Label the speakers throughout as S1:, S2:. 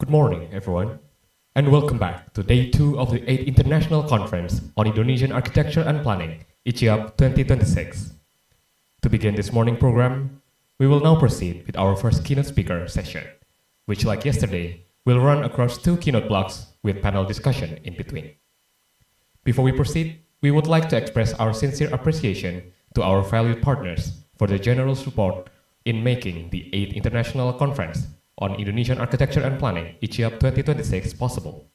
S1: Good morning, everyone, and welcome back to Day 2 of the 8th International Conference on Indonesian Architecture and Planning, Iciap 2026. To begin this morning program, we will now proceed with our first keynote speaker session, which, like yesterday, will run across 2 keynote blocks with panel discussion in between. Before we proceed, we would like to express our sincere appreciation to our valued partners for their generous support in making the 8th International Conference on Indonesian Architecture and Planning, Iciap 2026 possible.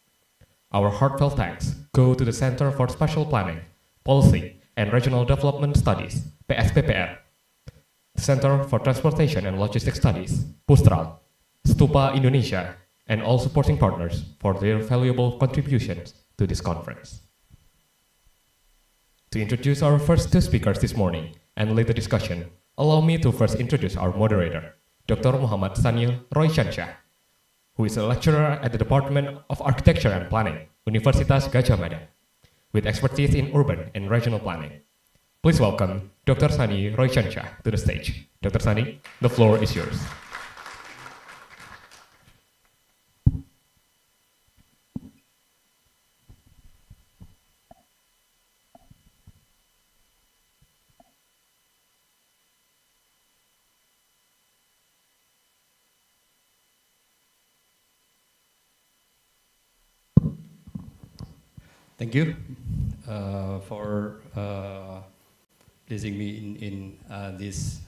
S1: Our heartfelt thanks go to the Center for Spatial Planning, Policy and Regional Development Studies, PSPPR, the Center for Transportation and Logistics Studies, PUSTRAL, Stupa Indonesia, and all supporting partners for their valuable contributions to this conference. To introduce our first 2 speakers this morning and lead the discussion, allow me to first introduce our moderator, Dr. Muhammad Sanil Royshansyah, who is a lecturer at the Department of Architecture and Planning, Universitas Gadjah Mada, with expertise in urban and regional planning. Please welcome Dr. Sani Royshansyah to the stage. Dr. Sani, the floor is yours.
S2: Thank you for placing me in this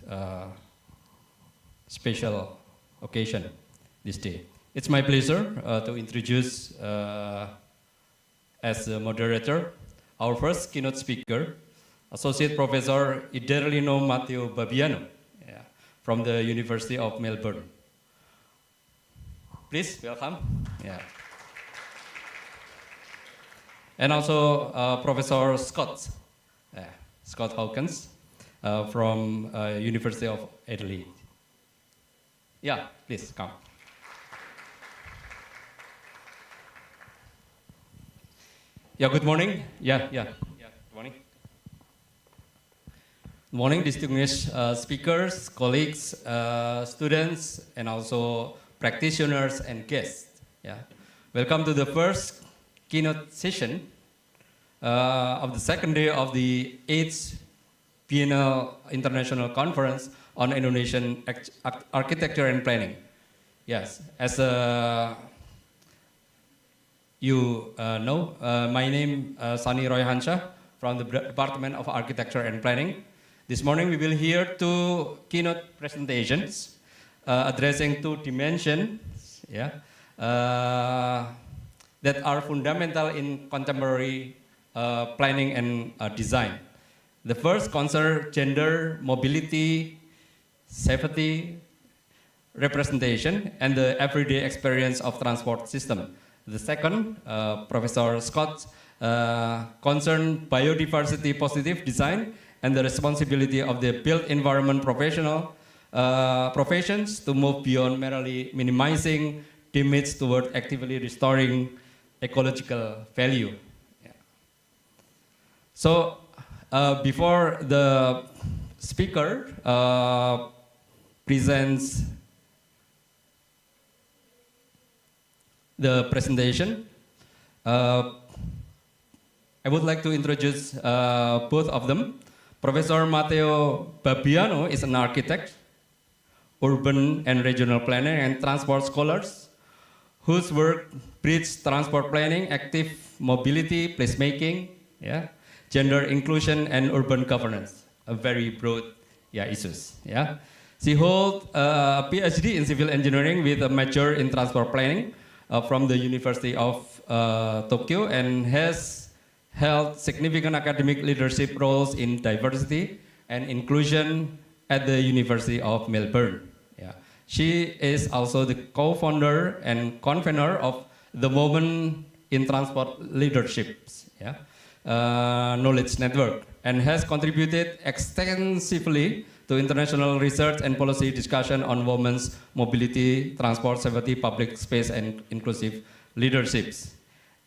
S2: special occasion this day. It's my pleasure to introduce as the moderator our first keynote speaker, Associate Professor Iderlino Matteo Babiano, from the University of Melbourne. Please welcome. And also Professor Scott Hawkins from University of Adelaide. Yeah, please come. Yeah, good morning. Good morning. Good morning, distinguished speakers, colleagues, students, and also practitioners and guests. Welcome to the first keynote session of the second day of the 8th Biennial International Conference on Indonesian Architecture and Planning. Yes, as you know, my name is Sani Royshansyah from the Department of Architecture and Planning. This morning we will hear 2 keynote presentations addressing 2 dimensions that are fundamental in contemporary planning and design. The first concerns gender, mobility, safety, representation, and the everyday experience of transport system. The second, Professor Scott, concerns biodiversity positive design and the responsibility of the built environment professions to move beyond merely minimizing damage toward actively restoring ecological value. So before the speaker presents the presentation, I would like to introduce both of them. Professor Matteo Babiano is an architect, urban and regional planner, and transport scholars whose work bridges transport planning, active mobility, placemaking, gender inclusion, and urban governance, a very broad issues. She holds a PhD in civil engineering with a major in transport planning from the University of Tokyo, and has held significant academic leadership roles in diversity and inclusion at the University of Melbourne. She is also the co-founder and convener of the Women in Transport Leaderships Knowledge Network, and has contributed extensively to international research and policy discussion on women's mobility, transport, safety, public space, and inclusive leaderships.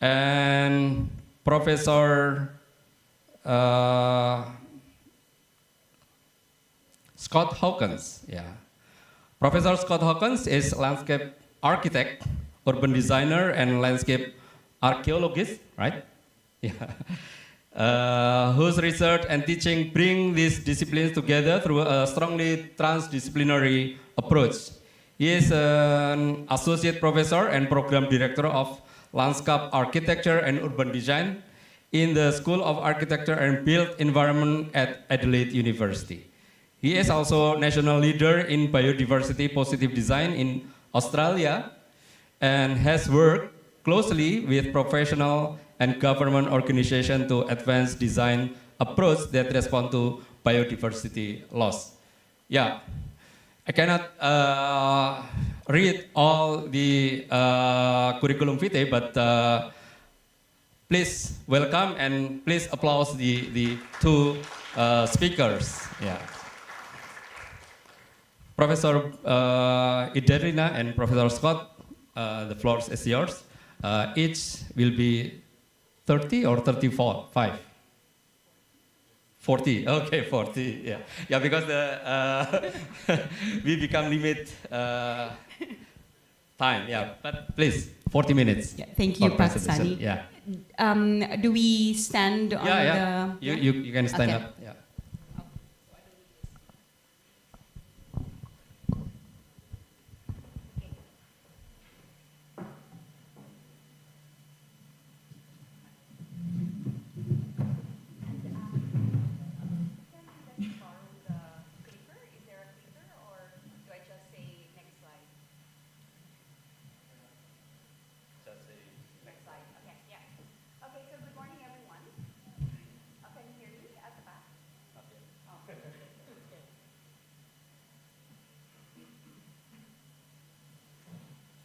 S2: And Professor Scott Hawkins. Professor Scott Hawkins is landscape architect, urban designer and landscape archaeologist, right? Yeah. Whose research and teaching bring these disciplines together through a strongly transdisciplinary approach. He is an associate professor and program director of landscape architecture and urban design in the School of Architecture and Built Environment at Adelaide University. He is also national leader in biodiversity positive design in Australia and has worked closely with professional and government organizations to advance design approach that respond to biodiversity loss. Yeah, I cannot read all the curriculum vitae, but please welcome and please applause the two speakers. Yeah. Professor Iderina and Professor Scott, the floor is yours. Each will be 30 or 34, 5? 40, okay, 40, yeah. Yeah, because the, we become limit time, yeah. But please, 40 minutes.
S3: Yeah, thank you, Pak Sani.
S2: Yeah.
S3: Do we stand on
S2: the...
S3: Yeah,
S2: you can stand
S3: okay.
S2: up, yeah.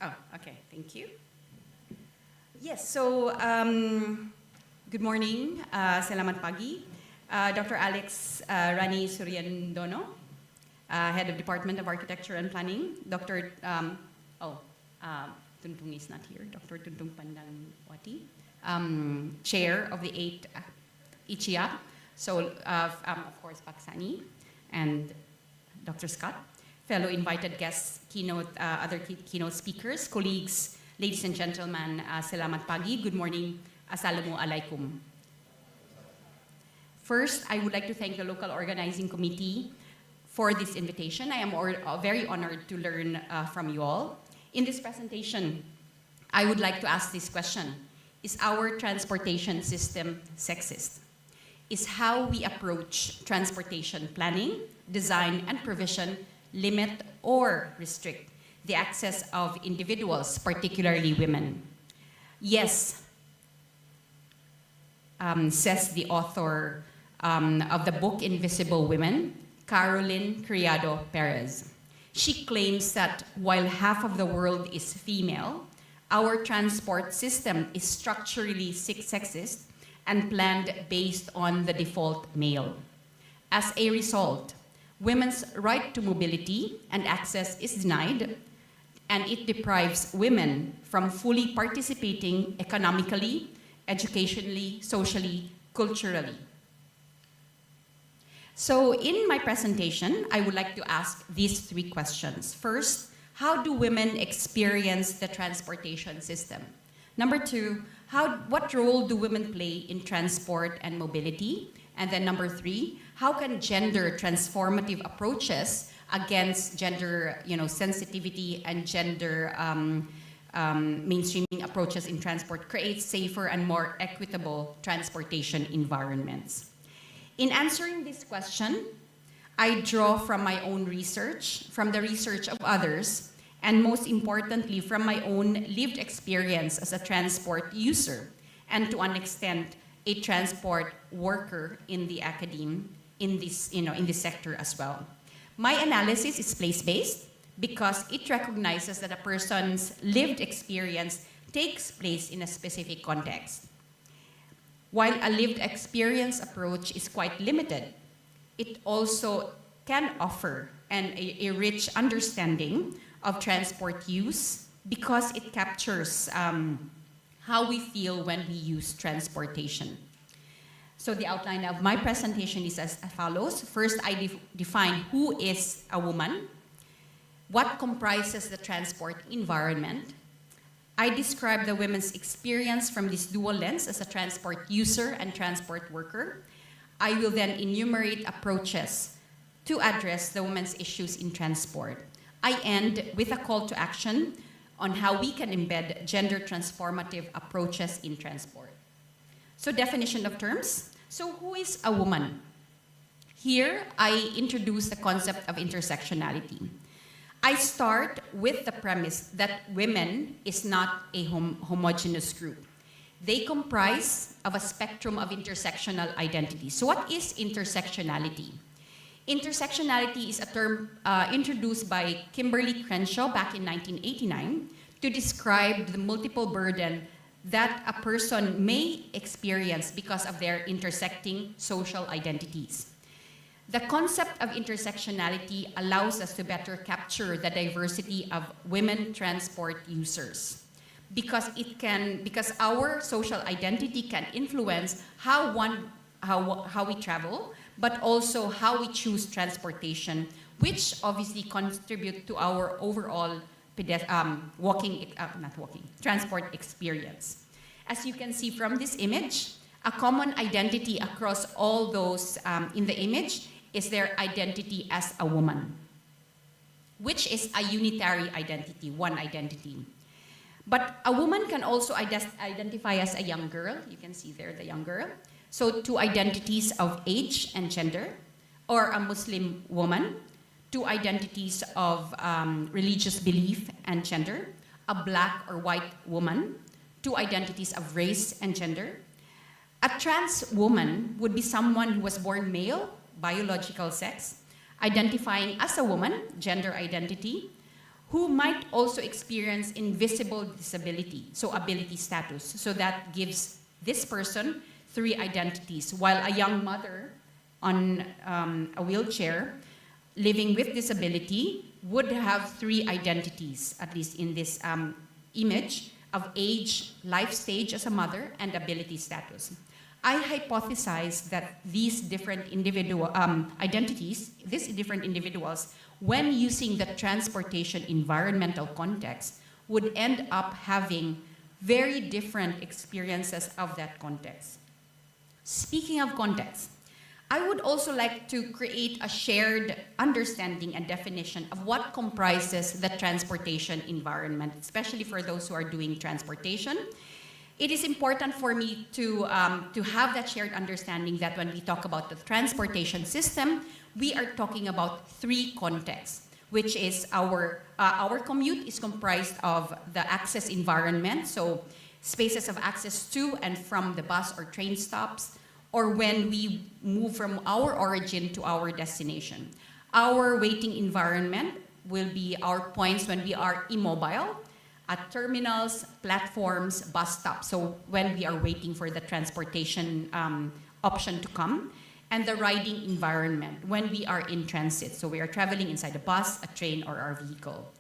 S3: Oh, okay, thank you. Yes, so good morning, selamat pagi. Dr. Alex Rani Suryandono, Head of Department of Architecture and Planning. Dr. Tuntung is not here, Dr. Tuntung Pandangwati, Chair of the 8 Iciap. So, of course, Pak Sani and Dr. Scott. Fellow invited guests, other keynote speakers, colleagues, ladies and gentlemen, selamat pagi, good morning, assalamu alaikum. First, I would like to thank the local organizing committee for this invitation. I am very honored to learn from you all. In this presentation, I would like to ask this question: is our transportation system sexist? Is how we approach transportation planning, design, and provision limit or restrict the access of individuals, particularly women? Yes, says the author of the book Invisible Women, Caroline Criado Perez. She claims that while half of the world is female, our transport system is structurally sexist and planned based on the default male. As a result, women's right to mobility and access is denied, and it deprives women from fully participating economically, educationally, socially, culturally. So in my presentation, I would like to ask these 3 questions. First, how do women experience the transportation system? Number 2, what role do women play in transport and mobility? And then number 3, how can gender transformative approaches against gender sensitivity and gender mainstreaming approaches in transport create safer and more equitable transportation environments? In answering this question, I draw from my own research, from the research of others, and most importantly, from my own lived experience as a transport user, and to an extent, a transport worker in the academe, in this sector as well. My analysis is place-based because it recognizes that a person's lived experience takes place in a specific context. While a lived experience approach is quite limited, it also can offer a rich understanding of transport use because it captures how we feel when we use transportation. So the outline of my presentation is as follows. First, I define who is a woman, what comprises the transport environment, I describe the women's experience from this dual lens as a transport user and transport worker. I will then enumerate approaches to address the women's issues in transport. I end with a call to action on how we can embed gender transformative approaches in transport. So definition of terms. So who is a woman? Here, I introduce the concept of intersectionality. I start with the premise that women is not a homogeneous group. They comprise of a spectrum of intersectional identities. So what is intersectionality? Intersectionality is a term introduced by Kimberly Crenshaw back in 1989 to describe the multiple burden that a person may experience because of their intersecting social identities. The concept of intersectionality allows us to better capture the diversity of women transport users because our social identity can influence how we travel, but also how we choose transportation, which obviously contribute to our overall transport experience. As you can see from this image, a common identity across all those in the image is their identity as a woman, which is a unitary identity, one identity. But a woman can also identify as a young girl. You can see there the young girl. So two identities of age and gender, or a Muslim woman, two identities of religious belief and gender, a black or white woman, two identities of race and gender. A trans woman would be someone who was born male, biological sex, identifying as a woman, gender identity, who might also experience invisible disability, so ability status. So that gives this person three identities, while a young mother on a wheelchair living with disability would have three identities, at least in this image, of age, life stage as a mother, and ability status. I hypothesize that these different individuals, when using the transportation environmental context, would end up having very different experiences of that context. Speaking of context, I would also like to create a shared understanding and definition of what comprises the transportation environment, especially for those who are doing transportation. It is important for me to have that shared understanding that when we talk about the transportation system, we are talking about three contexts, which is our commute is comprised of the access environment, so spaces of access to and from the bus or train stops, or when we move from our origin to our destination. Our waiting environment will be our points when we are immobile, at terminals, platforms, bus stops, so when we are waiting for the transportation option to come, and the riding environment when we are in transit, so we are traveling inside a bus, a train, or our vehicle.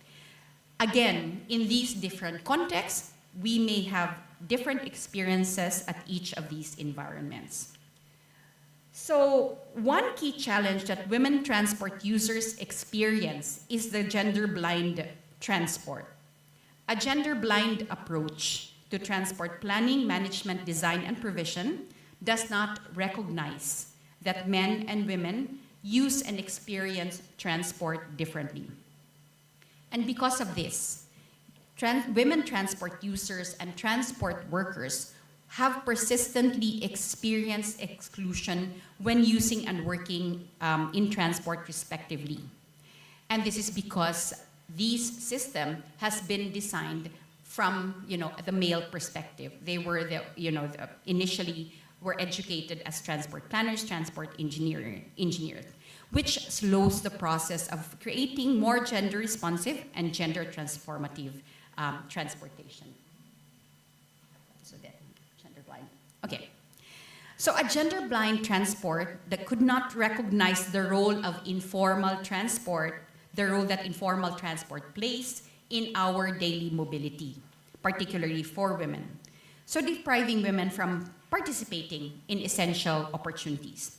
S3: Again, in these different contexts, we may have different experiences at each of these environments. So one key challenge that women transport users experience is the gender-blind transport. A gender-blind approach to transport planning, management, design, and provision does not recognize that men and women use and experience transport differently. And because of this, women transport users and transport workers have persistently experienced exclusion when using and working in transport respectively. And this is because this system has been designed from the male perspective. They were initially were educated as transport planners, transport engineers, which slows the process of creating more gender responsive and gender transformative transportation. So that gender blind. Okay. So a gender blind transport that could not recognize the role of informal transport, the role that informal transport plays in our daily mobility, particularly for women. So depriving women from participating in essential opportunities.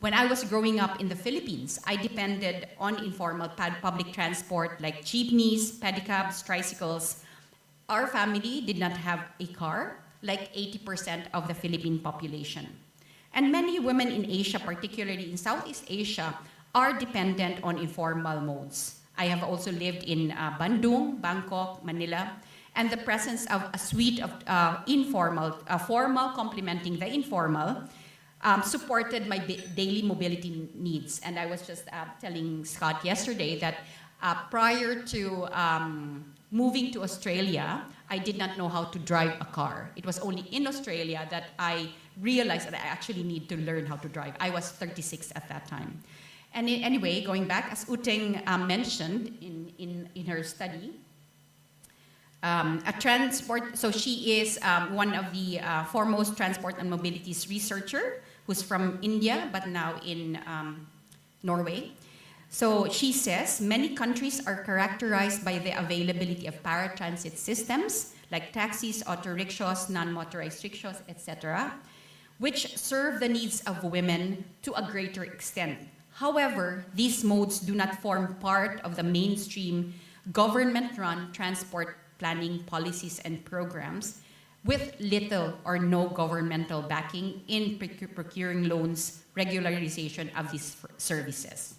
S3: When I was growing up in the Philippines, I depended on informal public transport like jeepneys, pedicabs, tricycles, Our family did not have a car, like 80% of the Philippine population. And many women in Asia, particularly in Southeast Asia, are dependent on informal modes. I have also lived in Bandung, Bangkok, Manila, and the presence of a suite of formal complementing the informal, supported my daily mobility needs. And I was just telling Scott yesterday that prior to moving to Australia, I did not know how to drive a car. It was only in Australia that I realized that I actually need to learn how to drive. I was 36 at that time. And anyway, going back, as Uteng mentioned in her study, so she is one of the foremost transport and mobilities researcher who's from India, but now in Norway. So she says, many countries are characterized by the availability of paratransit systems, like taxis, auto rickshaws, non-motorized rickshaws, etc., which serve the needs of women to a greater extent. However, these modes do not form part of the mainstream government-run transport planning policies and programs, with little or no governmental backing in procuring loans, regularization of these services.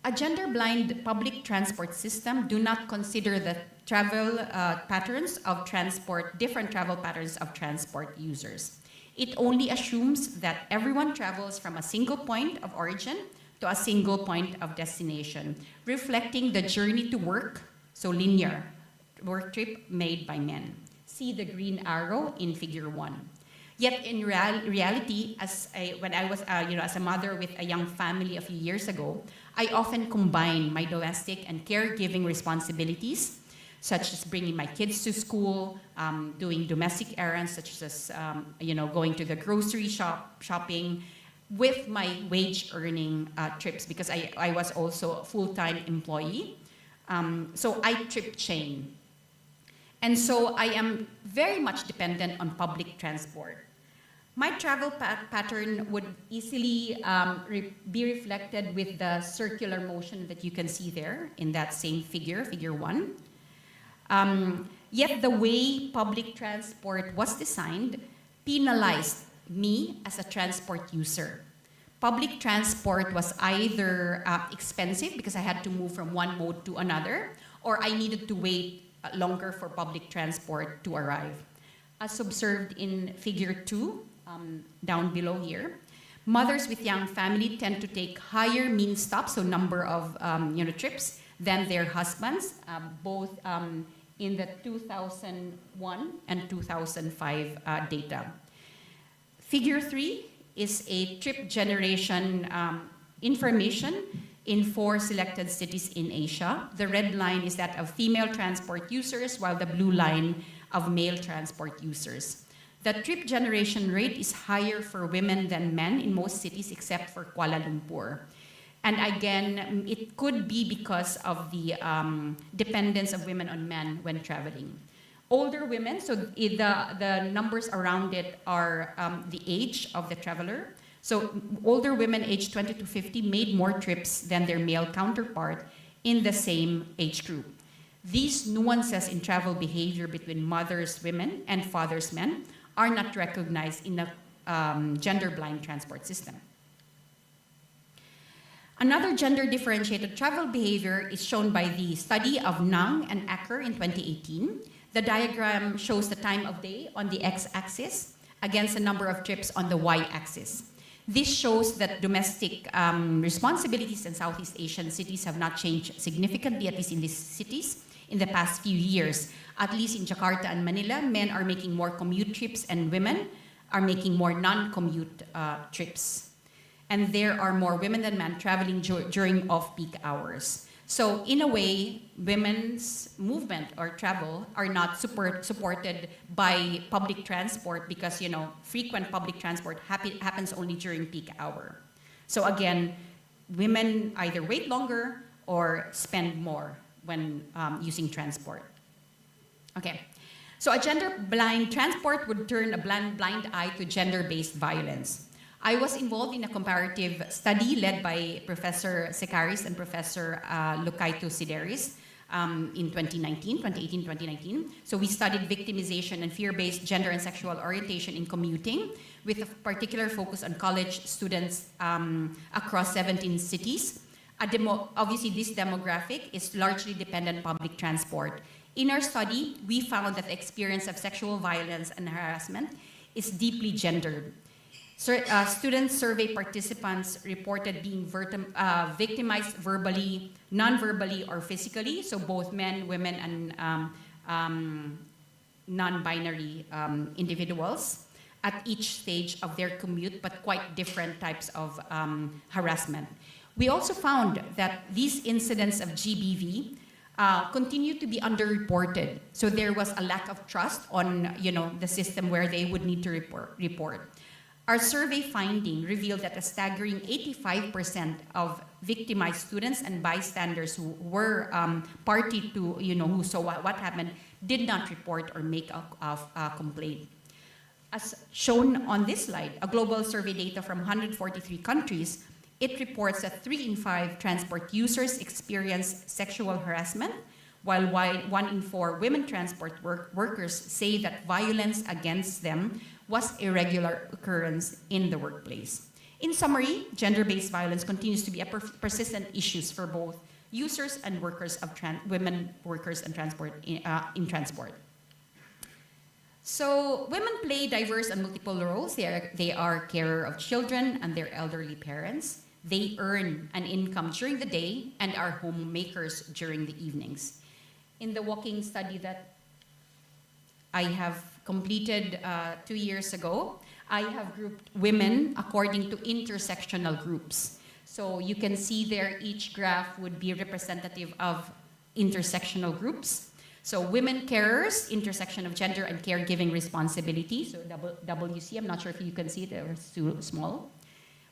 S3: A gender-blind public transport system do not consider the travel patterns of transport, different travel patterns of transport users. It only assumes that everyone travels from a single point of origin to a single point of destination, reflecting the journey to work, so linear, work trip made by men. See the green arrow in figure 1. Yet in reality, when I was as a mother with a young family a few years ago, I often combine my domestic and caregiving responsibilities, such as bringing my kids to school, doing domestic errands, such as going to the grocery shopping, with my wage earning trips, because I was also a full-time employee. So I trip chain. And so I am very much dependent on public transport. My travel pattern would easily be reflected with the circular motion that you can see there in that same figure, figure 1. Yet the way public transport was designed penalized me as a transport user. Public transport was either expensive because I had to move from one mode to another, or I needed to wait longer for public transport to arrive. As observed in figure 2, down below here, mothers with young family tend to take higher mean stops, so number of trips, than their husbands, both in the 2001 and 2005 data. Figure 3 is a trip generation information in 4 selected cities in Asia. The red line is that of female transport users, while the blue line of male transport users. The trip generation rate is higher for women than men in most cities except for Kuala Lumpur. And again, it could be because of the dependence of women on men when traveling. Older women, so the numbers around it are the age of the traveler. So older women aged 20 to 50 made more trips than their male counterpart in the same age group. These nuances in travel behavior between mothers, women, and fathers, men, are not recognized in the gender-blind transport system. Another gender-differentiated travel behavior is shown by the study of Nang and Acker in 2018. The diagram shows the time of day on the x-axis against the number of trips on the y-axis. This shows that domestic responsibilities in Southeast Asian cities have not changed significantly, at least in these cities, in the past few years. At least in Jakarta and Manila, men are making more commute trips and women are making more non-commute trips. And there are more women than men traveling during off-peak hours. So in a way, women's movement or travel are not supported by public transport because, frequent public transport happens only during peak hour. So again, women either wait longer or spend more when using transport. Okay, so a gender-blind transport would turn a blind eye to gender-based violence. I was involved in a comparative study led by Professor Sekaris and Professor Lucaitu Sideris in 2018-2019. So we studied victimization and fear-based gender and sexual orientation in commuting, with a particular focus on college students across 17 cities. Obviously, this demographic is largely dependent on public transport. In our study, we found that the experience of sexual violence and harassment is deeply gendered. Student survey participants reported being victimized verbally, non-verbally, or physically, so both men, women, and non-binary individuals at each stage of their commute, but quite different types of harassment. We also found that these incidents of GBV continue to be underreported. So there was a lack of trust on the system where they would need to report. Our survey finding revealed that a staggering 85% of victimized students and bystanders who were party to, who saw what happened, did not report or make a complaint. As shown on this slide, a global survey data from 143 countries, it reports that 3 in 5 transport users experience sexual harassment, while 1 in 4 women transport workers say that violence against them was a regular occurrence in the workplace. In summary, gender-based violence continues to be a persistent issue for both users and workers of women workers and in transport. So women play diverse and multiple roles. They are carer of children and their elderly parents. They earn an income during the day and are homemakers during the evenings. In the walking study that I have completed 2 years ago, I have grouped women according to intersectional groups. So you can see there each graph would be representative of intersectional groups. So women carers, intersection of gender and caregiving responsibility, so WC, I'm not sure if you can see it, it's too small.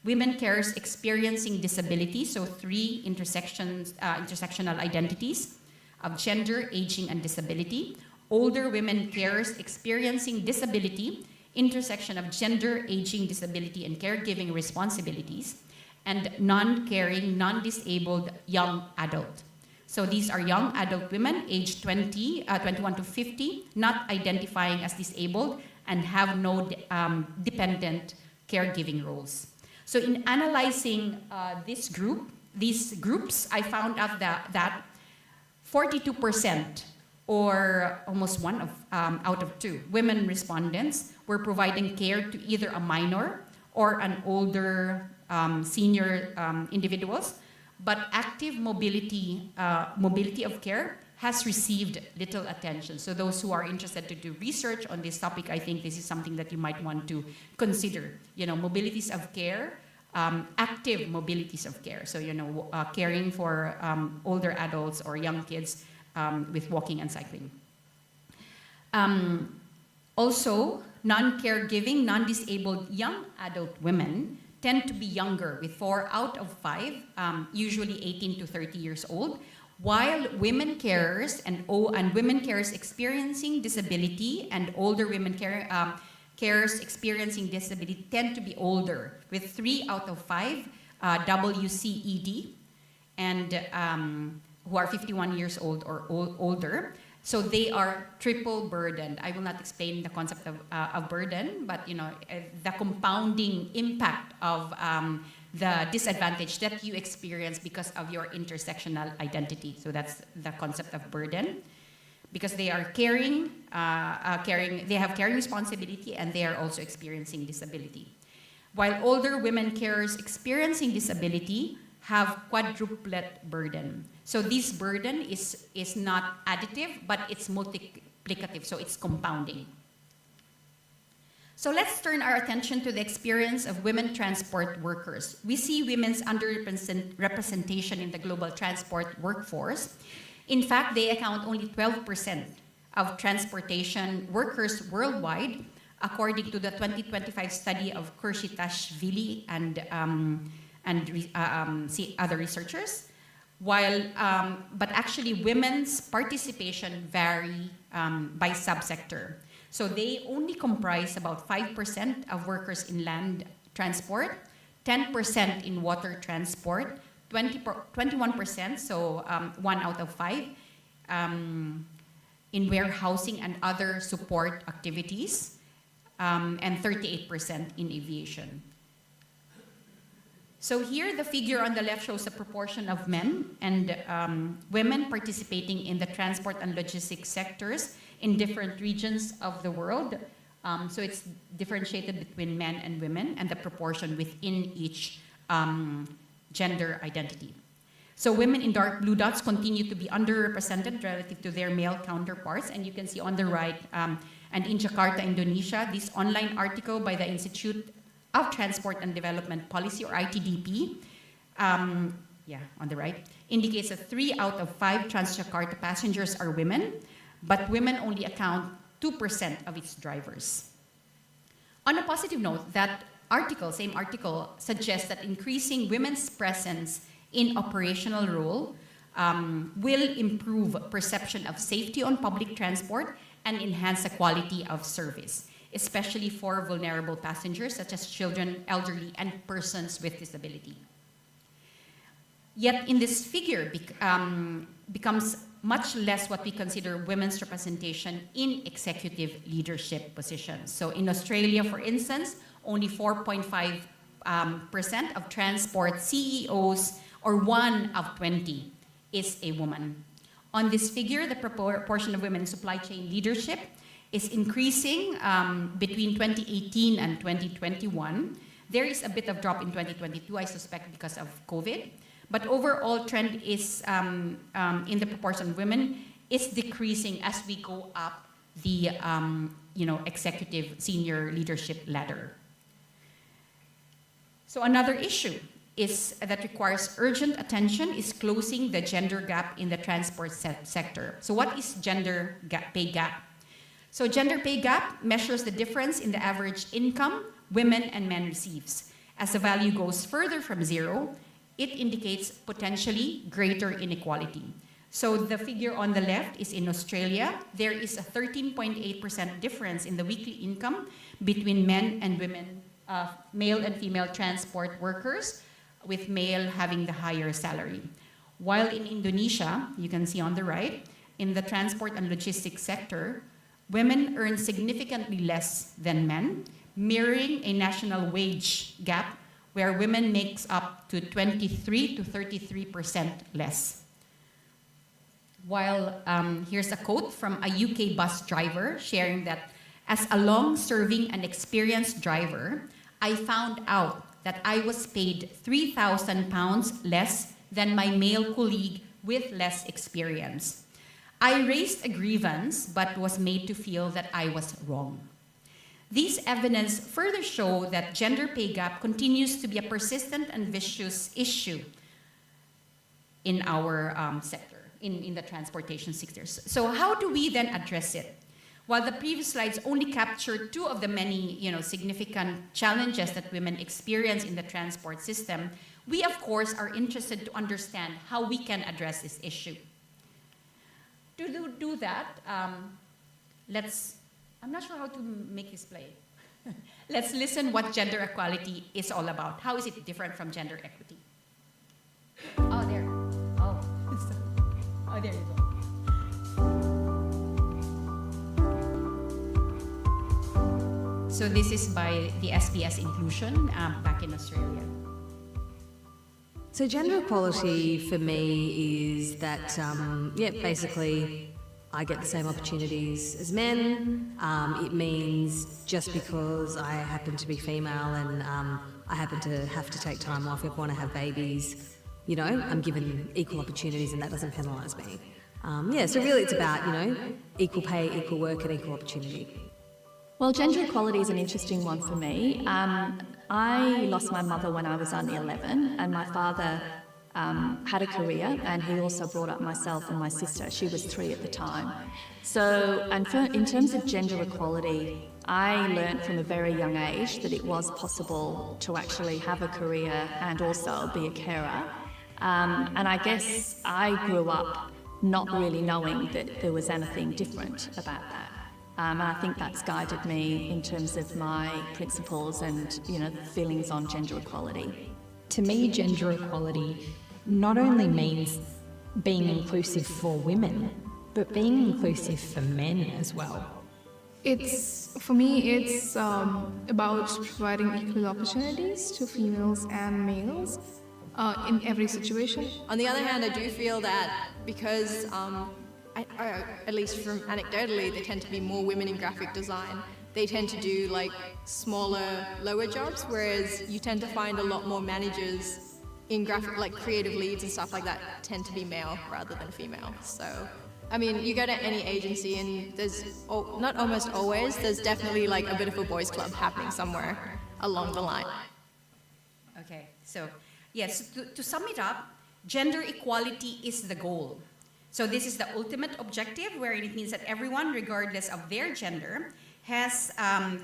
S3: Women carers experiencing disability, so 3 intersectional identities of gender, aging, and disability. Older women carers experiencing disability, intersection of gender, aging, disability, and caregiving responsibilities. And non-caring, non-disabled young adult. So these are young adult women aged 21 to 50, not identifying as disabled, and have no dependent caregiving roles. So in analyzing these groups, I found out that 42%, or almost 1 out of 2, women respondents were providing care to either a minor or an older senior individuals, but active mobility of care has received little attention. So those who are interested to do research on this topic, I think this is something that you might want to consider. Mobilities of care, active mobilities of care. So, caring for older adults or young kids with walking and cycling. Also, non-caregiving, non-disabled young adult women tend to be younger, with 4 out of 5, usually 18 to 30 years old, while women carers and women carers experiencing disability and older women carers experiencing disability tend to be older, with 3 out of 5 WCED, and who are 51 years old or older. So they are triple burdened. I will not explain the concept of burden, but the compounding impact of the disadvantage that you experience because of your intersectional identity. So that's the concept of burden, because they are they have caring responsibility, and they are also experiencing disability. While older women carers experiencing disability have quadruplet burden. So this burden is not additive, but it's multiplicative, so it's compounding. So let's turn our attention to the experience of women transport workers. We see women's underrepresentation in the global transport workforce. In fact, they account only 12% of transportation workers worldwide, according to the 2025 study of Kurshitashvili and other researchers. But actually, women's participation vary by subsector. So they only comprise about 5% of workers in land transport, 10% in water transport, 21%, so 1 out of 5, in warehousing and other support activities, and 38% in aviation. So here, the figure on the left shows the proportion of men and women participating in the transport and logistics sectors in different regions of the world. So it's differentiated between men and women and the proportion within each gender identity. So women in dark blue dots continue to be underrepresented relative to their male counterparts. And you can see on the right, and in Jakarta, Indonesia, this online article by the Institute of Transport and Development Policy, or ITDP, on the right, indicates that 3 out of 5 Transjakarta passengers are women, but women only account 2% of its drivers. On a positive note, that same article suggests that increasing women's presence in operational role will improve perception of safety on public transport and enhance the quality of service, especially for vulnerable passengers such as children, elderly, and persons with disability. Yet in this figure becomes much less what we consider women's representation in executive leadership positions. So in Australia, for instance, only 4.5% of transport CEOs, or 1 of 20, is a woman. On this figure, the proportion of women in supply chain leadership is increasing between 2018 and 2021. There is a bit of drop in 2022, I suspect because of COVID. But overall trend is in the proportion of women is decreasing as we go up the executive senior leadership ladder. So another issue that requires urgent attention is closing the gender gap in the transport sector. So what is gender pay gap? So gender pay gap measures the difference in the average income women and men receives. As the value goes further from zero, it indicates potentially greater inequality. So the figure on the left is in Australia. There is a 13.8% difference in the weekly income between men and women, male and female transport workers, with male having the higher salary. While in Indonesia, you can see on the right, in the transport and logistics sector, women earn significantly less than men, mirroring a national wage gap where women makes up to 23 to 33% less. While here's a quote from a UK bus driver sharing that, as a long-serving and experienced driver, I found out that I was paid £3,000 less than my male colleague with less experience. I raised a grievance, but was made to feel that I was wrong. These evidence further show that gender pay gap continues to be a persistent and vicious issue in our sector, in the transportation sectors. So how do we then address it? While the previous slides only captured 2 of the many significant challenges that women experience in the transport system, we of course are interested to understand how we can address this issue. To do that, I'm not sure how to make this play. Let's listen what gender equality is all about. How is it different from gender equity? Oh, there. Oh, oh, there you go. So this is by the SBS Inclusion back in Australia.
S4: So gender equality for me is that, basically I get the same opportunities as men. It means just because I happen to be female and I happen to have to take time off if I want to have babies, I'm given equal opportunities and that doesn't penalise me. So really it's about, equal pay, equal work and equal opportunity.
S5: Well, gender equality is an interesting one for me. I lost my mother when I was only 11, and my father had a career, and he also brought up myself and my sister. She was 3 at the time. So, in terms of gender equality, I learned from a very young age that it was possible to actually have a career and also be a carer. And I guess I grew up not really knowing that there was anything different about that. And I think that's guided me in terms of my principles and, feelings on gender equality.
S6: To me, gender equality not only means being inclusive for women, but being inclusive for men as well?
S7: For me, it's about providing equal opportunities to females and males in every situation.
S8: On the other hand, I do feel that because, at least from anecdotally, there tend to be more women in graphic design. They tend to do like smaller, lower jobs, whereas you tend to find a lot more managers in graphic, like creative leads and stuff like that, tend to be male rather than female. So, I mean, you go to any agency and there's, not almost always, there's definitely like a bit of a boys' club happening somewhere along the line.
S3: Okay, so yes, to sum it up, gender equality is the goal. So this is the ultimate objective, wherein it means that everyone, regardless of their gender, has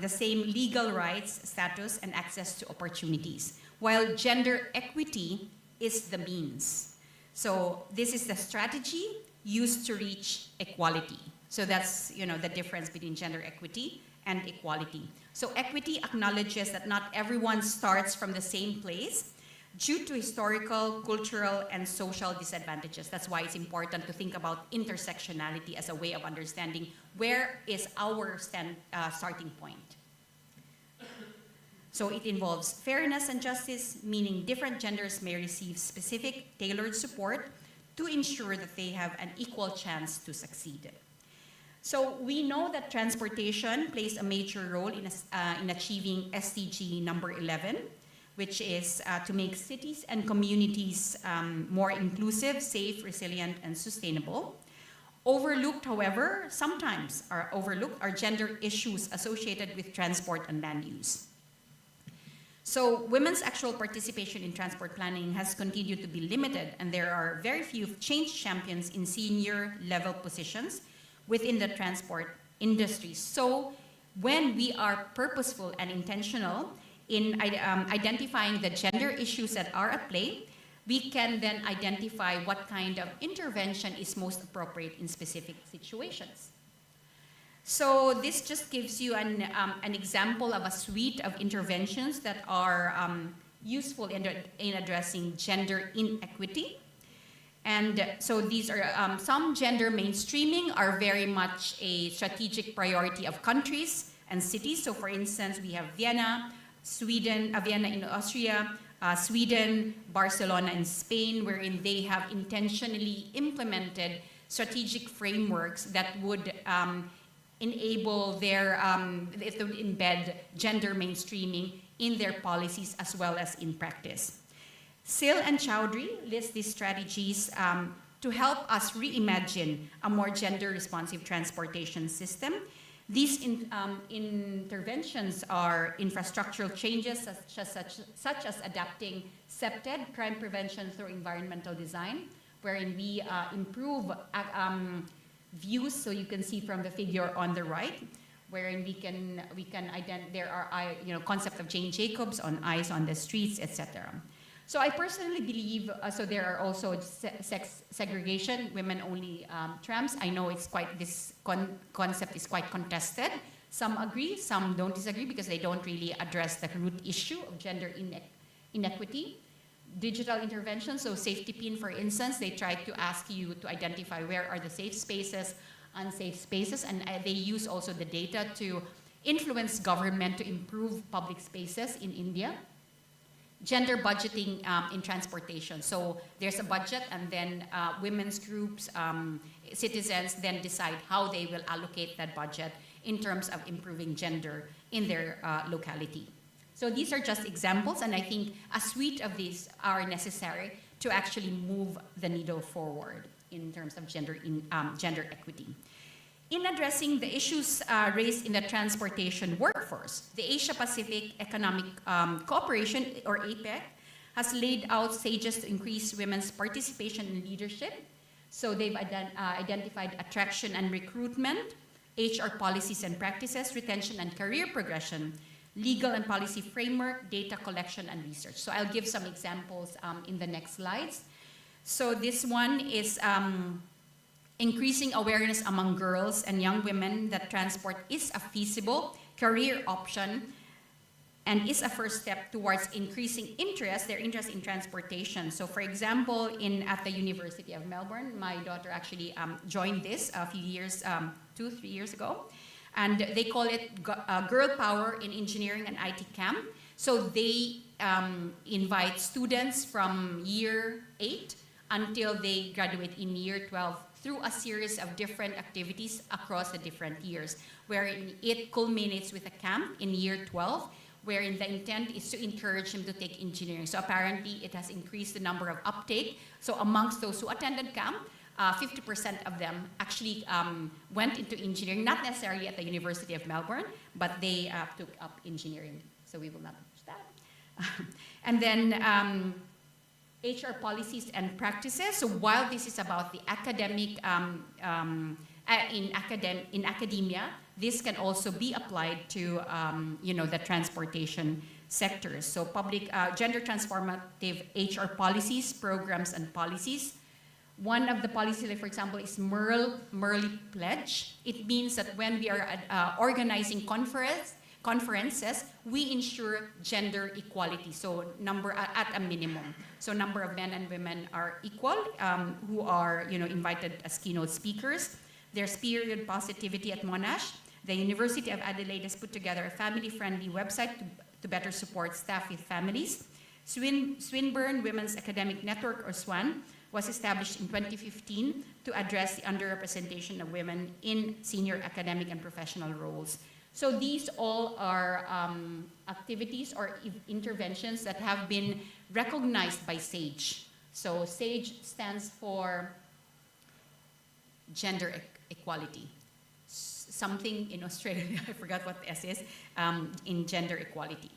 S3: the same legal rights, status, and access to opportunities, while gender equity is the means. So this is the strategy used to reach equality. So that's, the difference between gender equity and equality. So equity acknowledges that not everyone starts from the same place due to historical, cultural, and social disadvantages. That's why it's important to think about intersectionality as a way of understanding where is our starting point. So it involves fairness and justice, meaning different genders may receive specific tailored support to ensure that they have an equal chance to succeed. So we know that transportation plays a major role in achieving SDG number 11, which is to make cities and communities more inclusive, safe, resilient, and sustainable. Sometimes overlooked are gender issues associated with transport and land use. So women's actual participation in transport planning has continued to be limited, and there are very few change champions in senior level positions within the transport industry. So when we are purposeful and intentional in identifying the gender issues that are at play, we can then identify what kind of intervention is most appropriate in specific situations. So this just gives you an example of a suite of interventions that are useful in addressing gender inequity. And so these are, some gender mainstreaming are very much a strategic priority of countries and cities. So for instance, we have Vienna in Austria, Sweden, Barcelona in Spain, wherein they have intentionally implemented strategic frameworks that would enable it would embed gender mainstreaming in their policies as well as in practice. Sil and Chowdhury list these strategies to help us reimagine a more gender-responsive transportation system. These interventions are infrastructural changes such as adapting CPTED, crime prevention through environmental design, wherein we improve views, so you can see from the figure on the right, wherein there are concept of Jane Jacobs on eyes on the streets, etc. So I personally believe, so there are also sex segregation, women-only trams. I know this concept is quite contested. Some agree, some don't disagree because they don't really address the root issue of gender inequity. Digital intervention, so safety pin, for instance, they try to ask you to identify where are the safe spaces, unsafe spaces, and they use also the data to influence government to improve public spaces in India. Gender budgeting in transportation. So there's a budget, and then women's groups, citizens then decide how they will allocate that budget in terms of improving gender in their locality. So these are just examples, and I think a suite of these are necessary to actually move the needle forward in terms of gender equity. In addressing the issues raised in the transportation workforce, the Asia-Pacific Economic Cooperation, or APEC, has laid out stages to increase women's participation in leadership. So they've identified attraction and recruitment, HR policies and practices, retention and career progression, legal and policy framework, data collection, and research. So I'll give some examples in the next slides. So this one is increasing awareness among girls and young women that transport is a feasible career option and is a first step towards increasing their interest in transportation. So for example, at the University of Melbourne, my daughter actually joined this a few years, 2-3 years ago. And they call it Girl Power in Engineering and IT Camp. So they invite students from year 8 until they graduate in year 12 through a series of different activities across the different years, wherein it culminates with a camp in year 12, wherein the intent is to encourage them to take engineering. So apparently it has increased the number of uptake. So amongst those who attended camp, 50% of them actually went into engineering, not necessarily at the University of Melbourne, but they took up engineering. So we will not touch that. And then HR policies and practices. So while this is about the academic, in academia, this can also be applied to the transportation sectors. So public gender transformative HR policies, programs, and policies. One of the policies, like for example, is Merle Pledge. It means that when we are organizing conferences, we ensure gender equality. So number at a minimum. So number of men and women are equal, who are invited as keynote speakers. There's period positivity at Monash. The University of Adelaide has put together a family-friendly website to better support staff with families. Swinburne Women's Academic Network, or SWAN, was established in 2015 to address the underrepresentation of women in senior academic and professional roles. So these all are activities or interventions that have been recognized by SAGE. So SAGE stands for gender equality. Something in Australia, I forgot what the S is, in gender equality.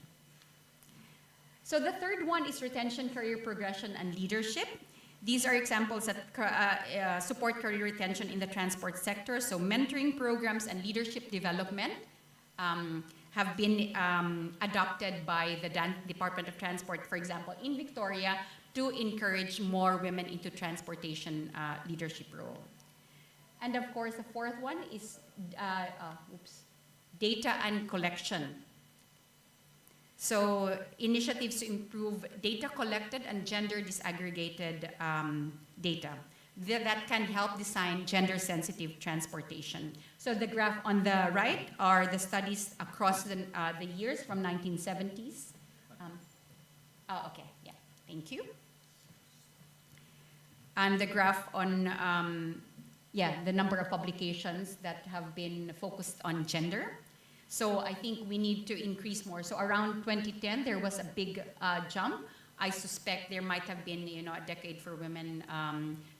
S3: So the third one is retention, career progression, and leadership. These are examples that support career retention in the transport sector. So mentoring programs and leadership development have been adopted by the Department of Transport, for example, in Victoria, to encourage more women into transportation leadership role. And of course, the fourth one is data and collection. So initiatives to improve data collected and gender disaggregated data that can help design gender-sensitive transportation. So the graph on the right are the studies across the years from 1970s. Okay, yeah, thank you. And the graph on, the number of publications that have been focused on gender. So I think we need to increase more. So around 2010, there was a big jump. I suspect there might have been, a Decade for Women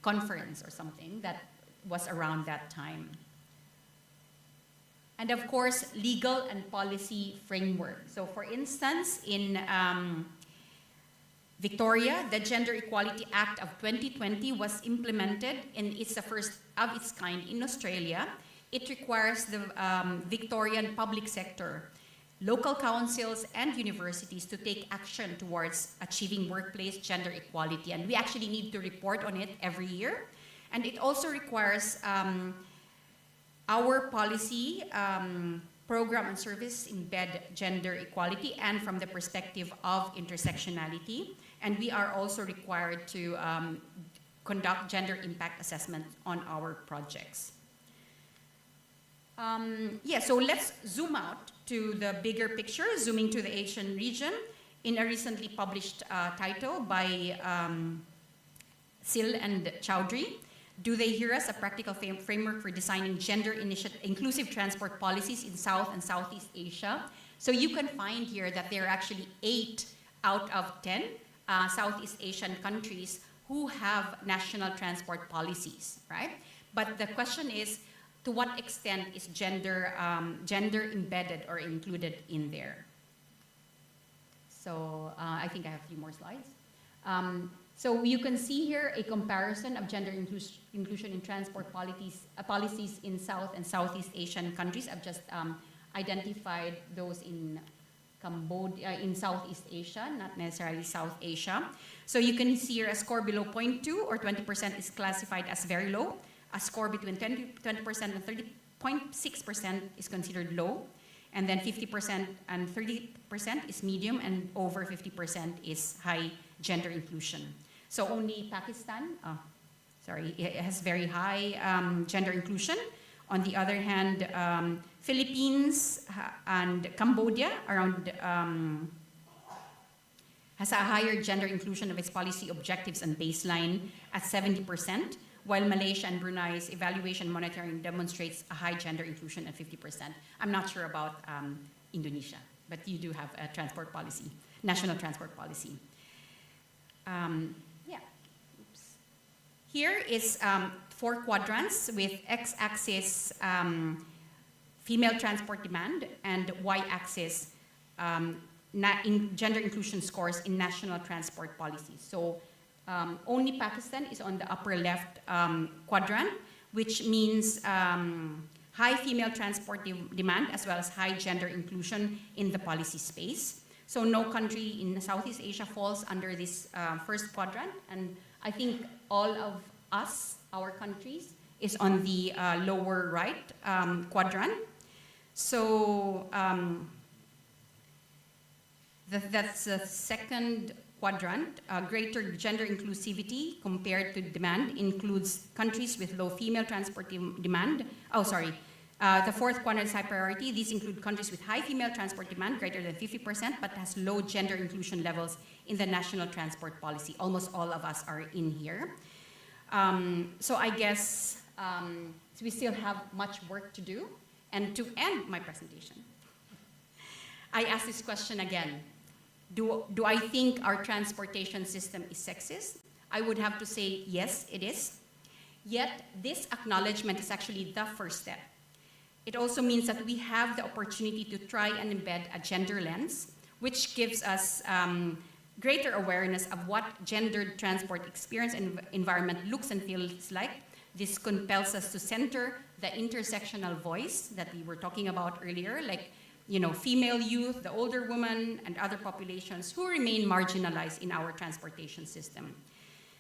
S3: conference or something that was around that time. And of course, legal and policy framework. So for instance, in Victoria, the Gender Equality Act of 2020 was implemented, and it's the first of its kind in Australia. It requires the Victorian public sector, local councils, and universities to take action towards achieving workplace gender equality. And we actually need to report on it every year. And it also requires our policy, program, and service embed gender equality and from the perspective of intersectionality. And we are also required to conduct gender impact assessment on our projects. So let's zoom out to the bigger picture, zooming to the Asian region in a recently published title by Sil and Chowdhury. Do They Hear Us? A Practical Framework for Designing Gender Inclusive Transport Policies in South and Southeast Asia. So you can find here that there are actually 8 out of 10 Southeast Asian countries who have national transport policies, right? But the question is, to what extent is gender embedded or included in there? So I think I have a few more slides. So you can see here a comparison of gender inclusion in transport policies in South and Southeast Asian countries. I've just identified those in Cambodia, in Southeast Asia, not necessarily South Asia. So you can see here a score below 0.2 or 20% is classified as very low. A score between 20% and 30.6% is considered low. and then 50% and 30% is medium, and over 50% is high gender inclusion. So only Pakistan, it has very high gender inclusion. On the other hand, Philippines and Cambodia has a higher gender inclusion of its policy objectives and baseline at 70%, while Malaysia and Brunei's evaluation monitoring demonstrates a high gender inclusion at 50%. I'm not sure about Indonesia, but you do have a transport policy, national transport policy. Here is 4 quadrants with x-axis female transport demand and y-axis gender inclusion scores in national transport policies. So only Pakistan is on the upper left quadrant, which means high female transport demand as well as high gender inclusion in the policy space. So no country in Southeast Asia falls under this first quadrant, and I think all of us, our countries, is on the lower right quadrant. So that's the second quadrant. Greater gender inclusivity compared to demand includes countries with low female transport demand. The fourth quadrant is high priority. These include countries with high female transport demand, greater than 50%, but has low gender inclusion levels in the national transport policy. Almost all of us are in here. So I guess we still have much work to do. And to end my presentation, I ask this question again. Do I think our transportation system is sexist? I would have to say yes, it is. Yet this acknowledgement is actually the first step. It also means that we have the opportunity to try and embed a gender lens, which gives us greater awareness of what gendered transport experience and environment looks and feels like. This compels us to center the intersectional voice that we were talking about earlier, like female youth, the older women, and other populations who remain marginalized in our transportation system.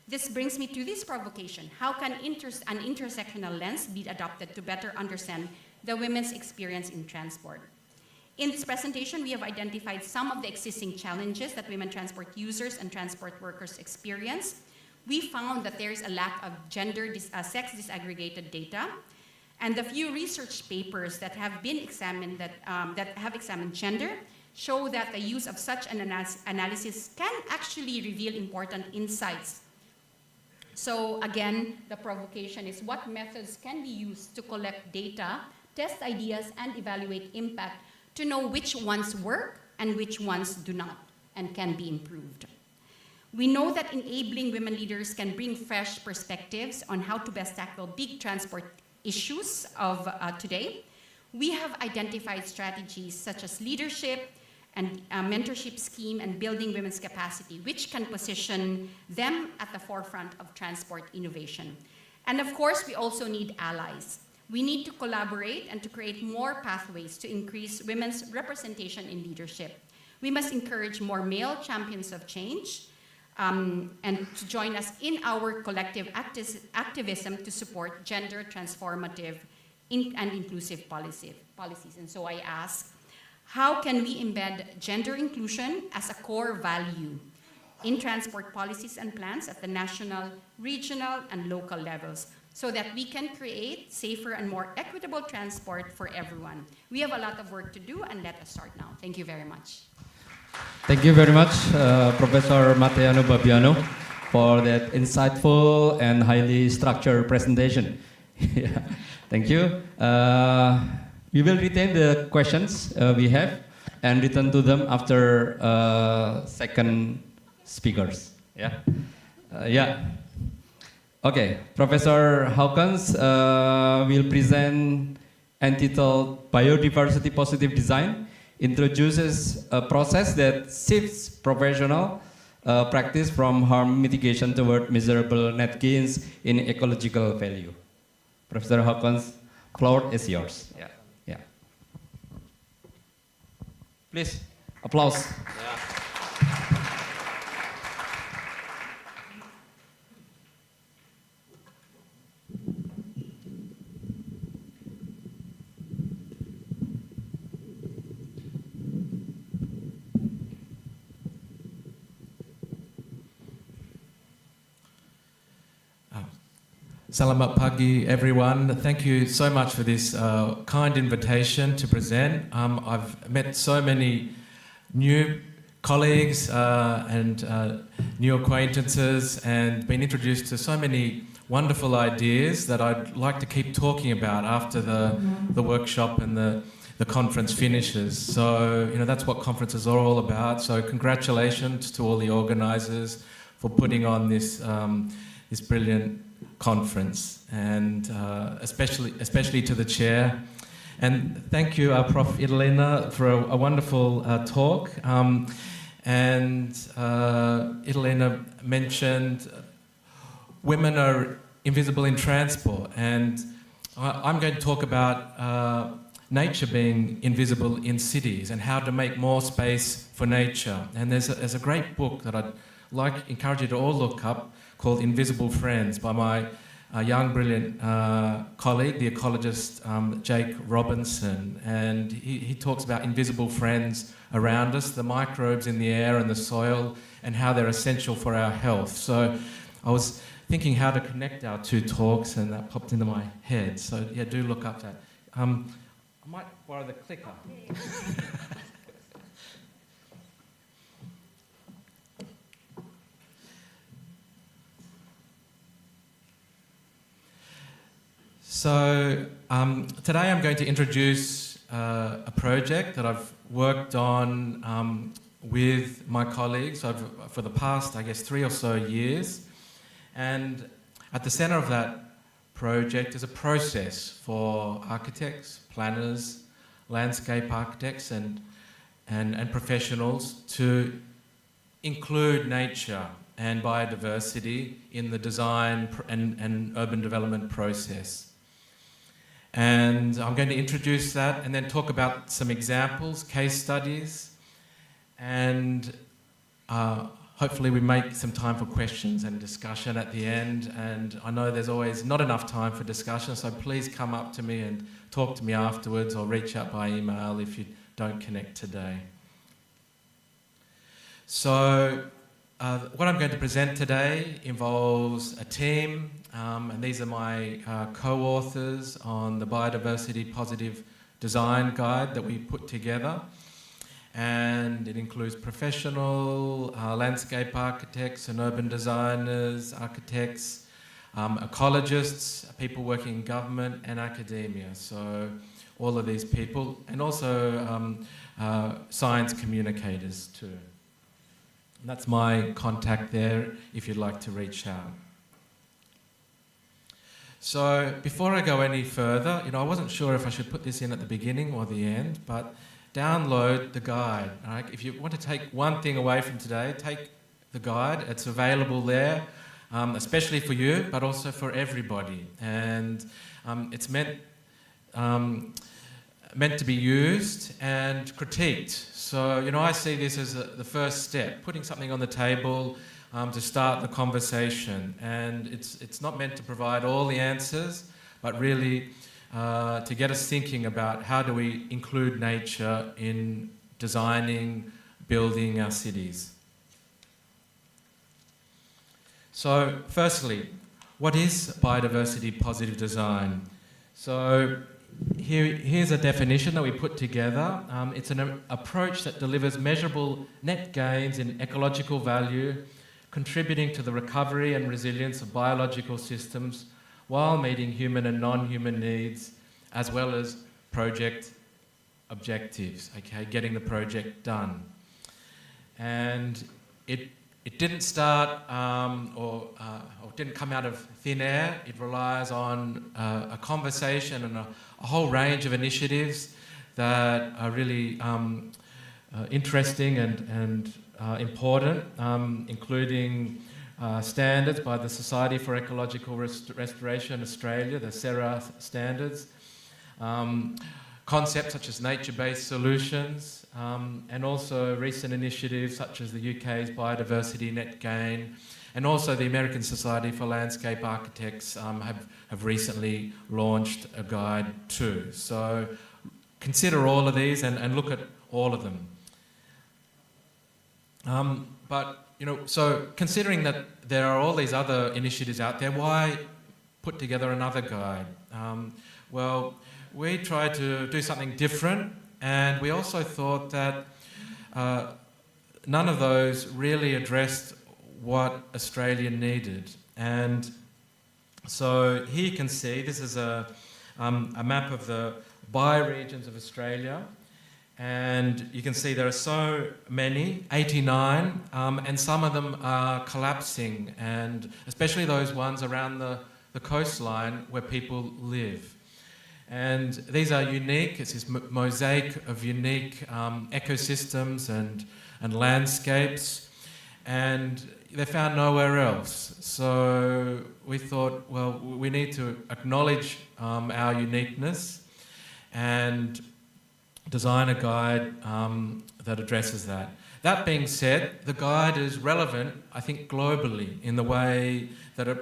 S3: This brings me to this provocation. How can an intersectional lens be adopted to better understand the women's experience in transport? In this presentation, we have identified some of the existing challenges that women transport users and transport workers experience. We found that there is a lack of sex disaggregated data, and the few research papers that have been examined that have examined gender show that the use of such an analysis can actually reveal important insights. So again, the provocation is what methods can be used to collect data, test ideas, and evaluate impact to know which ones work and which ones do not and can be improved. We know that enabling women leaders can bring fresh perspectives on how to best tackle big transport issues of today. We have identified strategies such as leadership and mentorship scheme and building women's capacity, which can position them at the forefront of transport innovation. And of course, we also need allies. We need to collaborate and to create more pathways to increase women's representation in leadership. We must encourage more male champions of change and to join us in our collective activism to support gender transformative and inclusive policies. And so I ask, how can we embed gender inclusion as a core value in transport policies and plans at the national, regional, and local levels so that we can create safer and more equitable transport for everyone? We have a lot of work to do, and let us start now. Thank you very much.
S2: Thank you very much, Professor Mateo Babiano, for that insightful and highly structured presentation. Yeah. Thank you. We will retain the questions we have and return to them after second speakers. Yeah. Yeah. Okay. Professor Hawkins will present entitled Biodiversity Positive Design, introduces a process that shifts professional practice from harm mitigation toward measurable net gains in ecological value. Professor Hawkins, floor is yours. Yeah. Yeah. Please, applause. Yeah.
S9: Selamat pagi, everyone. Thank you so much for this kind invitation to present. I've met so many new colleagues and new acquaintances and been introduced to so many wonderful ideas that I'd like to keep talking about after the workshop and the conference finishes. So, that's what conferences are all about. So congratulations to all the organisers for putting on this this brilliant conference, and especially to the chair. And thank you, Prof. Idalina, for a wonderful talk. Idalina mentioned women are invisible in transport, and I'm going to talk about nature being invisible in cities and how to make more space for nature. And there's a great book that I'd encourage you to all look up called Invisible Friends by my young, brilliant colleague, the ecologist Jake Robinson. And he talks about invisible friends around us, the microbes in the air and the soil, and how they're essential for our health. So I was thinking how to connect our two talks, and that popped into my head. So yeah, do look up that. I might borrow the clicker. So today I'm going to introduce a project that I've worked on with my colleagues for the past, 3 or so years. And at the centre of that project is a process for architects, planners, landscape architects and professionals to include nature and biodiversity in the design and urban development process. And I'm going to introduce that and then talk about some examples, case studies, and hopefully we make some time for questions and discussion at the end. And I know there's always not enough time for discussion, so please come up to me and talk to me afterwards, or reach out by email if you don't connect today. So what I'm going to present today involves a team, and these are my co-authors on the Biodiversity Positive Design Guide that we put together. And it includes professional landscape architects and urban designers, architects, ecologists, people working in government and academia. So all of these people, and also science communicators too. And that's my contact there if you'd like to reach out. So before I go any further, I wasn't sure if I should put this in at the beginning or the end, but download the guide. Right? If you want to take one thing away from today, take the guide. It's available there, especially for you, but also for everybody. And it's meant to be used and critiqued. So, I see this as the first step, putting something on the table to start the conversation. And it's not meant to provide all the answers, but really to get us thinking about how do we include nature in designing, building our cities. So, firstly, what is biodiversity positive design? So, here's a definition that we put together. It's an approach that delivers measurable net gains in ecological value, contributing to the recovery and resilience of biological systems while meeting human and non-human needs, as well as project objectives, getting the project done. And it didn't start or didn't come out of thin air. It relies on a conversation and a whole range of initiatives that are really interesting and important, including standards by the Society for Ecological Restoration Australia, the SERA standards, concepts such as nature-based solutions, and also recent initiatives such as the UK's Biodiversity Net Gain, and also the American Society for Landscape Architects have recently launched a guide too. So consider all of these and look at all of them. But so considering that there are all these other initiatives out there, why put together another guide. Well, we tried to do something different, and we also thought that none of those really addressed what Australia needed. And so here you can see, this is a map of the bioregions of Australia, and you can see there are so many, 89, and some of them are collapsing, and especially those ones around the coastline where people live. And these are unique, it's this mosaic of unique ecosystems and landscapes, and they're found nowhere else. So we thought, well, we need to acknowledge our uniqueness and design a guide that addresses that. That being said, the guide is relevant, I think, globally in the way that it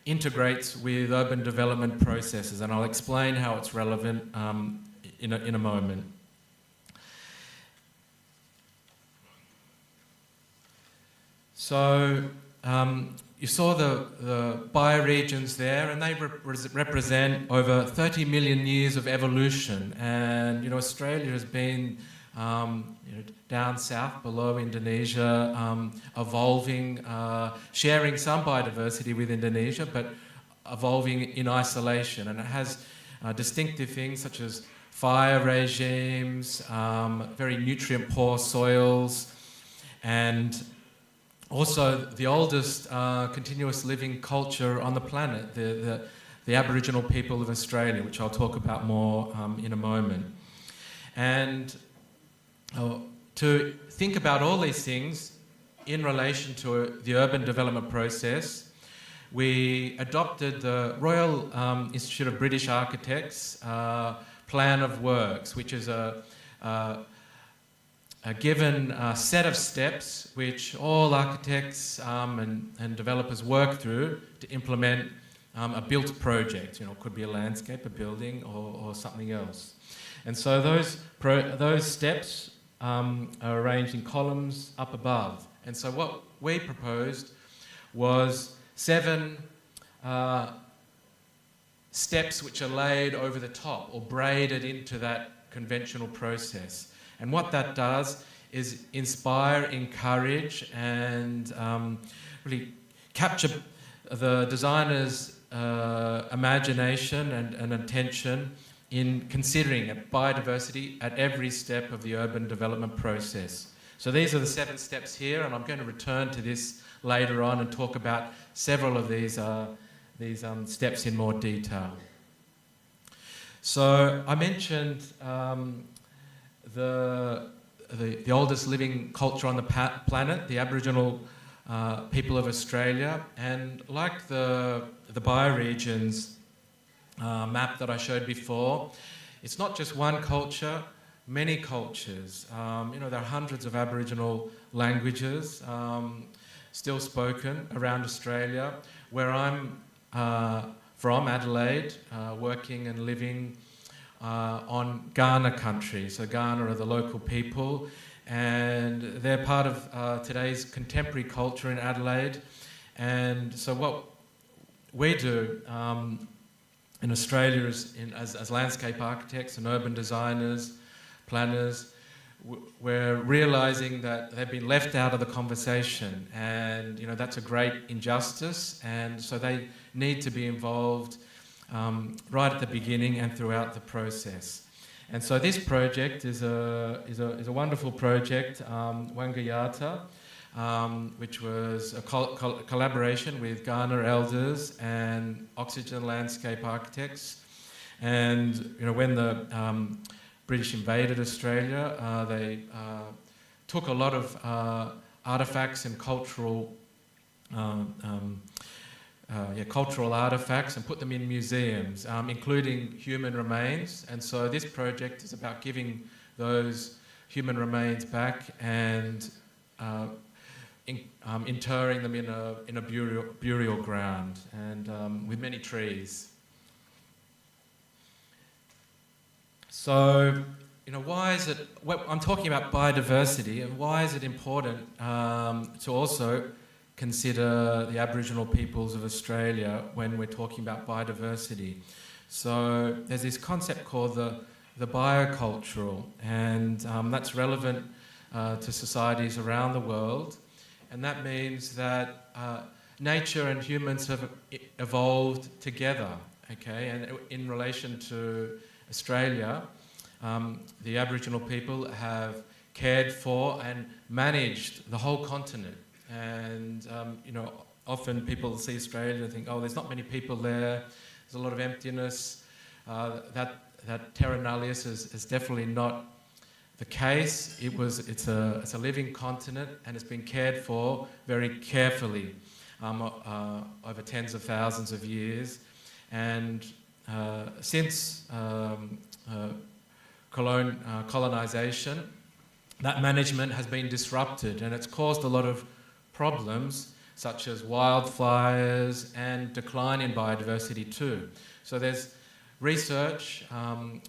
S9: integrates with urban development processes, and I'll explain how it's relevant in a moment. So you saw the bioregions there, and they represent over 30 million years of evolution. And Australia has been down south below Indonesia, evolving, sharing some biodiversity with Indonesia, but evolving in isolation. And it has distinctive things such as fire regimes, very nutrient-poor soils, and also the oldest continuous living culture on the planet, the Aboriginal people of Australia, which I'll talk about more in a moment. And to think about all these things in relation to the urban development process, we adopted the Royal Institute of British Architects Plan of Works, which is a given set of steps which all architects and developers work through to implement a built project. It could be a landscape, a building, or something else. And so those steps are arranged in columns up above. And so what we proposed was 7 steps which are laid over the top or braided into that conventional process. And what that does is inspire, encourage, and really capture the designer's imagination and attention in considering biodiversity at every step of the urban development process. So these are the 7 steps here, and I'm going to return to this later on and talk about several of these steps in more detail. So I mentioned the oldest living culture on the planet, the Aboriginal people of Australia, and like the bioregions map that I showed before, it's not just one culture, many cultures. There are hundreds of Aboriginal languages still spoken around Australia. Where I'm from, Adelaide, working and living on Kaurna country. So Kaurna are the local people, and they're part of today's contemporary culture in Adelaide. And so what we do in Australia as landscape architects and urban designers, planners, we're realising that they've been left out of the conversation, and that's a great injustice, and so they need to be involved right at the beginning and throughout the process. And so this project is a wonderful project, Wangayata, which was a collaboration with Kaurna elders and Oxygen Landscape Architects. And when the British invaded Australia, they took a lot of artifacts and cultural artifacts and put them in museums, including human remains. And so this project is about giving those human remains back and interring them in a burial ground and with many trees. So, why is it? I'm talking about biodiversity, and why is it important to also consider the Aboriginal peoples of Australia when we're talking about biodiversity. So there's this concept called the biocultural, and that's relevant to societies around the world. And that means that nature and humans have evolved together, okay? And in relation to Australia, the Aboriginal people have cared for and managed the whole continent. And, often people see Australia and think, oh, there's not many people there, there's a lot of emptiness. That terra nullius is definitely not the case. It's a living continent, and it's been cared for very carefully over tens of thousands of years. And since colonisation, that management has been disrupted, and it's caused a lot of problems such as wildfires and decline in biodiversity too. So there's research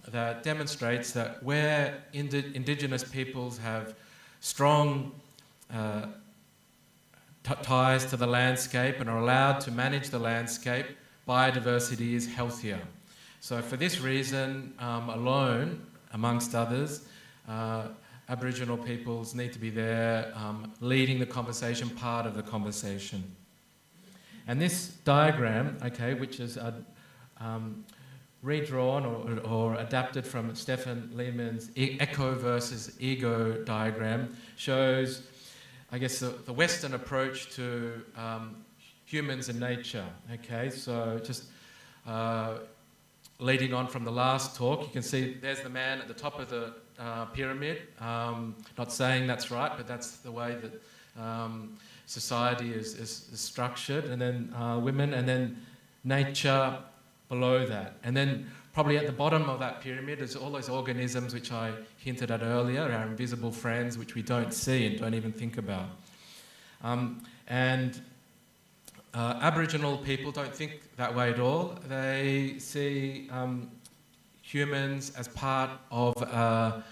S9: that demonstrates that where Indigenous peoples have strong ties to the landscape and are allowed to manage the landscape, biodiversity is healthier. So for this reason alone, amongst others, Aboriginal peoples need to be there leading the conversation, part of the conversation. And this diagram, okay, which is redrawn or adapted from Stefan Lehman's echo versus ego diagram, shows, I guess, the Western approach to humans and nature. Okay, so just leading on from the last talk, you can see there's the man at the top of the pyramid. Not saying that's right, but that's the way that society is structured, and then women, and then nature below that. And then probably at the bottom of that pyramid is all those organisms which I hinted at earlier, our invisible friends, which we don't see and don't even think about. Aboriginal people don't think that way at all. They see humans as part of a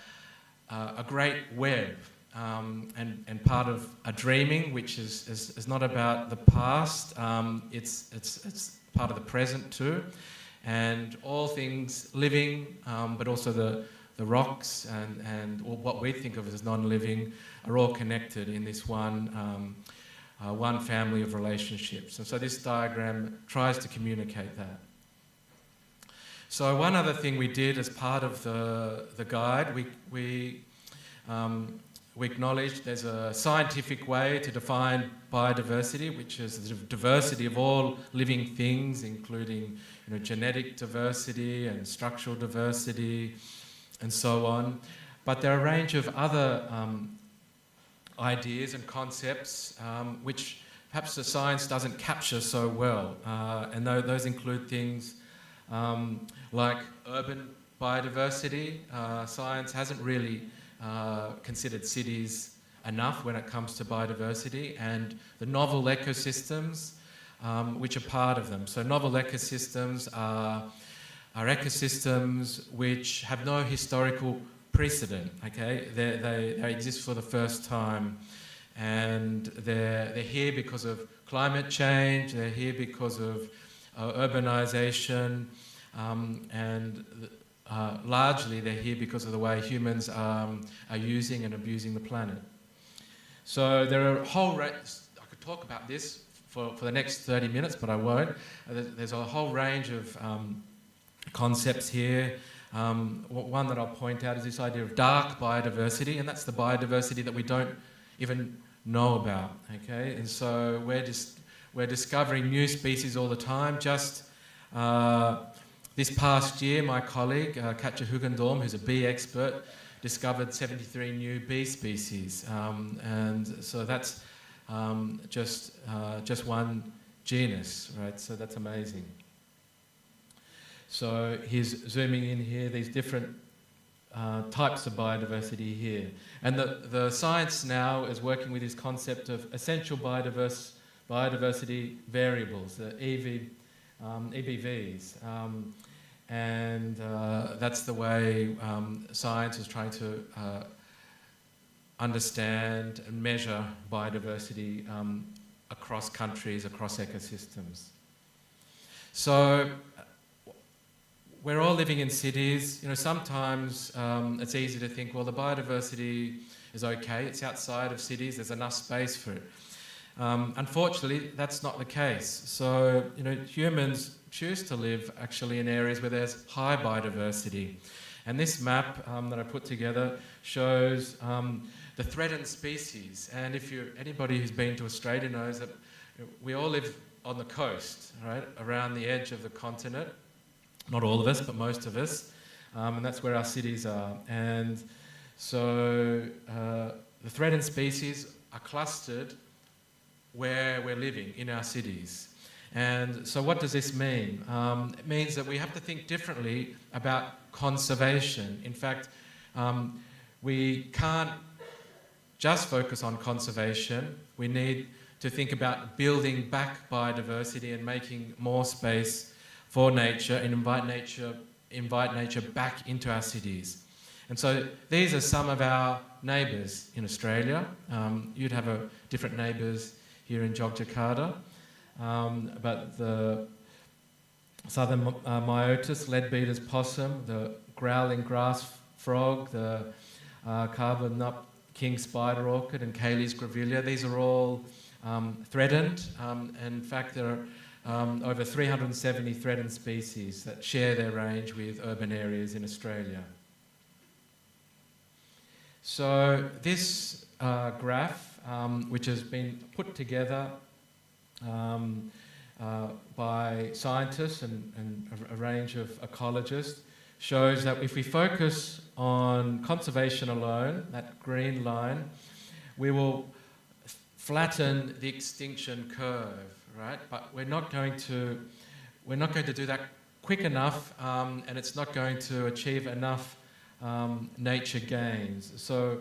S9: great web and part of a dreaming, which is not about the past. It's part of the present too, and all things living, but also the rocks and what we think of as non-living are all connected in this one family of relationships. And so this diagram tries to communicate that. So one other thing we did as part of the guide, we acknowledged there's a scientific way to define biodiversity, which is the diversity of all living things, including genetic diversity and structural diversity and so on. But there are a range of other ideas and concepts which perhaps the science doesn't capture so well. And those include things like urban biodiversity. Science hasn't really considered cities enough when it comes to biodiversity, and the novel ecosystems which are part of them. So novel ecosystems are ecosystems which have no historical precedent. Okay, they exist for the first time, and they're here because of climate change. They're here because of urbanization, and largely they're here because of the way humans are using and abusing the planet. So there are a whole range. I could talk about this for the next 30 minutes, but I won't. There's a whole range of concepts here. One that I'll point out is this idea of dark biodiversity, and that's the biodiversity that we don't even know about. Okay, and so we're discovering new species all the time. Just this past year, my colleague Katja Hugendorm, who's a bee expert, discovered 73 new bee species, and so that's just one genus, right? So that's amazing. So he's zooming in here, these different types of biodiversity here. And the science now is working with this concept of essential biodiversity variables, the EBVs. And that's the way science is trying to understand and measure biodiversity across countries, across ecosystems. So we're all living in cities. Sometimes it's easy to think, well, the biodiversity is okay. It's outside of cities. There's enough space for it. Unfortunately, that's not the case. So, humans choose to live actually in areas where there's high biodiversity. And this map that I put together shows the threatened species. And anybody who's been to Australia knows that we all live on the coast, right, around the edge of the continent. Not all of us, but most of us. And that's where our cities are. And so the threatened species are clustered where we're living in our cities. And so what does this mean? It means that we have to think differently about conservation. In fact, we can't just focus on conservation. We need to think about building back biodiversity and making more space for nature and invite nature back into our cities. And so these are some of our neighbours in Australia. You'd have different neighbours here in Yogyakarta. But the southern myotis, leadbeater's possum, the growling grass frog, the carbon-up king spider orchid and Cayley's grevillea, these are all threatened. And in fact, there are over 370 threatened species that share their range with urban areas in Australia. So this graph, which has been put together by scientists and a range of ecologists, shows that if we focus on conservation alone, that green line, we will flatten the extinction curve, right? But we're not going to do that quick enough, and it's not going to achieve enough nature gains. So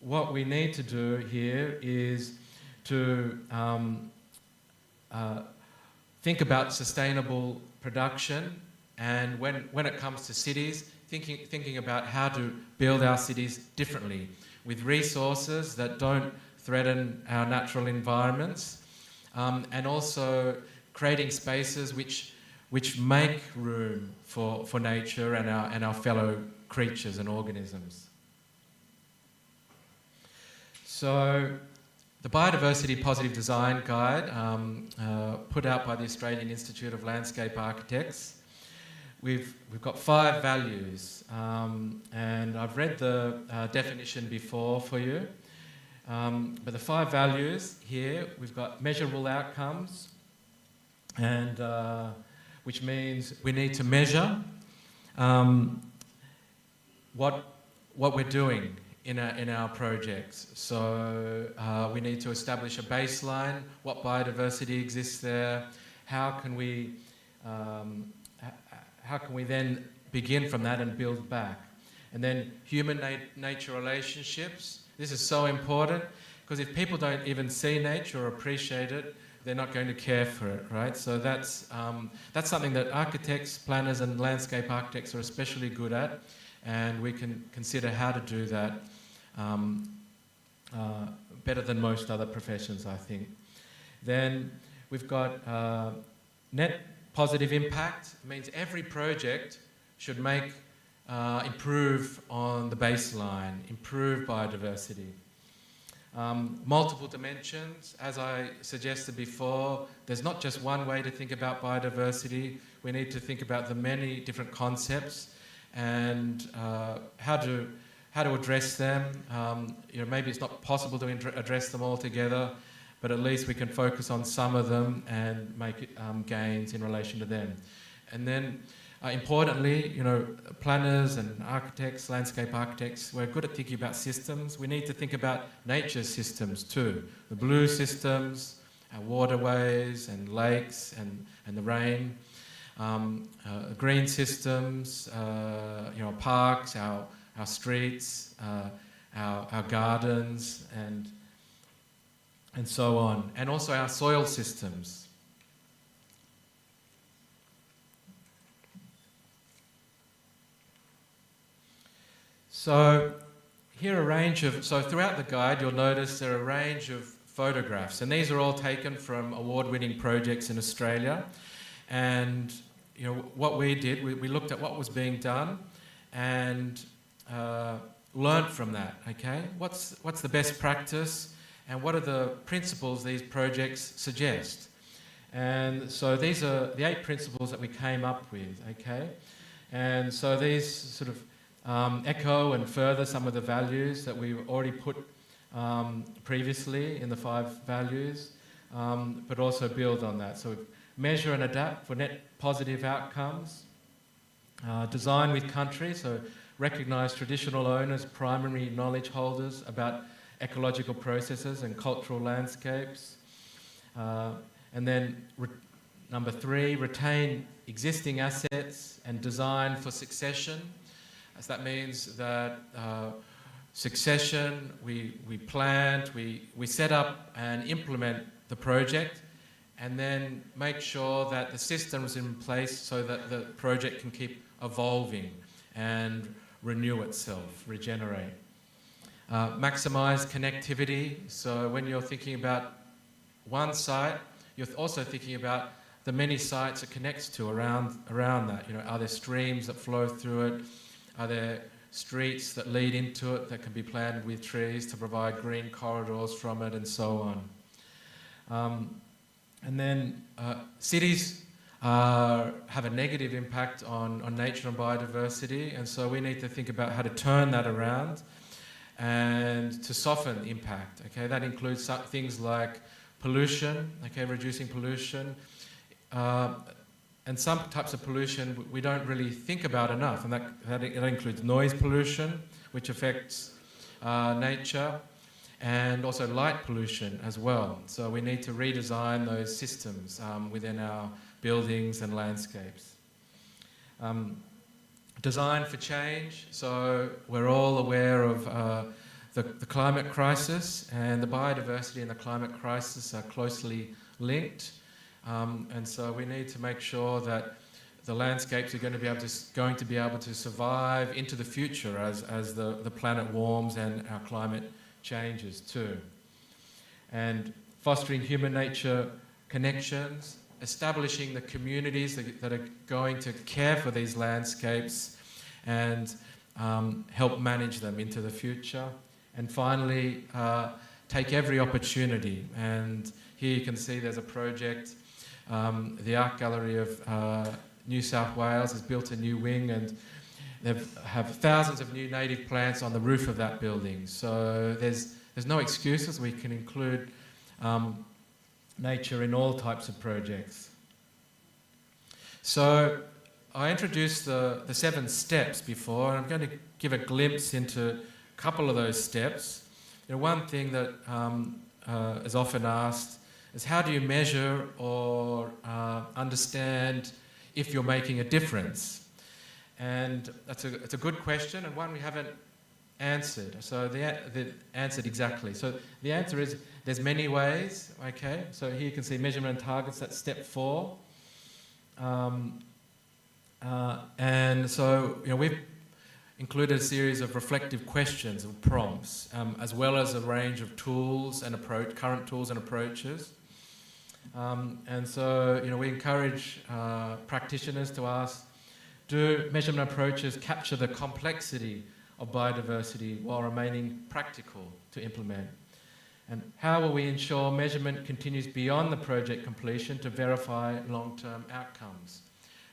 S9: what we need to do here is to think about sustainable production, and when it comes to cities, thinking about how to build our cities differently with resources that don't threaten our natural environments, and also creating spaces which make room for nature and our fellow creatures and organisms. So the Biodiversity Positive Design Guide, put out by the Australian Institute of Landscape Architects, we've got 5 values, and I've read the definition before for you, but the 5 values here, we've got measurable outcomes, and which means we need to measure what we're doing in our projects. So we need to establish a baseline, what biodiversity exists there, how can we then begin from that and build back. And then human-nature relationships. This is so important because if people don't even see nature or appreciate it, they're not going to care for it, right? So that's something that architects, planners and landscape architects are especially good at, and we can consider how to do that better than most other professions, I think. Then we've got net positive impact. It means every project should improve on the baseline, improve biodiversity. Multiple dimensions, as I suggested before, there's not just one way to think about biodiversity. We need to think about the many different concepts and how to address them. Maybe it's not possible to address them all together, but at least we can focus on some of them and make gains in relation to them. And then, importantly, planners and architects, landscape architects, we're good at thinking about systems. We need to think about nature's systems too. The blue systems, our waterways and lakes and the rain. Green systems, parks, our streets, our gardens, and so on. And also our soil systems. So here throughout the guide you'll notice there are a range of photographs. And these are all taken from award-winning projects in Australia. And what we did, we looked at what was being done and learned from that, okay? What's the best practice and what are the principles these projects suggest? And so these are the 8 principles that we came up with, okay? And so these sort of echo and further some of the values that we've already put previously in the 5 values, but also build on that. So measure and adapt for net positive outcomes. Design with country, so recognise traditional owners, primary knowledge holders about ecological processes and cultural landscapes. And then number 3, retain existing assets and design for succession. As that means that succession, we plant, we set up and implement the project, and then make sure that the system's in place so that the project can keep evolving and renew itself, regenerate. Maximise connectivity, so when you're thinking about one site, you're also thinking about the many sites it connects to around that. Are there streams that flow through it? Are there streets that lead into it that can be planted with trees to provide green corridors from it, and so on? And then cities have a negative impact on nature and biodiversity, and so we need to think about how to turn that around and to soften the impact. Okay, that includes things like pollution, okay, reducing pollution, and some types of pollution we don't really think about enough, and that includes noise pollution, which affects nature, and also light pollution as well. So we need to redesign those systems within our buildings and landscapes. Design for change. So we're all aware of the climate crisis, and the biodiversity and the climate crisis are closely linked. And so we need to make sure that the landscapes are going to be able to survive into the future as the planet warms and our climate changes too. And fostering human-nature connections, establishing the communities that are going to care for these landscapes and help manage them into the future. And finally, take every opportunity. And here you can see there's a project. The Art Gallery of New South Wales has built a new wing, and they have thousands of new native plants on the roof of that building. So there's no excuses. We can include nature in all types of projects. So I introduced the 7 steps before, and I'm going to give a glimpse into a couple of those steps. One thing that is often asked is, how do you measure or understand if you're making a difference? And it's a good question, and one we haven't answered. So answered exactly. So the answer is there's many ways. Okay. So here you can see measurement and targets. That's step 4. And so we've included a series of reflective questions and prompts, as well as a range of tools and current tools and approaches. And so we encourage practitioners to ask, do measurement approaches capture the complexity of biodiversity while remaining practical to implement? And how will we ensure measurement continues beyond the project completion to verify long-term outcomes?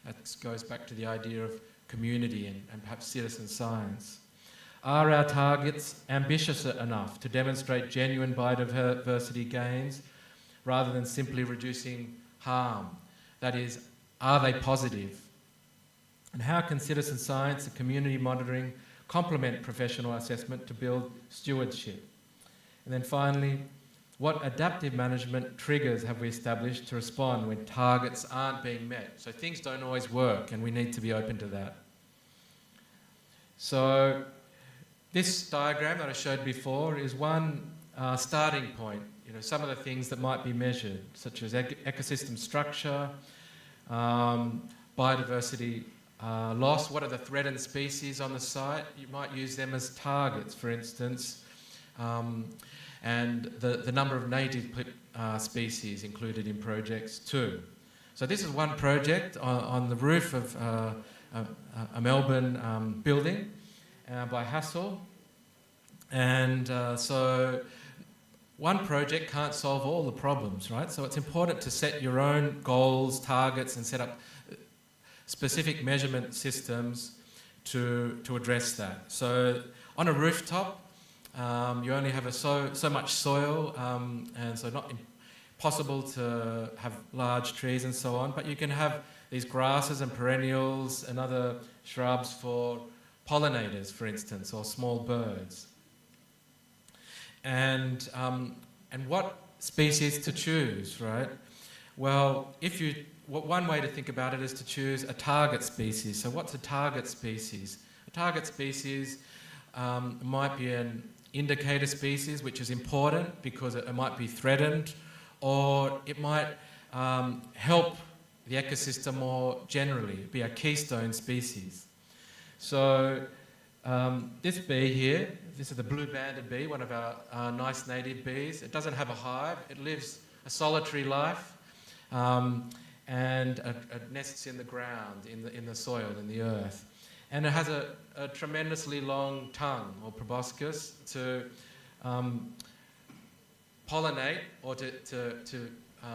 S9: That goes back to the idea of community and perhaps citizen science. Are our targets ambitious enough to demonstrate genuine biodiversity gains rather than simply reducing harm? That is, are they positive? And how can citizen science and community monitoring complement professional assessment to build stewardship? And then finally, what adaptive management triggers have we established to respond when targets aren't being met? So things don't always work, and we need to be open to that. So this diagram that I showed before is one starting point. Some of the things that might be measured, such as ecosystem structure, biodiversity loss. What are the threatened species on the site? You might use them as targets. For instance, and the number of native species included in projects too. So this is one project on the roof of a Melbourne building by Hassel. And so one project can't solve all the problems, right? So it's important to set your own goals, targets, and set up specific measurement systems to address that. So on a rooftop, you only have so much soil, and so not possible to have large trees and so on, but you can have these grasses and perennials and other shrubs for pollinators, for instance, or small birds. And what species to choose, right? Well, one way to think about it is to choose a target species. So what's a target species? A target species might be an indicator species, which is important because it might be threatened, or it might help the ecosystem more generally, be a keystone species. So this bee here, this is the blue-banded bee, one of our nice native bees. It doesn't have a hive. It lives a solitary life, and it nests in the ground, in the soil, in the earth. And it has a tremendously long tongue, or proboscis, to pollinate or to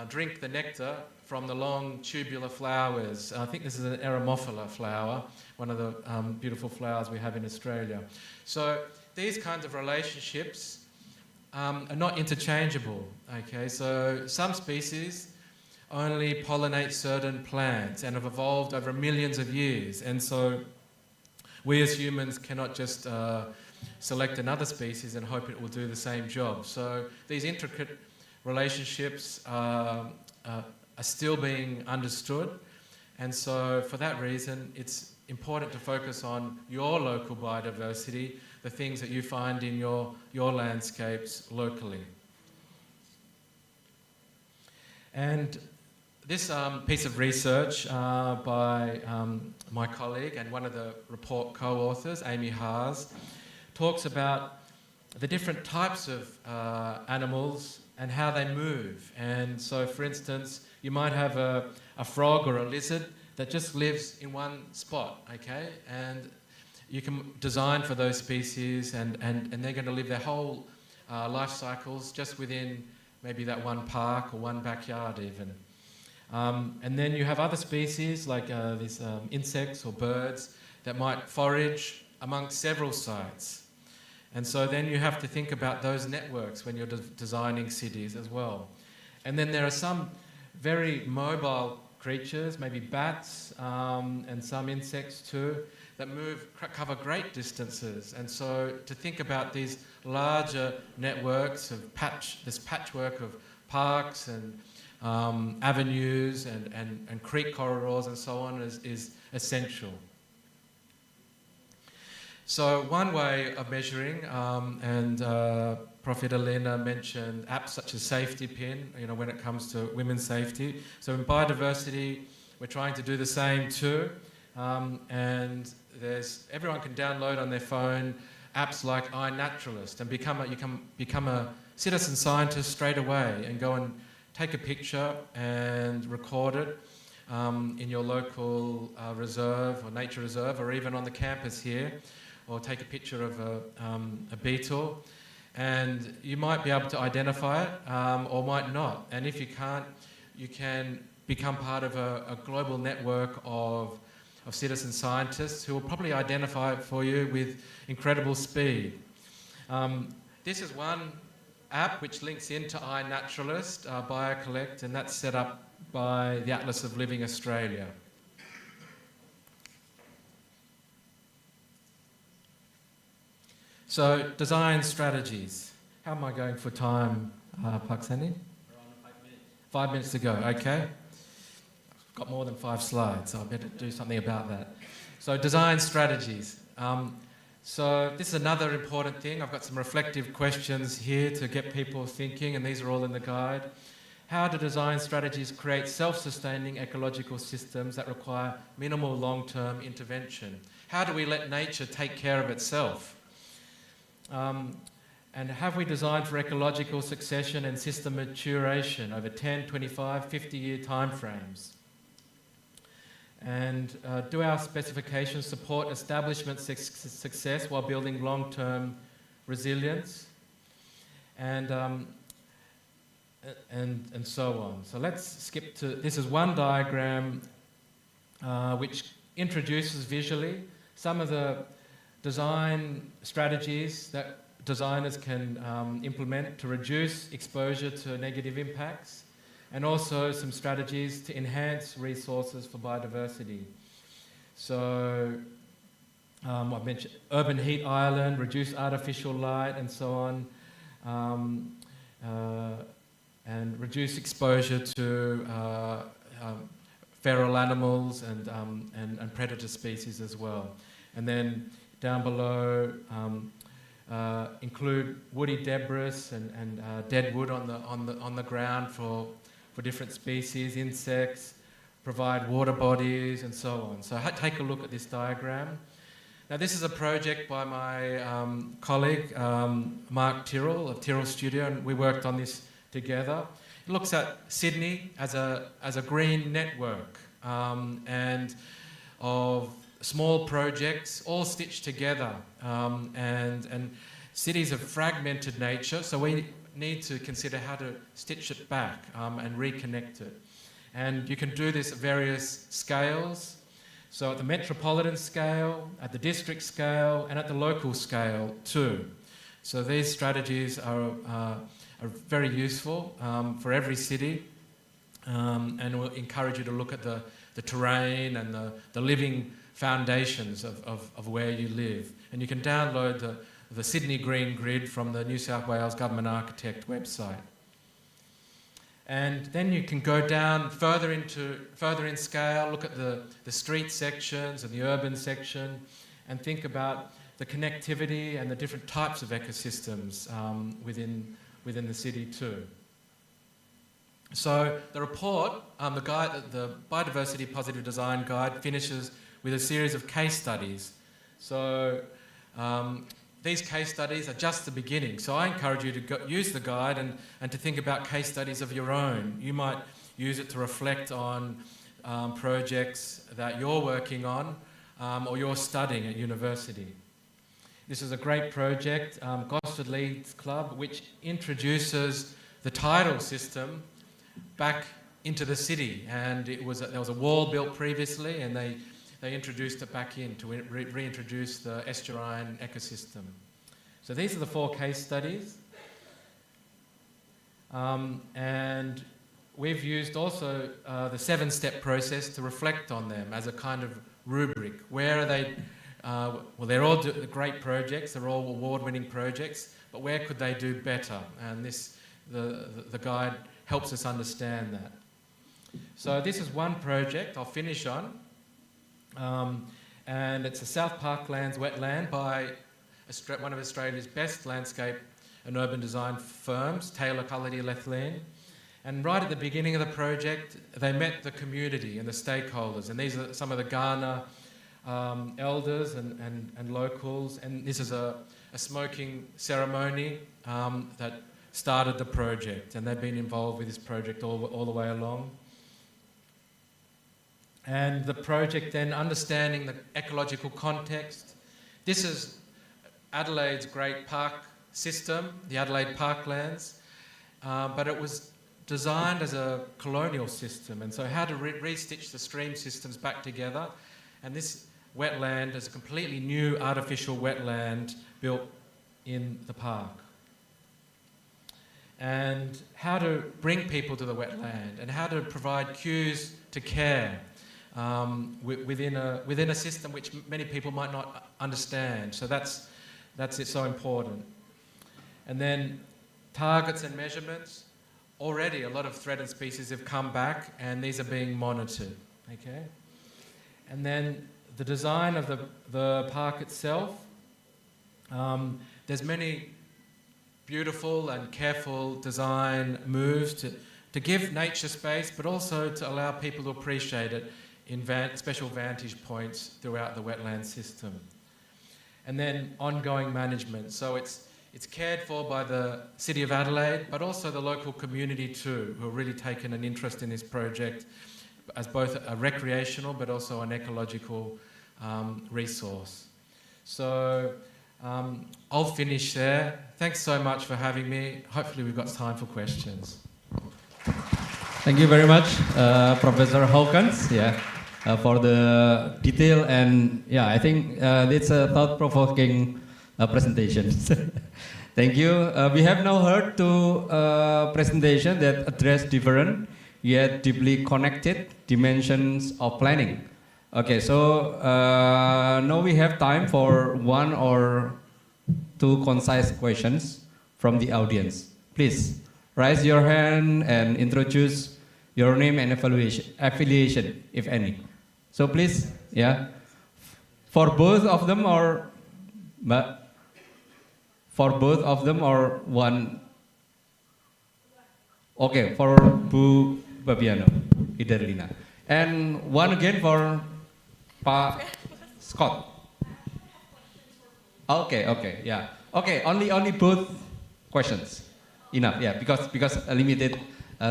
S9: drink the nectar from the long tubular flowers. I think this is an Eremophila flower, one of the beautiful flowers we have in Australia. So these kinds of relationships are not interchangeable. Okay, so some species only pollinate certain plants and have evolved over millions of years, and so we as humans cannot just select another species and hope it will do the same job. So these intricate relationships are still being understood, and so for that reason it's important to focus on your local biodiversity, the things that you find in your landscapes locally. And this piece of research by my colleague and one of the report co-authors, Amy Haas, talks about the different types of animals and how they move. And so, for instance, you might have a frog or a lizard that just lives in one spot, okay? And you can design for those species, and they're going to live their whole life cycles just within maybe that one park or one backyard even. And then you have other species like these insects or birds that might forage amongst several sites. And so then you have to think about those networks when you're designing cities as well. And then there are some very mobile creatures, maybe bats and some insects too, that cover great distances. And so to think about these larger networks of this patchwork of parks and avenues and creek corridors and so on is essential. So one way of measuring, and Professor Elena mentioned apps such as Safety Pin, when it comes to women's safety. So in biodiversity, we're trying to do the same too. And everyone can download on their phone apps like iNaturalist and you can become a citizen scientist straight away and go and take a picture and record it in your local reserve or nature reserve, or even on the campus here, or take a picture of a beetle, and you might be able to identify it or might not. And if you can't, you can become part of a global network of citizen scientists who will probably identify it for you with incredible speed. This is one app which links into iNaturalist, BioCollect, and that's set up by the Atlas of Living Australia. So, design strategies. How am I going for time, Paksani?
S2: Around 5 minutes.
S9: 5 minutes to go, okay. I've got more than 5 slides, so I better do something about that. So, design strategies. So this is another important thing. I've got some reflective questions here to get people thinking, and these are all in the guide. How do design strategies create self-sustaining ecological systems that require minimal long-term intervention? How do we let nature take care of itself? And have we designed for ecological succession and system maturation over 10, 25, 50-year timeframes? And do our specifications support establishment success while building long-term resilience? And so on. So let's skip to, this is one diagram which introduces visually some of the design strategies that designers can implement to reduce exposure to negative impacts, and also some strategies to enhance resources for biodiversity. So I've mentioned urban heat island, reduce artificial light, and so on, and reduce exposure to feral animals and predator species as well. And then down below, include woody debris and dead wood on the ground for different species, insects, provide water bodies, and so on. So take a look at this diagram. Now, this is a project by my colleague Mark Tyrrell of Tyrrell Studio, and we worked on this together. It looks at Sydney as a green network and of small projects all stitched together, and cities of fragmented nature, so we need to consider how to stitch it back and reconnect it. And you can do this at various scales, so at the metropolitan scale, at the district scale, and at the local scale too. So these strategies are very useful for every city, and we'll encourage you to look at the terrain and the living foundations of where you live. And you can download the Sydney Green Grid from the New South Wales Government Architect website. And then you can go down further in scale, look at the street sections and the urban section, and think about the connectivity and the different types of ecosystems within the city too. So the report, the Biodiversity Positive Design Guide, finishes with a series of case studies. So these case studies are just the beginning. So I encourage you to use the guide and to think about case studies of your own. You might use it to reflect on projects that you're working on or you're studying at university. This is a great project, Gosford Leeds Club, which introduces the tidal system back into the city. And there was a wall built previously, and they introduced it back in to reintroduce the estuarine ecosystem. So these are the 4 case studies. And we've used also the 7-step process to reflect on them as a kind of rubric. Where are they? Well, they're all great projects, they're all award-winning projects, but where could they do better? And the guide helps us understand that. So this is one project I'll finish on. And it's a South Parklands wetland by one of Australia's best landscape and urban design firms, Taylor Cullity Lethlean. And right at the beginning of the project, they met the community and the stakeholders. And these are some of the Ghana elders and locals. And this is a smoking ceremony that started the project. And they've been involved with this project all the way along. And the project then, understanding the ecological context. This is Adelaide's great park system, the Adelaide Parklands, but it was designed as a colonial system, and so how to restitch the stream systems back together. And this wetland is a completely new artificial wetland built in the park. And how to bring people to the wetland, and how to provide cues to care within a system which many people might not understand. So that's so important. And then targets and measurements. Already a lot of threatened species have come back, and these are being monitored. Okay. And then the design of the park itself. There's many beautiful and careful design moves to give nature space, but also to allow people to appreciate it in special vantage points throughout the wetland system. And then ongoing management. So It's cared for by the City of Adelaide, but also the local community too, who have really taken an interest in this project as both a recreational but also an ecological resource. So I'll finish there. Thanks so much for having me. Hopefully we've got time for questions.
S2: Thank you very much, Professor Hawkins, for the detail and I think it's a thought-provoking presentation. Thank you. We have now heard two presentations that address different yet deeply connected dimensions of planning. Okay, so now we have time for one or two concise questions from the audience. Please raise your hand and introduce your name and affiliation, if any. So please, for both of them or one? Okay, for Bu Babiano, Iderlina. And one again for Pa Scott. Okay, Okay, only both questions. Enough, because a limited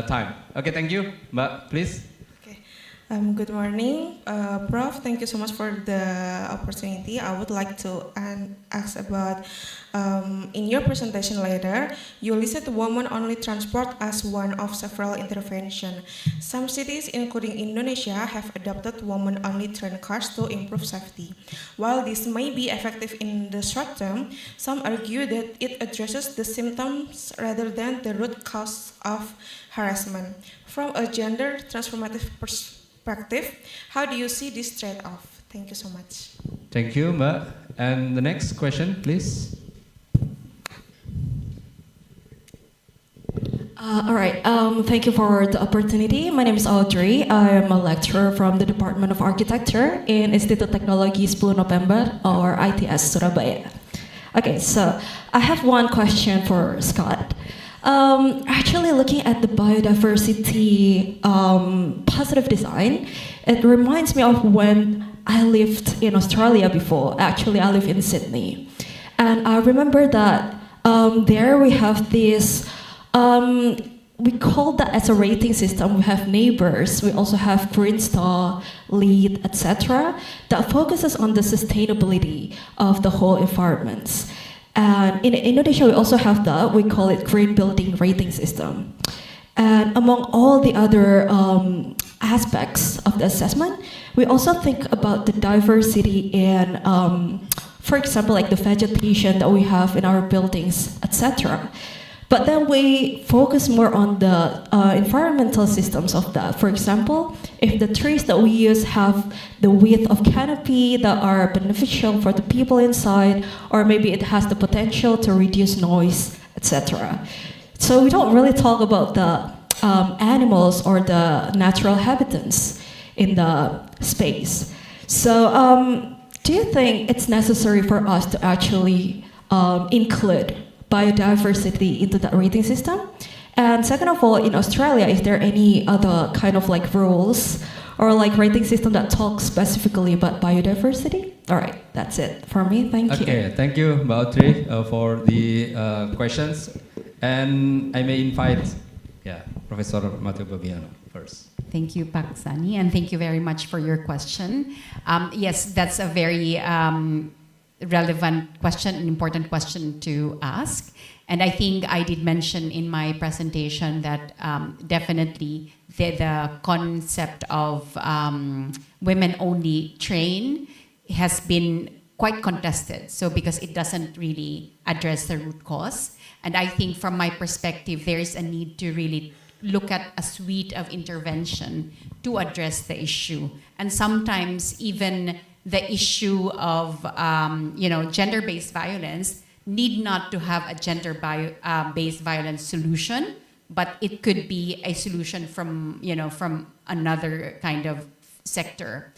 S2: time. Okay, thank you, Mbak, please.
S10: Okay. Good morning, Prof. Thank you so much for the opportunity. I would like to ask about, in your presentation later, you listed women-only transport as one of several interventions. Some cities, including Indonesia, have adopted women-only train cars to improve safety. While this may be effective in the short term, some argue that it addresses the symptoms rather than the root cause of harassment. From a gender transformative perspective, how do you see this trade-off? Thank you so much.
S2: Thank you, Mbak. And the next question, please.
S11: All right, thank you for the opportunity. My name is Audrey. I am a lecturer from the Department of Architecture in Institut Teknologi 10 November, or ITS Surabaya. Okay, so I have one question for Scott. Actually, looking at the biodiversity positive design, it reminds me of when I lived in Australia before. Actually, I live in Sydney. And I remember that there we have this, we call that as a rating system. We have neighbors, we also have Green Star, LEED, etc. that focuses on the sustainability of the whole environments. And in Indonesia, we also have that. We call it Green Building Rating System. And among all the other aspects of the assessment, we also think about the diversity in, for example, like the vegetation that we have in our buildings, etc. But then we focus more on the environmental systems of that. For example, if the trees that we use have the width of canopy that are beneficial for the people inside, or maybe it has the potential to reduce noise, etc. So we don't really talk about the animals or the natural habitats in the space. So do you think it's necessary for us to actually include biodiversity into that rating system? And second of all, in Australia, is there any other kind of like rules or like rating system that talks specifically about biodiversity? All right, that's it for me. Thank you.
S2: Okay, thank you, Mbak Audrey, for the questions. And I may invite, Professor Matteo Babiano first.
S3: Thank you, Pak Sani, and thank you very much for your question. Yes, that's a very relevant question, an important question to ask. And I think I did mention in my presentation that definitely the concept of women-only train has been quite contested. So because it doesn't really address the root cause. And I think from my perspective, there is a need to really look at a suite of intervention to address the issue. And sometimes even the issue of gender-based violence need not to have a gender-based violence solution, but it could be a solution from another kind of sector.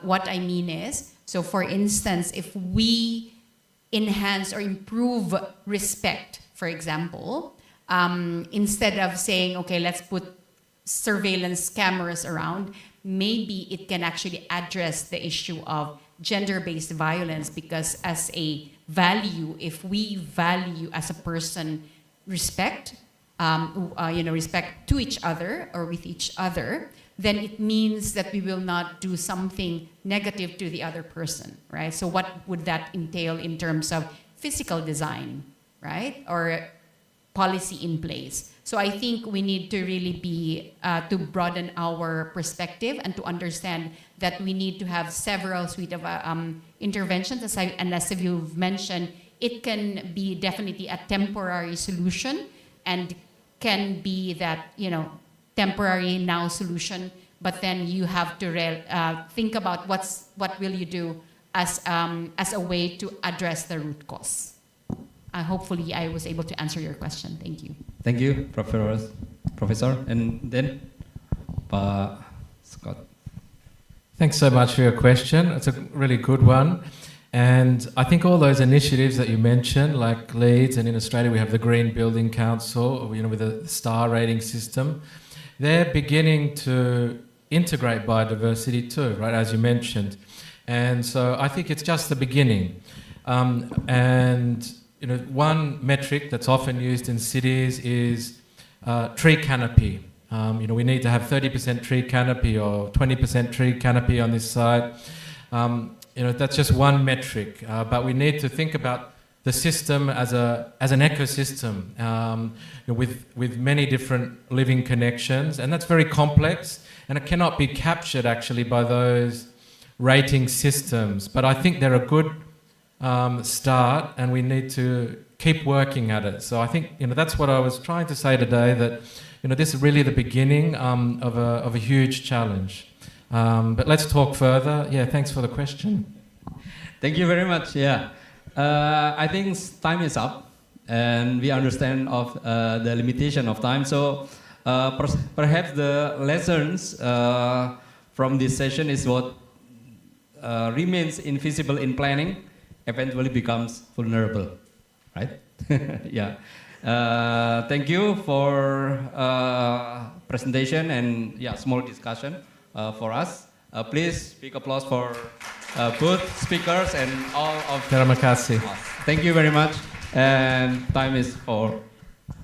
S3: What I mean is, so for instance, if we enhance or improve respect, for example, instead of saying, okay, let's put surveillance cameras around, maybe it can actually address the issue of gender-based violence, because as a value, if we value as a person respect, respect to each other or with each other, then it means that we will not do something negative to the other person, right? So what would that entail in terms of physical design, right? Or policy in place. So I think we need to really be, to broaden our perspective and to understand that we need to have several suite of interventions. And as you've mentioned, it can be definitely a temporary solution and can be that, temporary now solution, but then you have to think about what will you do as a way to address the root cause. Hopefully I was able to answer your question. Thank you.
S2: Thank you, Professor. And then, Pak Scott.
S9: Thanks so much for your question. It's a really good one. And I think all those initiatives that you mentioned, like Leeds, and in Australia we have the Green Building Council, with a star rating system, they're beginning to integrate biodiversity too, right, as you mentioned. And so I think it's just the beginning. One metric that's often used in cities is tree canopy. We need to have 30% tree canopy or 20% tree canopy on this site. That's just one metric, but we need to think about the system as an ecosystem with many different living connections, and that's very complex, and it cannot be captured actually by those rating systems. But I think they're a good start, and we need to keep working at it. So I think that's what I was trying to say today, that this is really the beginning of a huge challenge. But let's talk further. Yeah, thanks for the question.
S2: Thank you very much. Yeah, I think time is up, and we understand of the limitation of time. So perhaps the lessons from this session is what remains invisible in planning eventually becomes vulnerable, right? Yeah. Thank you for presentation and small discussion for us. Please big applause for both speakers and all of
S9: Terima kasih.
S2: us. Thank you very much. And time is for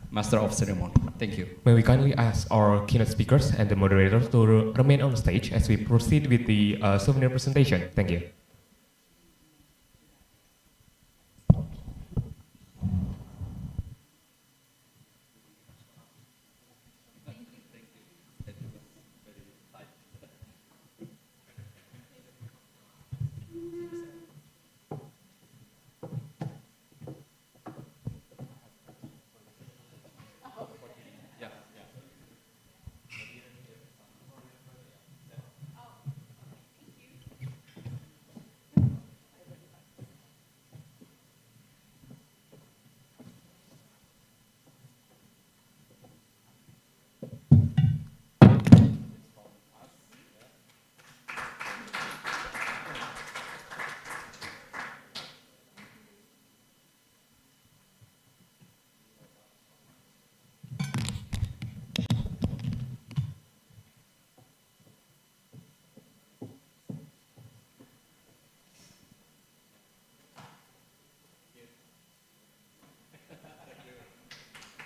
S2: Master of Ceremony. Thank you.
S1: May we kindly ask our keynote speakers and the moderators to remain on stage as we proceed with the souvenir presentation. Thank you.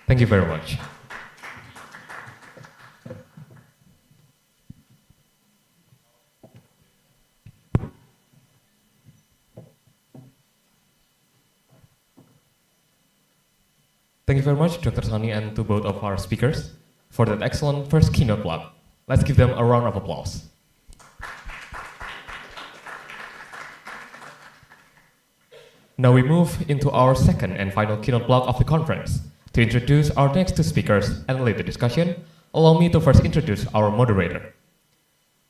S1: Thank you very much. Thank you very much, Dr. Sani, and to both of our speakers for that excellent first keynote block. Let's give them a round of applause. Now we move into our second and final keynote block of the conference. To introduce our next two speakers and lead the discussion, allow me to first introduce our moderator.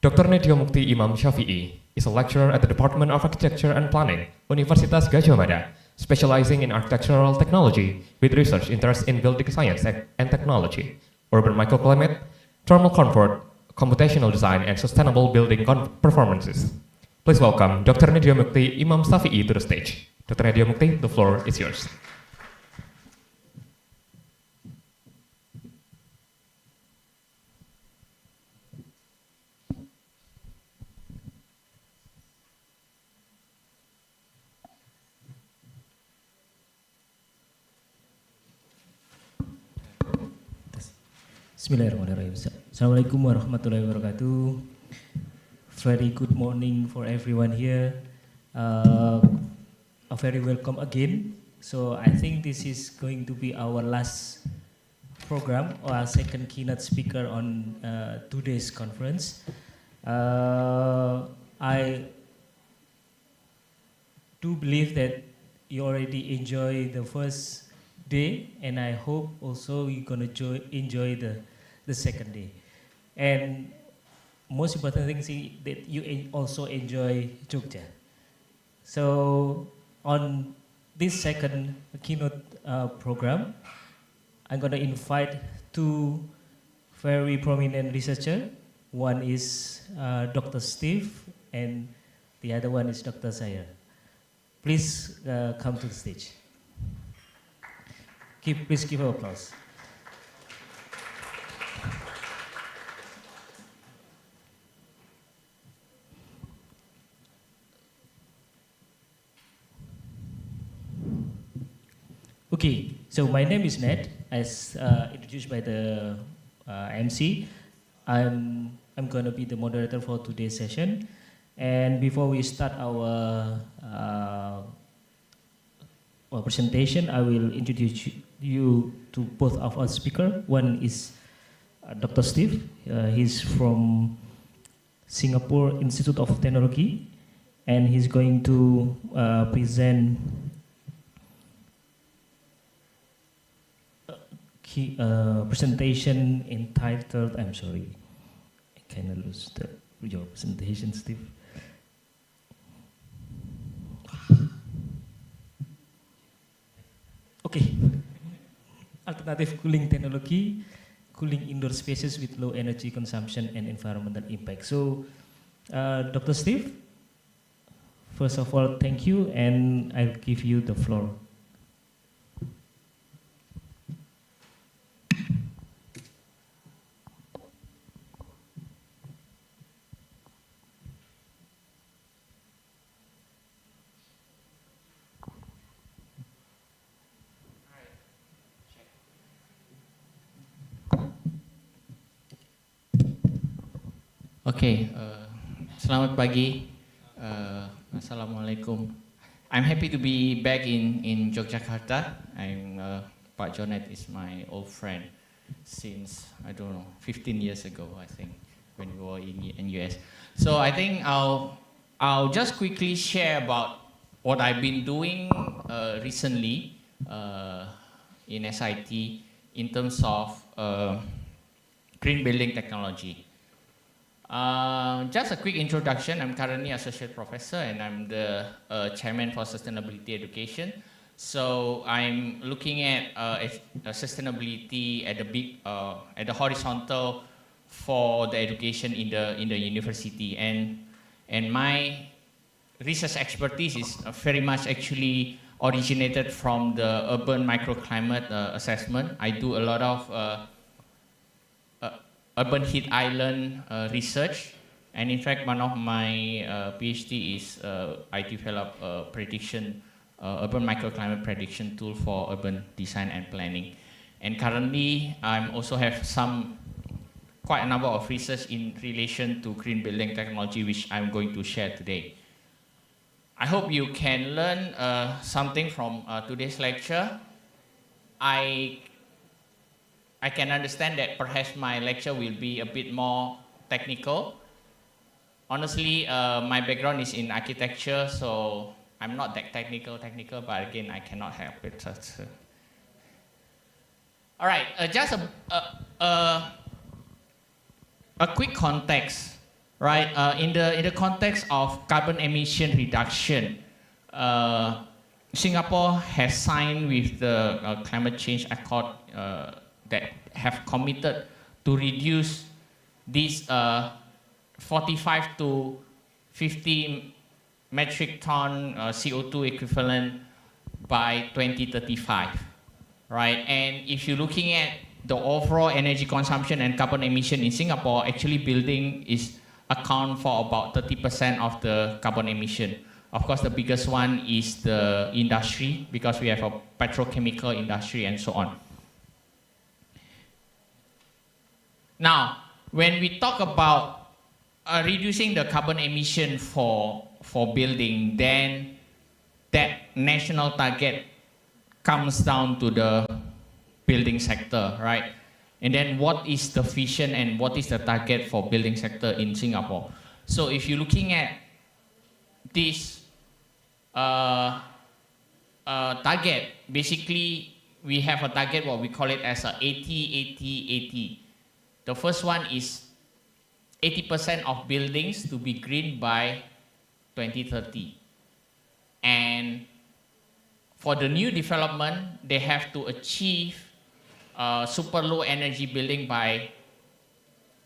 S1: Dr. Nedhio Mukti Imam Syafi'i is a lecturer at the Department of Architecture and Planning, Universitas Gadjah Mada, specializing in architectural technology with research interests in building science and technology, urban microclimate, thermal comfort, computational design, and sustainable building performances. Please welcome Dr. Nedhio Mukti Imam Syafi'i to the stage. Dr. Nedhio Mukti, the floor is yours.
S12: Bismillahirrahmanirrahim. Assalamualaikum warahmatullahi wabarakatuh. Very good morning for everyone here. A very welcome again. So I think this is going to be our last program or our second keynote speaker on today's conference. I do believe that you already enjoy the first day, and I hope also you're gonna enjoy the second day. And most important thing is that you also enjoy Jogja. So on this second keynote program, I'm gonna invite two very prominent researchers. One is Dr. Steve, and the other one is Dr. Sayer. Please come to the stage. Please give an applause. Okay, so my name is Ned, as introduced by the MC. I'm going to be the moderator for today's session. And before we start our presentation, I will introduce you to both of our speakers. One is Dr. Steve. He's from Singapore Institute of Technology, and he's going to present presentation entitled, I'm sorry, I kind of lose your presentation, Steve. Okay, alternative cooling technology, cooling indoor spaces with low energy consumption and environmental impact. So, Dr. Steve, first of all, thank you, and I'll give you the floor.
S13: Okay, selamat pagi. Assalamualaikum. I'm happy to be back in Yogyakarta. Pak Jonet is my old friend since, I don't know, 15 years ago, I think, when we were in US. So I think I'll just quickly share about what I've been doing recently in SIT in terms of green building technology. Just a quick introduction. I'm currently associate professor, and I'm the chairman for sustainability education. So I'm looking at sustainability at the horizontal for the education in the university, and my research expertise is very much actually originated from the urban microclimate assessment. I do a lot of urban heat island research, and in fact one of my PhD is I developed a urban microclimate prediction tool for urban design and planning. And currently I also have quite a number of research in relation to green building technology, which I'm going to share today. I hope you can learn something from today's lecture. I can understand that perhaps my lecture will be a bit more technical. Honestly, my background is in architecture, so I'm not that technical, but again, I cannot help it. All right, just a quick context, right? In the context of carbon emission reduction, Singapore has signed with the Climate Change Accord that have committed to reduce this 45 to 50 metric ton CO2 equivalent by 2035, right? And if you're looking at the overall energy consumption and carbon emission in Singapore, actually building account for about 30% of the carbon emission. Of course, the biggest one is the industry, because we have a petrochemical industry and so on. Now, when we talk about reducing the carbon emission for building, then that national target comes down to the building sector, right? And then what is the vision and what is the target for building sector in Singapore? So if you're looking at this target, basically we have a target, what we call it as a 80-80-80. The first one is 80% of buildings to be green by 2030. And for the new development, they have to achieve super low energy building by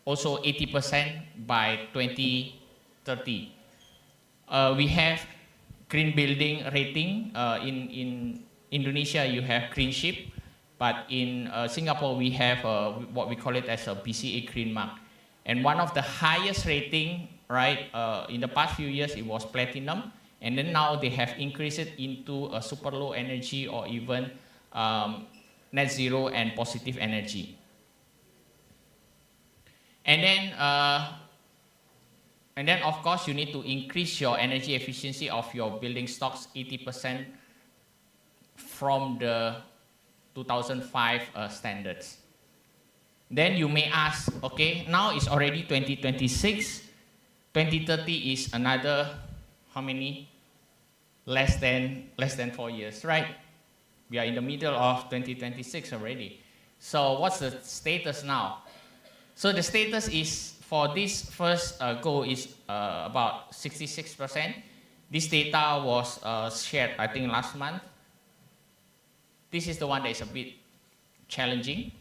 S13: also 80% by 2030. We have green building rating. In Indonesia, you have green ship, but in Singapore, we have what we call it as a BCA green mark. And one of the highest rating, right, in the past few years, it was platinum. And then now they have increased it into a super low energy or even net zero and positive energy. And then of course you need to increase your energy efficiency of your building stocks 80% from the 2005 standards. Then you may ask, okay, now it's already 2026, 2030 is another, how many? Less than 4 years, right? We are in the middle of 2026 already. So what's the status now? So the status is, for this first goal is about 66%. This data was shared, I think, last month. This is the one that is a bit challenging.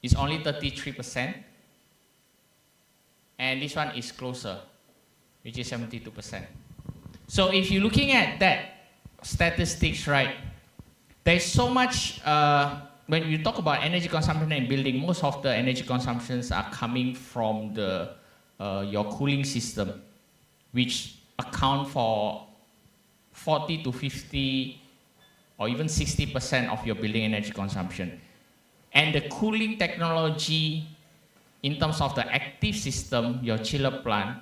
S13: It's only 33%. And this one is closer, which is 72%. So if you're looking at that statistics, right, there's so much, when you talk about energy consumption in building, most of the energy consumptions are coming from the your cooling system, which account for 40 to 50 or even 60% of your building energy consumption. And the cooling technology, in terms of the active system, your chiller plant,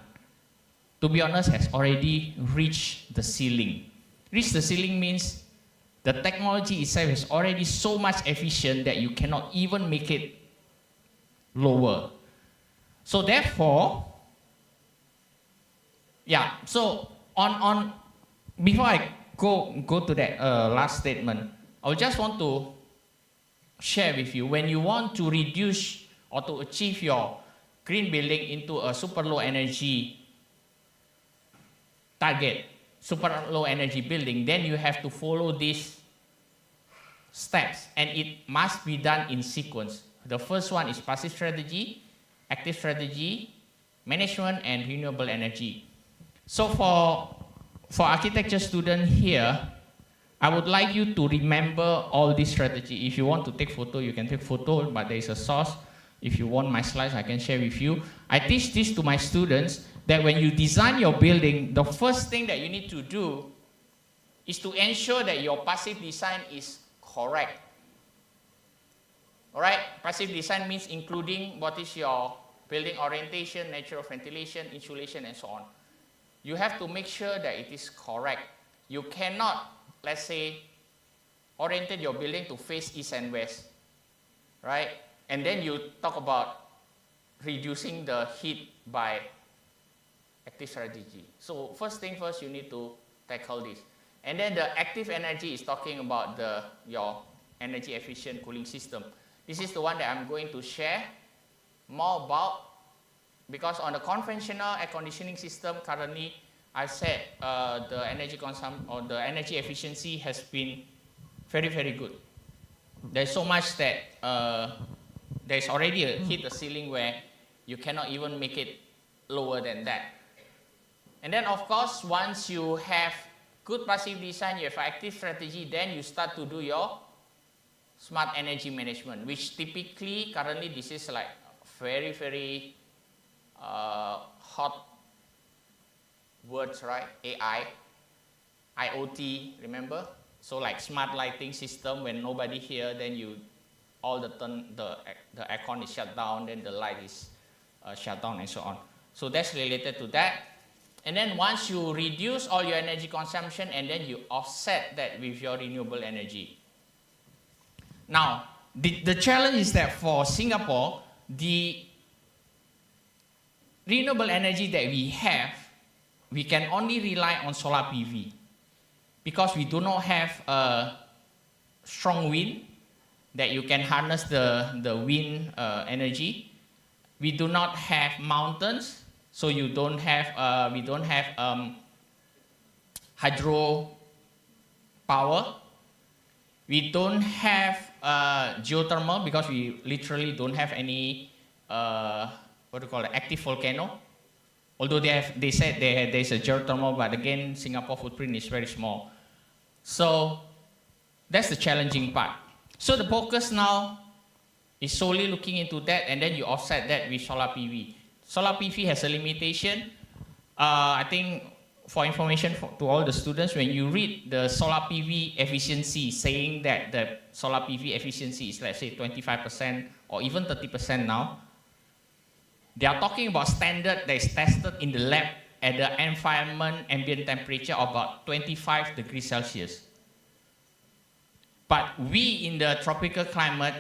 S13: to be honest, has already reached the ceiling. Reach the ceiling means the technology itself is already so much efficient that you cannot even make it lower. So therefore, yeah, so before I go to that last statement, I just want to share with you, when you want to reduce or to achieve your green building into a super low energy target, super low energy building, then you have to follow these steps, and it must be done in sequence. The first one is passive strategy, active strategy, management, and renewable energy. So for architecture students here, I would like you to remember all this strategy. If you want to take photo, you can take photo, but there is a source. If you want my slides, I can share with you. I teach this to my students, that when you design your building, the first thing that you need to do is to ensure that your passive design is correct. All right? Passive design means including what is your building orientation, natural ventilation, insulation, and so on. You have to make sure that it is correct. You cannot, let's say, orientate your building to face east and west, right? And then you talk about reducing the heat by active strategy. So first thing first, you need to tackle this. And then the active energy is talking about your energy efficient cooling system. This is the one that I'm going to share more about, because on the conventional air conditioning system currently, I said the energy consumption or the energy efficiency has been very, very good. There's so much that there's already hit the ceiling where you cannot even make it lower than that. And then of course, once you have good passive design, you have active strategy, then you start to do your smart energy management, which typically, currently, this is like very, very hot words, right? AI, IoT, remember? So like smart lighting system, when nobody here, then you all the aircon is shut down, then the light is shut down and so on. So that's related to that. And then once you reduce all your energy consumption and then you offset that with your renewable energy. Now, the challenge is that for Singapore, the renewable energy that we have, we can only rely on solar PV because we do not have a strong wind that you can harness the wind energy. We do not have mountains, so we don't have hydro power. We don't have geothermal because we literally don't have any active volcano. Although they said there's a geothermal, but again, Singapore footprint is very small. So that's the challenging part. So the focus now is solely looking into that, and then you offset that with solar PV. Solar PV has a limitation. I think for information to all the students, when you read the solar PV efficiency saying that the solar PV efficiency is, let's say, 25% or even 30% now, they are talking about standard that is tested in the lab at the ambient temperature of about 25 degrees Celsius. But we in the tropical climate,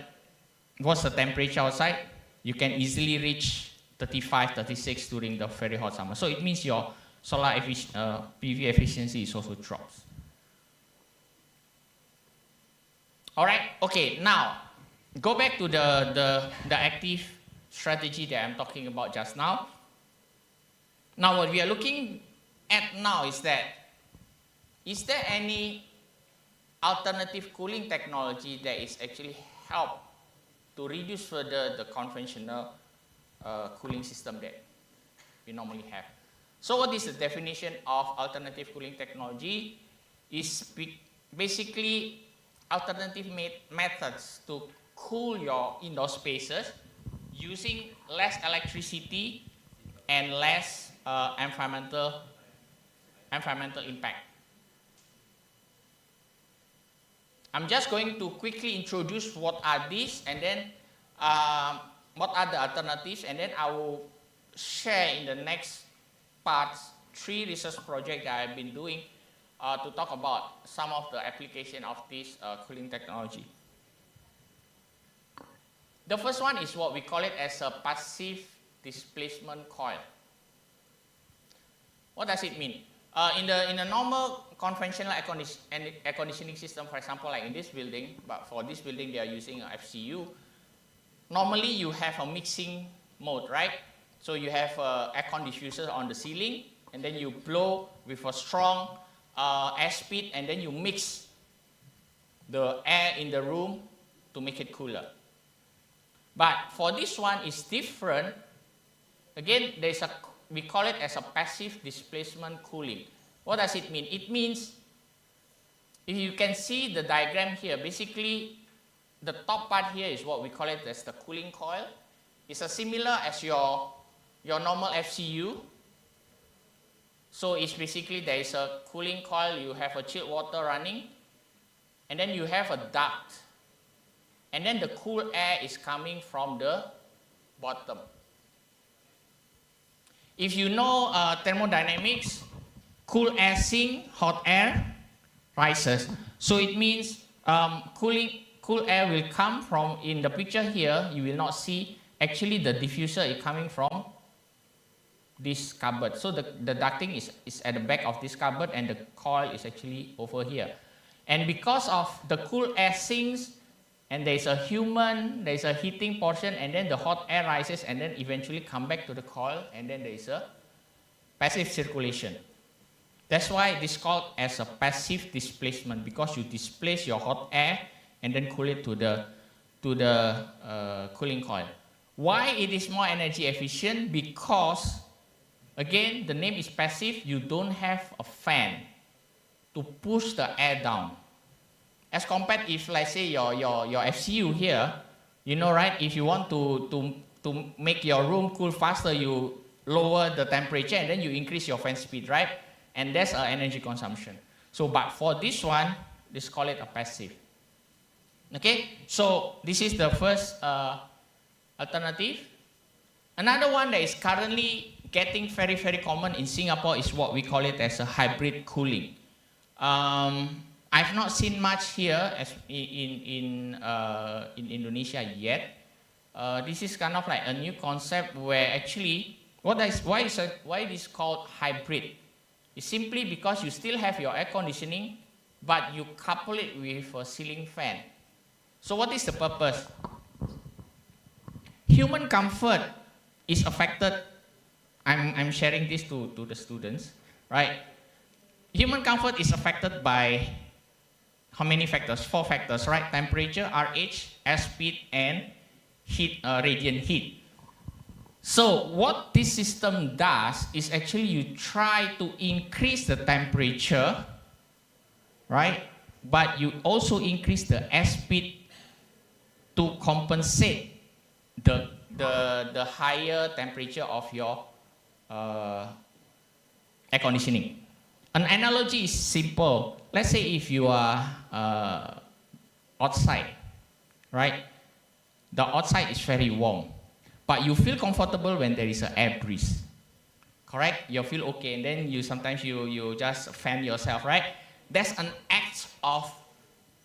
S13: what's the temperature outside? You can easily reach 35, 36 during the very hot summer. So it means your solar PV efficiency is also drops. All right, okay, now go back to the active strategy that I'm talking about just now. Now what we are looking at now is that, is there any alternative cooling technology that is actually help to reduce further the conventional cooling system that we normally have? So what is the definition of alternative cooling technology? Is basically alternative methods to cool your indoor spaces using less electricity and less environmental impact. I'm just going to quickly introduce what are these, and then what are the alternatives, and then I will share in the next parts 3 research projects that I've been doing to talk about some of the application of this cooling technology. The first one is what we call it as a passive displacement coil. What does it mean? In a normal conventional air conditioning system, for example, like in this building, but for this building they are using a FCU. Normally you have a mixing mode, right? So you have aircon diffuser on the ceiling, and then you blow with a strong air speed, and then you mix the air in the room to make it cooler. But for this one, it's different. Again, we call it as a passive displacement cooling. What does it mean? It means, if you can see the diagram here, basically the top part here is what we call it as the cooling coil. It's similar as your normal FCU. So it's basically there is a cooling coil, you have a chilled water running, and then you have a duct. And then the cool air is coming from the bottom. If you know thermodynamics, cool air sinks, hot air rises. So it means cool air will come from, in the picture here, you will not see, actually the diffuser is coming from this cupboard. So the ducting is at the back of this cupboard, and the coil is actually over here. And because of the cool air sinks, and there's a heating portion, and then the hot air rises, and then eventually come back to the coil, and then there is a passive circulation. That's why it is called as a passive displacement, because you displace your hot air and then cool it to the cooling coil. Why it is more energy efficient? Because, again, the name is passive. You don't have a fan to push the air down. As compared if, let's say, your FCU here, you know, right? If you want to make your room cool faster, you lower the temperature and then you increase your fan speed, right? And that's energy consumption. So, but for this one, let's call it a passive. Okay, so this is the first alternative. Another one that is currently getting very, very common in Singapore is what we call it as a hybrid cooling. I've not seen much here as in Indonesia yet. This is kind of like a new concept where actually, why it is called hybrid? It's simply because you still have your air conditioning, but you couple it with a ceiling fan. So what is the purpose? Human comfort is affected. I'm sharing this to the students, right? Human comfort is affected by how many factors? 4 factors, right? Temperature, RH, airspeed, and heat, radiant heat. So what this system does is actually you try to increase the temperature, right? But you also increase the airspeed to compensate the higher temperature of your air conditioning. An analogy is simple. Let's say if you are outside, right? The outside is very warm, but you feel comfortable when there is an air breeze. Correct? You feel okay, and then sometimes you just fan yourself, right? That's an act of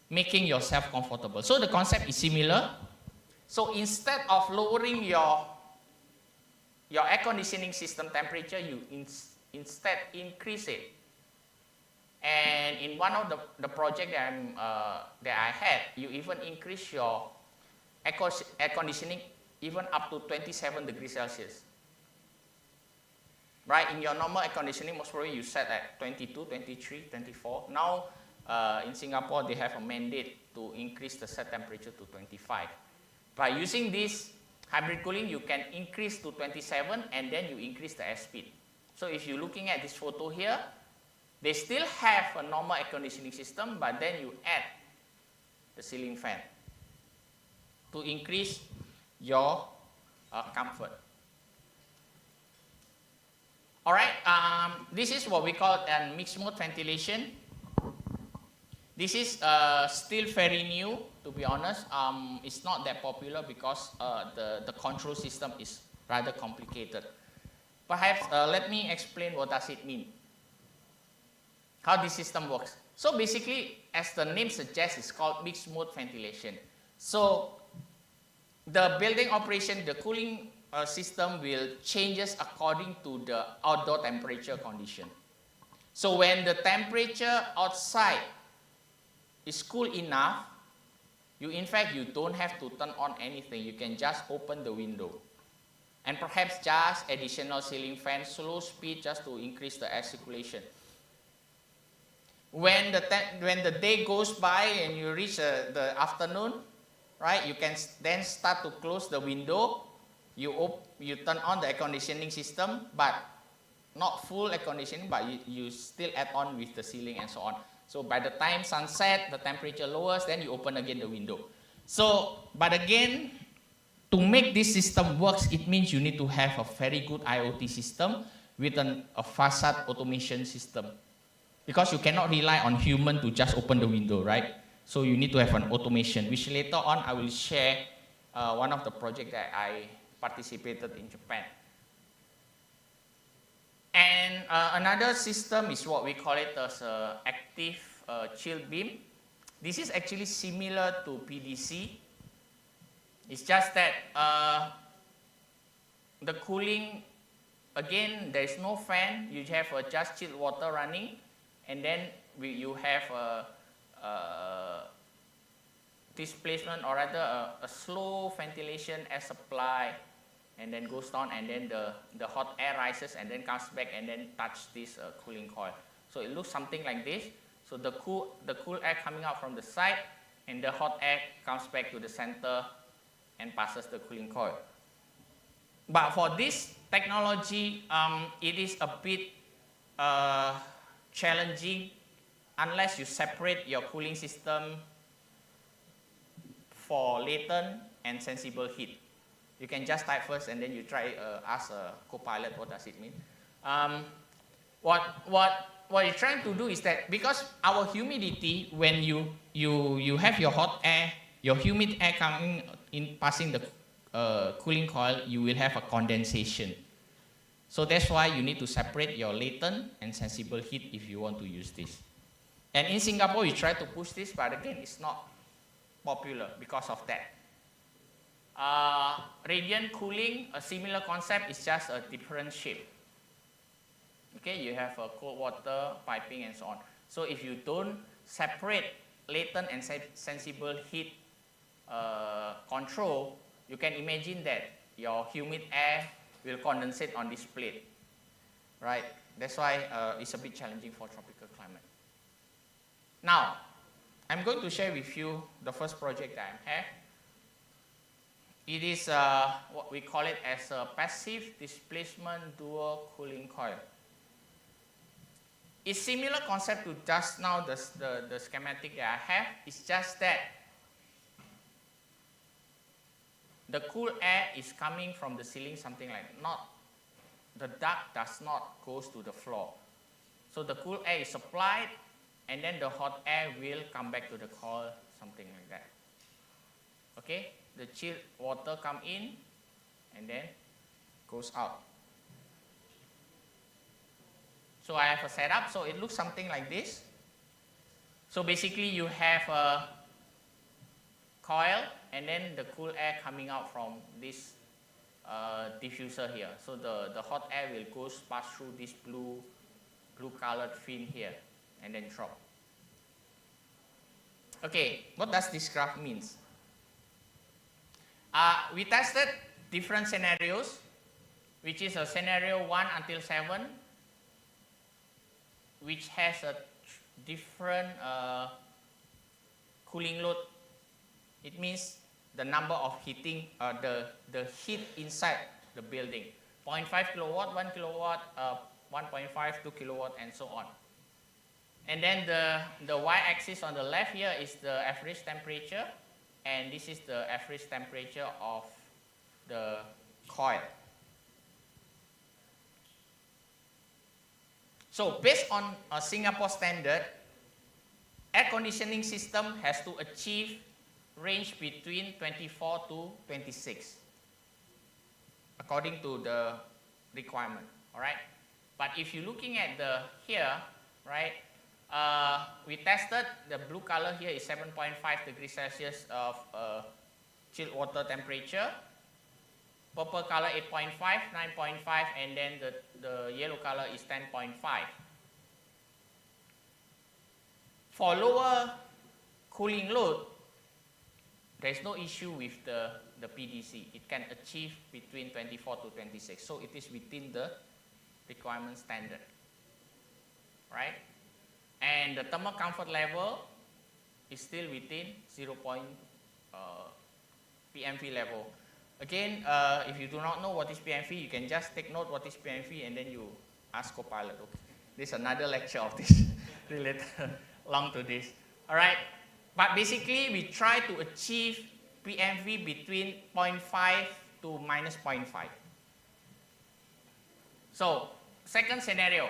S13: making yourself comfortable. So the concept is similar. So instead of lowering your air conditioning system temperature, you instead increase it. And in one of the project that I had, you even increase your air conditioning even up to 27 degrees Celsius. Right? In your normal air conditioning, most probably you set at 22, 23, 24. Now, in Singapore, they have a mandate to increase the set temperature to 25. By using this hybrid cooling, you can increase to 27 and then you increase the airspeed. So if you're looking at this photo here, they still have a normal air conditioning system, but then you add the ceiling fan to increase your comfort. All right, this is what we call a mixed mode ventilation. This is still very new, to be honest. It's not that popular because the control system is rather complicated. Perhaps let me explain what does it mean, how this system works. So basically, as the name suggests, it's called mixed mode ventilation. So the building operation, the cooling system will changes according to the outdoor temperature condition. So when the temperature outside is cool enough, in fact you don't have to turn on anything. You can just open the window. And perhaps just additional ceiling fan, slow speed just to increase the air circulation. When the day goes by and you reach the afternoon, right, you can then start to close the window. You turn on the air conditioning system, but not full air conditioning, but you still add on with the ceiling and so on. So by the time sunset, the temperature lowers, then you open again the window. So, but again, to make this system works, it means you need to have a very good IoT system with a facade automation system. Because you cannot rely on human to just open the window, right? So you need to have an automation, which later on I will share one of the projects that I participated in Japan. And another system is what we call it as active chill beam. This is actually similar to PDC. It's just that the cooling, again, there is no fan. You have just chilled water running, and then you have displacement, or rather a slow ventilation air supply, and then goes down, and then the hot air rises and then comes back and then touch this cooling coil. So it looks something like this. So the cool air coming out from the side, and the hot air comes back to the center and passes the cooling coil. But for this technology, it is a bit challenging unless you separate your cooling system for latent and sensible heat. You can just type first and then you try ask a co-pilot what does it mean. What you're trying to do is that because our humidity, when you have your hot air, your humid air coming in, passing the cooling coil, you will have a condensation. So that's why you need to separate your latent and sensible heat if you want to use this. And in Singapore, we try to push this, but again, it's not popular because of that. Radiant cooling, a similar concept, is just a different shape. Okay, you have a cold water, piping, and so on. So if you don't separate latent and sensible heat control, you can imagine that your humid air will condensate on this plate, right? That's why it's a bit challenging for tropical climate. Now, I'm going to share with you the first project that I have. It is what we call it as a passive displacement dual cooling coil. It's similar concept to just now the schematic that I have. It's just that the cool air is coming from the ceiling, something like not, the duct does not goes to the floor. So the cool air is supplied, and then the hot air will come back to the coil, something like that. Okay, the chilled water come in, and then goes out. So I have a setup, so it looks something like this. So basically you have a coil, and then the cool air coming out from this diffuser here. So the hot air will pass through this blue colored fin here and then drop. Okay, what does this graph means? We tested different scenarios, which is a scenario 1 until 7, which has a different cooling load. It means the number of heating, the heat inside the building. 0.5 kilowatt, 1 kilowatt, 1.5, 2 kilowatt, and so on. And then the y-axis on the left here is the average temperature, and this is the average temperature of the coil. So based on a Singapore standard, air conditioning system has to achieve range between 24 to 26 according to the requirement, all right? But if you're looking at the here, right, we tested the blue color here is 7.5 degrees Celsius of chilled water temperature, purple color 8.5, 9.5, and then the yellow color is 10.5. For lower cooling load, there is no issue with the PDC. It can achieve between 24 to 26. So it is within the requirement standard, right? And the thermal comfort level is still within 0. PMV level. Again, if you do not know what is PMV, you can just take note what is PMV and then you ask Copilot. Okay, this is another lecture of this related along to this. All right, but basically we try to achieve PMV between 0.5 to minus 0.5. So, second scenario.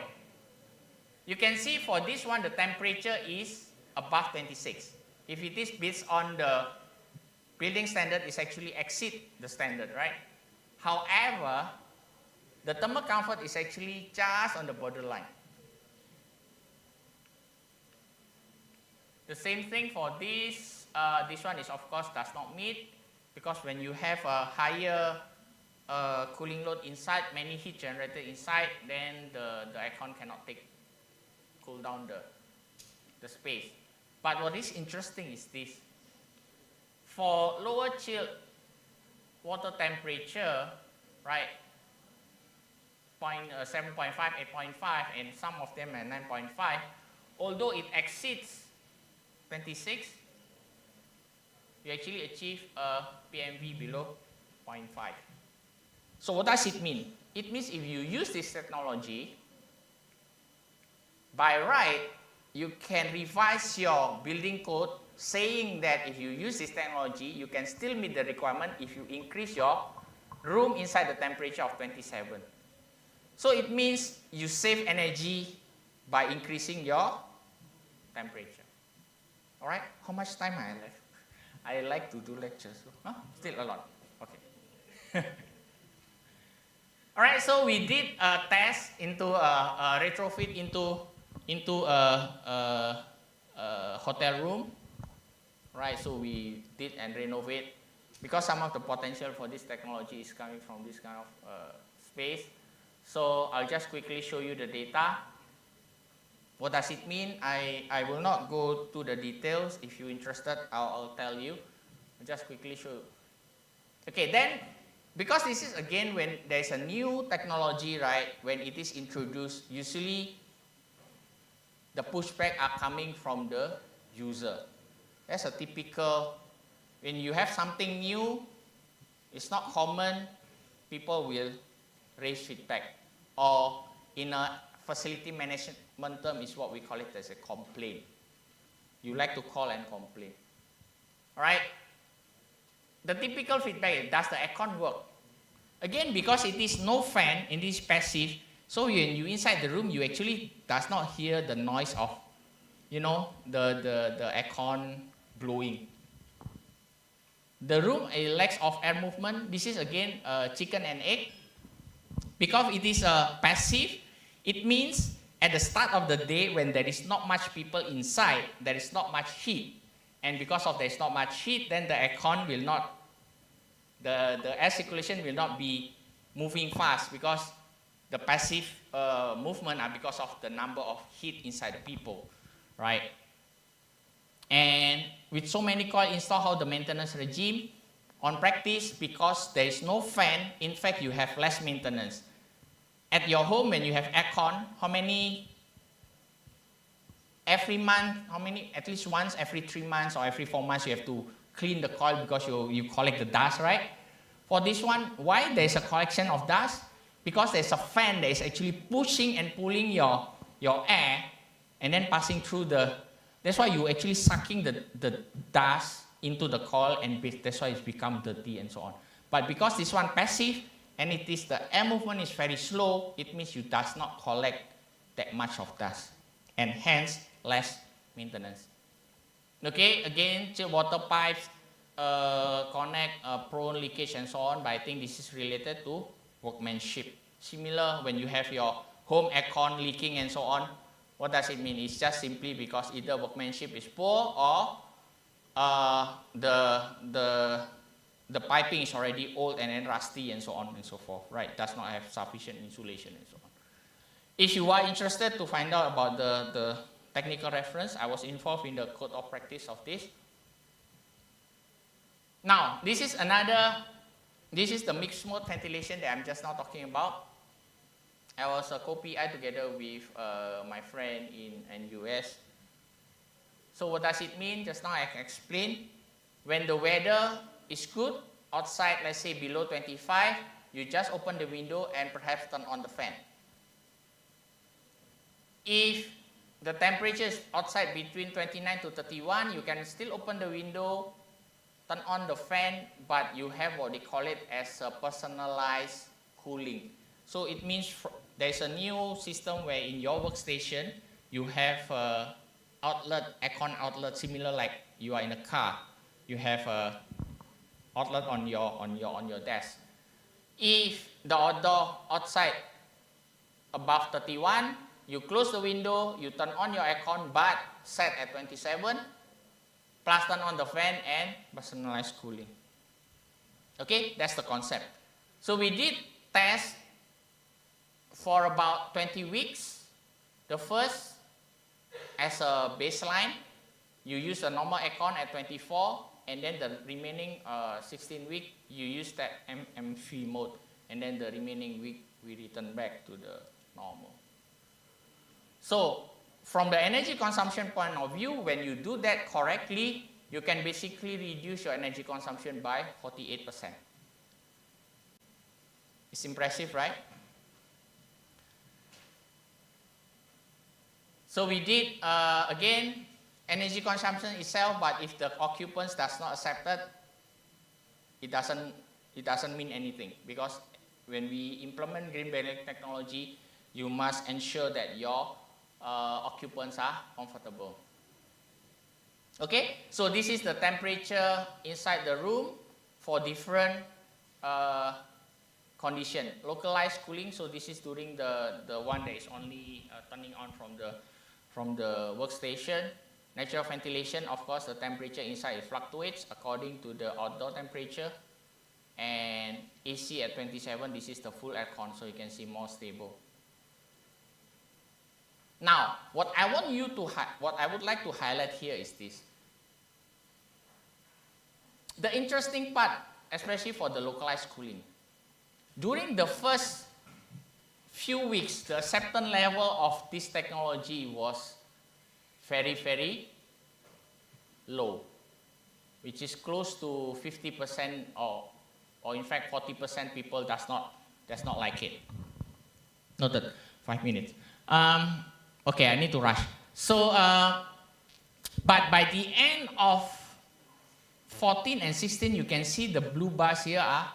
S13: You can see for this one, the temperature is above 26. If it is based on the building standard, it actually exceed the standard, right? However, the thermal comfort is actually just on the borderline. The same thing for this. This one is, of course, does not meet, because when you have a higher cooling load inside, many heat generated inside, then the aircon cannot cool down the space. But what is interesting is this. For lower chilled water temperature, right, 7.5, 8.5, and some of them are 9.5, although it exceeds 26, you actually achieve a PMV below 0.5. So what does it mean? It means if you use this technology, by right, you can revise your building code saying that if you use this technology, you can still meet the requirement if you increase your room inside the temperature of 27. So it means you save energy by increasing your temperature. All right, how much time I have left? I like to do lectures. Huh? Still a lot. Okay. All right, so we did a test into a retrofit into a hotel room. Right, so we did and renovate because some of the potential for this technology is coming from this kind of space. So I'll just quickly show you the data. What does it mean? I will not go to the details. If you're interested, I'll tell you. I'll just quickly show you. Okay, then, because this is again when there's a new technology, right, when it is introduced, usually the pushback are coming from the user. That's a typical, when you have something new, it's not common, people will raise feedback. Or in a facility management term is what we call it as a complaint. You like to call and complain. All right? The typical feedback is, does the aircon work? Again, because it is no fan, it is passive, so when you inside the room, you actually does not hear the noise of, you know, the aircon blowing. The room lacks of air movement. This is again chicken and egg. Because it is passive, it means at the start of the day when there is not much people inside, there is not much heat. And because of there is not much heat, then the aircon will not, the air circulation will not be moving fast because the passive movement are because of the number of heat inside the people, right? And with so many coils installed, how the maintenance regime, on practice, because there is no fan, in fact, you have less maintenance. At your home, when you have aircon, how many, every month, how many, at least once every 3 months or every 4 months, you have to clean the coil because you collect the dust, right? For this one, why there is a collection of dust? Because there's a fan that is actually pushing and pulling your air and then passing through the, that's why you actually sucking the dust into the coil, and that's why it's become dirty and so on. But because this one passive and it is the air movement is very slow, it means you does not collect that much of dust and hence less maintenance. Okay, again, water pipes connect prone leakage and so on, but I think this is related to workmanship. Similar when you have your home aircon leaking and so on, what does it mean? It's just simply because either workmanship is poor or the piping is already old and then rusty and so on and so forth, right? Does not have sufficient insulation and so on. If you are interested to find out about the technical reference, I was involved in the code of practice of this. Now, this is the mixed mode ventilation that I'm just now talking about. I was a co-PI together with my friend in US. So what does it mean? Just now I explained. When the weather is good, outside, let's say below 25, you just open the window and perhaps turn on the fan. If the temperature is outside between 29 to 31, you can still open the window, turn on the fan, but you have what they call it as a personalized cooling. So it means there's a new system where in your workstation, you have outlet, aircon outlet, similar like you are in a car. You have a outlet on your desk. If the outdoor outside above 31, you close the window, you turn on your aircon, but set at 27, plus turn on the fan and personalized cooling. Okay, that's the concept. So we did test for about 20 weeks. The first, as a baseline, you use a normal aircon at 24, and then the remaining 16 weeks, you use that MMV mode, and then the remaining week, we return back to the normal. So, from the energy consumption point of view, when you do that correctly, you can basically reduce your energy consumption by 48%. It's impressive, right? So we did, again, energy consumption itself, but if the occupants does not accept it, it doesn't mean anything, because when we implement green building technology, you must ensure that your occupants are comfortable. Okay, so this is the temperature inside the room for different condition. Localized cooling, so this is during the one that is only turning on from the workstation. Natural ventilation, of course, the temperature inside fluctuates according to the outdoor temperature. And AC at 27, this is the full aircon, so you can see more stable. Now, what I would like to highlight here is this. The interesting part, especially for the localized cooling. During the first few weeks, the acceptance level of this technology was very, very low, which is close to 50% or in fact 40% people does not like it. Noted, 5 minutes. Okay, I need to rush. So, but by the end of 14 and 16, you can see the blue bars here are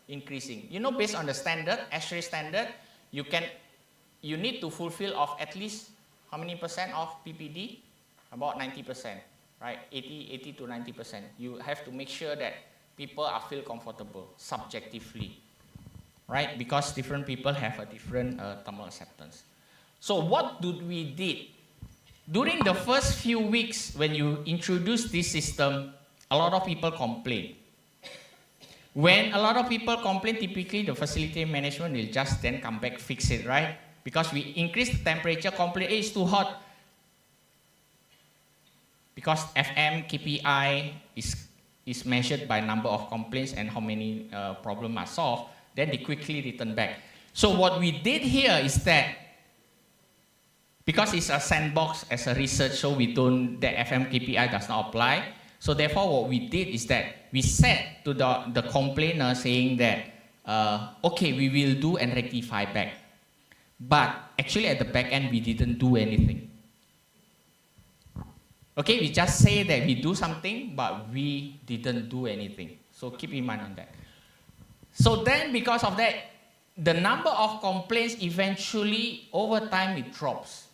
S13: increasing. You know, based on the standard, ASHRAE standard, you need to fulfill of at least how many percent of PPD? About 90%, right? 80 to 90%. You have to make sure that people feel comfortable subjectively, right? Because different people have a different thermal acceptance. So what we did? During the first few weeks when you introduce this system, a lot of people complain. When a lot of people complain, typically the facility management will just then come back, fix it, right? Because we increase the temperature, complain, it's too hot. Because FM KPI is measured by number of complaints and how many problems are solved, then they quickly return back. So what we did here is that, because it's a sandbox as a research, so the FM KPI does not apply. So therefore what we did is that we said to the complainer saying that, okay, we will do and rectify back. But actually at the back end, we didn't do anything. Okay, we just say that we do something, but we didn't do anything. So keep in mind on that. So then because of that, the number of complaints eventually over time it drops.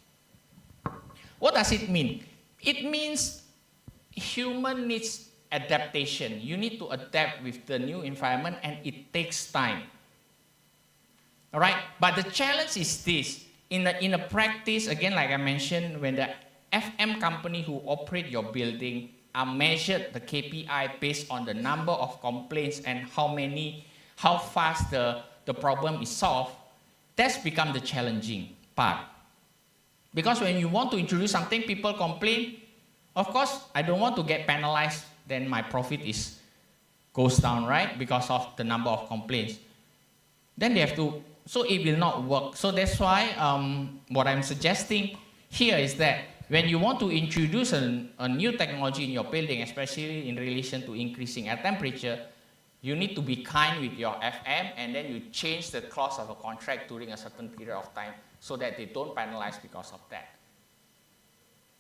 S13: What does it mean? It means human needs adaptation. You need to adapt with the new environment and it takes time. All right, but the challenge is this. In a practice, again, like I mentioned, when the FM company who operate your building are measured the KPI based on the number of complaints and how fast the problem is solved, that's become the challenging part. Because when you want to introduce something, people complain, of course, I don't want to get penalized, then my profit goes down, right? Because of the number of complaints. Then they have to, so it will not work. So that's why what I'm suggesting here is that when you want to introduce a new technology in your building, especially in relation to increasing air temperature, you need to be kind with your FM and then you change the clause of a contract during a certain period of time so that they don't penalize because of that.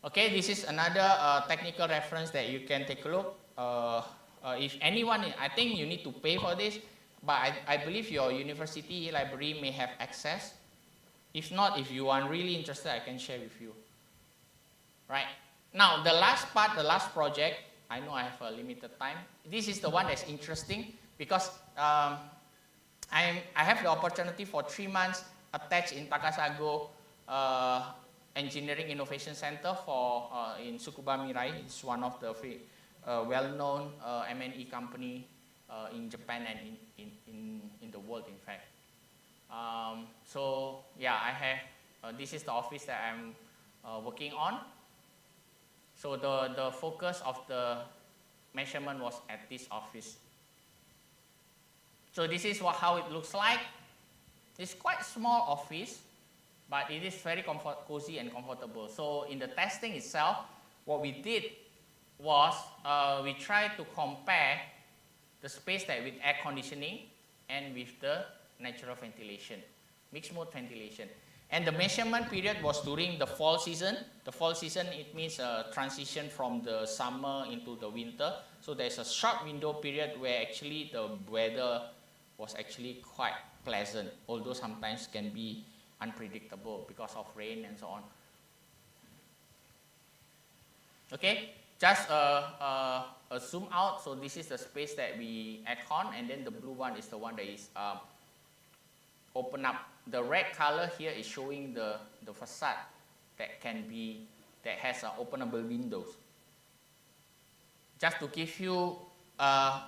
S13: Okay, this is another technical reference that you can take a look. If anyone, I think you need to pay for this, but I believe your university library may have access. If not, if you are really interested, I can share with you. Right? Now, the last part, the last project, I know I have a limited time. This is the one that's interesting because I have the opportunity for 3 months attached in Takasago Engineering Innovation Center in Tsukuba Mirai. It's one of the well-known M&E company in Japan and in the world, in fact. So yeah, I have, this is the office that I'm working on. So the focus of the measurement was at this office. So this is how it looks like. It's quite a small office, but it is very cozy and comfortable. So in the testing itself, what we did was we tried to compare the space that with air conditioning and with the natural ventilation, mixed mode ventilation. And the measurement period was during the fall season. The fall season, it means a transition from the summer into the winter. So there's a short window period where actually the weather was actually quite pleasant, although sometimes can be unpredictable because of rain and so on. Okay, just a zoom out. So this is the space that we aircon, and then the blue one is the one that is open up. The red color here is showing the facade that has openable windows. Just to give you a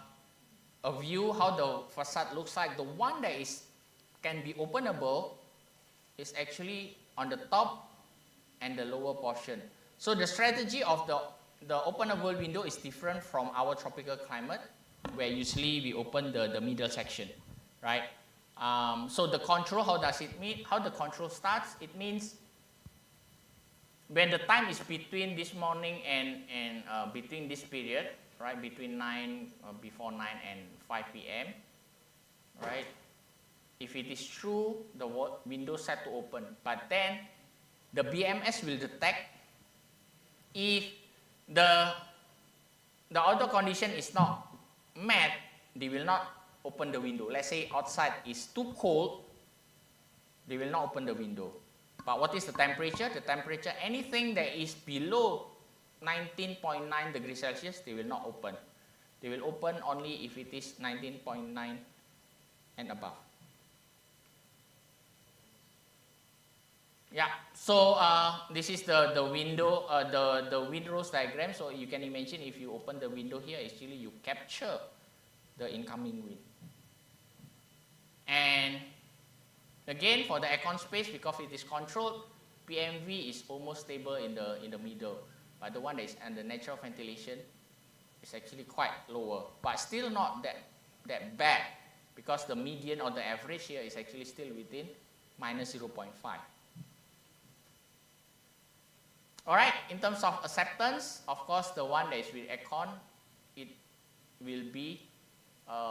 S13: view how the facade looks like, the one that can be openable is actually on the top and the lower portion. So the strategy of the openable window is different from our tropical climate, where usually we open the middle section, right? So the control, how does it mean? How the control starts? It means when the time is between this morning and between this period, right, between before 9 and 5 p.m., right? If it is true, the window set to open, but then the BMS will detect if the outdoor condition is not met, they will not open the window. Let's say outside is too cold, they will not open the window. But what is the temperature? The temperature, anything that is below 19.9 degrees Celsius, they will not open. They will open only if it is 19.9 and above. Yeah, so this is the window, the windrows diagram. So you can imagine if you open the window here, actually you capture the incoming wind. And again, for the aircon space, because it is controlled, PMV is almost stable in the middle. But the one that is under natural ventilation is actually quite lower, but still not that bad, because the median or the average here is actually still within minus 0.5. All right, in terms of acceptance, of course, the one that is with aircon, it will be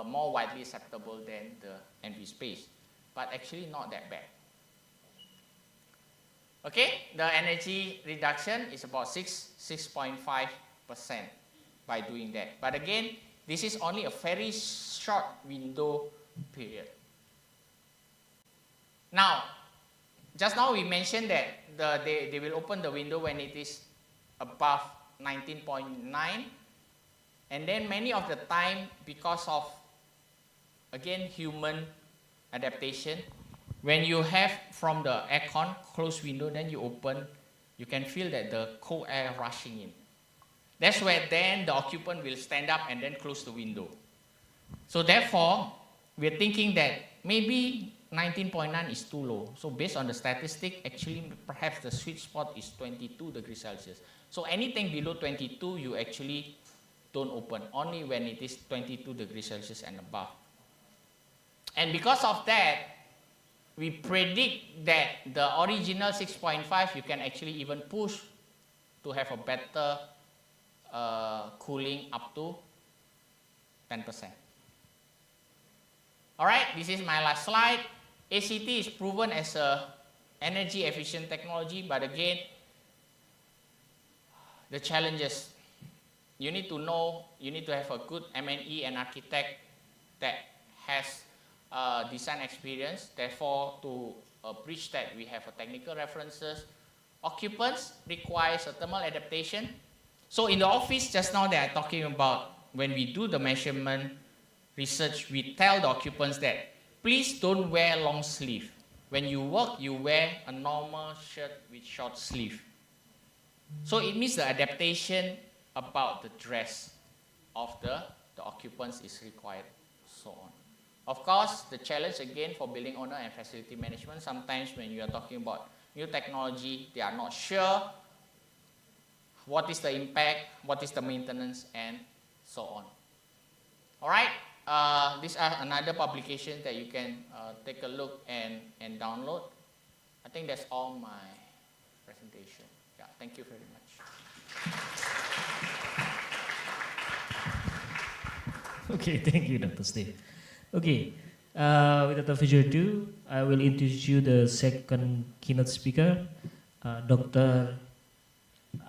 S13: more widely acceptable than the NV space, but actually not that bad. Okay, the energy reduction is about 6.5% by doing that. But again, this is only a very short window period. Now, just now we mentioned that they will open the window when it is above 19.9, and then many of the time, because of, again, human adaptation, when you have from the aircon closed window, then you open, you can feel that the cold air rushing in. That's where then the occupant will stand up and then close the window. So therefore, we're thinking that maybe 19.9 is too low. So based on the statistic, actually perhaps the sweet spot is 22 degrees Celsius. So anything below 22, you actually don't open, only when it is 22 degrees Celsius and above. And because of that, we predict that the original 6.5, you can actually even push to have a better cooling up to 10%. All right, this is my last slide. ACT is proven as a energy efficient technology, but again, the challenges, you need to know, you need to have a good M&E and architect that has design experience. Therefore, to bridge that, we have a technical references. Occupants requires a thermal adaptation. So in the office, just now that I'm talking about, when we do the measurement research, we tell the occupants that please don't wear long sleeve. When you work, you wear a normal shirt with short sleeve. So it means the adaptation about the dress of the occupants is required, so on. Of course, the challenge again for building owner and facility management, sometimes when you are talking about new technology, they are not sure what is the impact, what is the maintenance, and so on. All right, these are another publications that you can take a look and download. I think that's all my presentation. Yeah, thank you very much.
S12: Okay, thank you, Dr. Steve. Okay, without further ado, I will introduce you the second keynote speaker, Dr.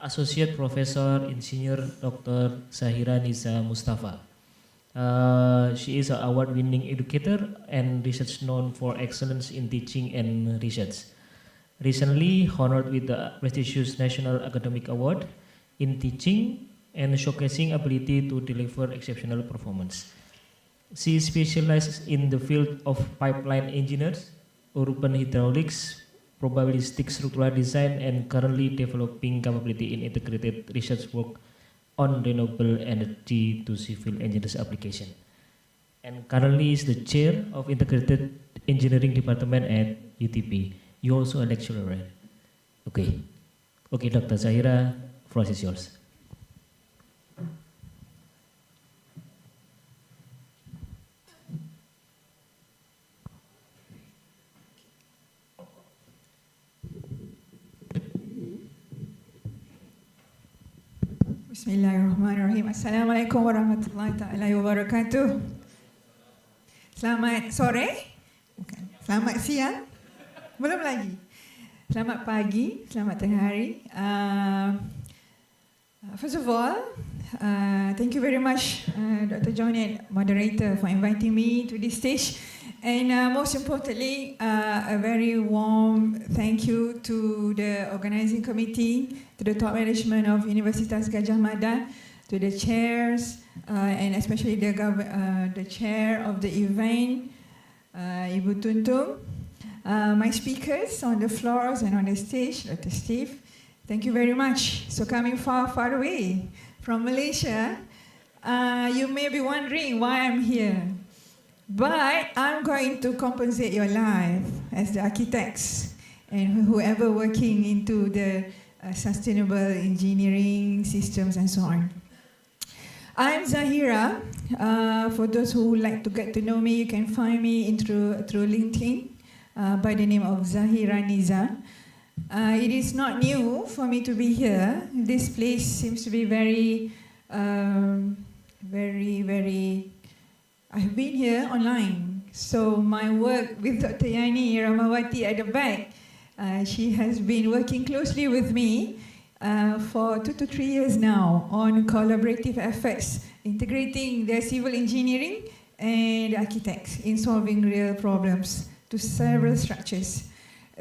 S12: Associate Professor Insinyur Dr. Zahira Nisa Mustafa. She is an award-winning educator and research known for excellence in teaching and research. Recently honored with the prestigious National Academic Award in Teaching and showcasing ability to deliver exceptional performance. She specializes in the field of pipeline engineers, urban hydraulics, probabilistic structural design, and currently developing capability in integrated research work on renewable energy to civil engineers application. And currently is the chair of integrated engineering department at UTP. You also a lecturer, right? Okay. Okay, Dr. Zahira, floor is yours.
S14: Bismillahirrahmanirrahim. Assalamualaikum warahmatullahi taala wabarakatuh. Selamat sore. Bukan. Selamat siang. Belum lagi. Selamat pagi, selamat tengah hari. First of all, thank you very much, Dr. Janet, moderator, for inviting me to this stage. And most importantly, a very warm thank you to the organizing committee, to the top management of Universitas Gadjah Mada, to the chairs, and especially the chair of the event, Ibu Tuntum, my speakers on the floors and on the stage, Dr. Steve. Thank you very much. So coming far, far away from Malaysia, you may be wondering why I'm here. But I'm going to compensate your life as the architects and whoever working into the sustainable engineering systems and so on. I'm Zahira. For those who would like to get to know me, you can find me through LinkedIn by the name of Zahira Niza. It is not new for me to be here. This place seems to be very, very. I've been here online. So my work with Dr. Yani Ramawati at the back, she has been working closely with me for 2 to 3 years now on collaborative efforts, integrating the civil engineering and architects in solving real problems to several structures.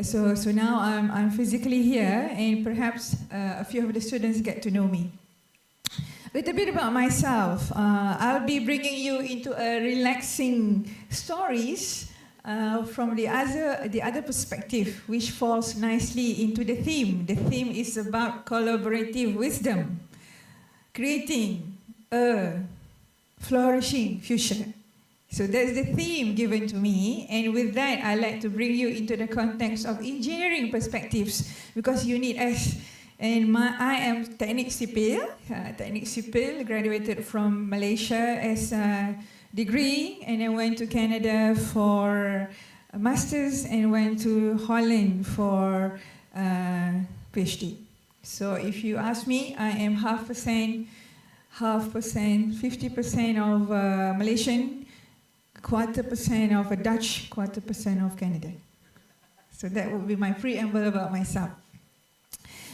S14: So now I'm physically here, and perhaps a few of the students get to know me. A little bit about myself. I'll be bringing you into a relaxing stories from the other perspective, which falls nicely into the theme. The theme is about collaborative wisdom, creating a flourishing future. So that's the theme given to me, and with that, I like to bring you into the context of engineering perspectives, because you need us. And I am Teknik Sipil, graduated from Malaysia as a degree, and I went to Canada for a master's and went to Holland for PhD. So if you ask me, I am 50% of Malaysian, 1/4% of a Dutch, 1/4% of Canada. So that would be my preamble about myself.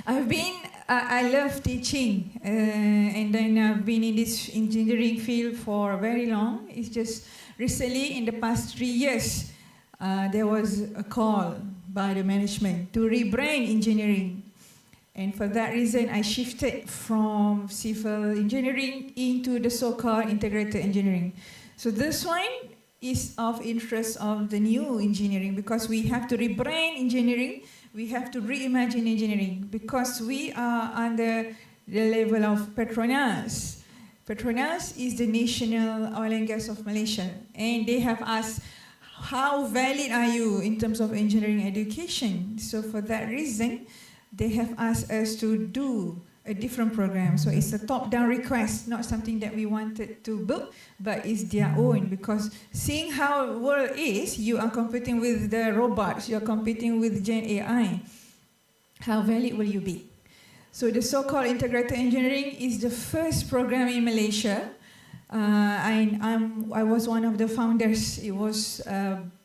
S14: I love teaching, and then I've been in this engineering field for very long. It's just recently, in the past 3 years, there was a call by the management to rebrand engineering. And for that reason, I shifted from civil engineering into the so-called integrated engineering. So this one is of interest of the new engineering, because we have to rebrand engineering. We have to reimagine engineering, because we are under the level of Petronas. Petronas is the national oil and gas of Malaysia, and they have asked, how valid are you in terms of engineering education? So for that reason, they have asked us to do a different program. So it's a top-down request, not something that we wanted to build, but it's their own, because seeing how the world is, you are competing with the robots, you're competing with Gen AI. How valid will you be? So the so-called integrated engineering is the first program in Malaysia. I was one of the founders. It was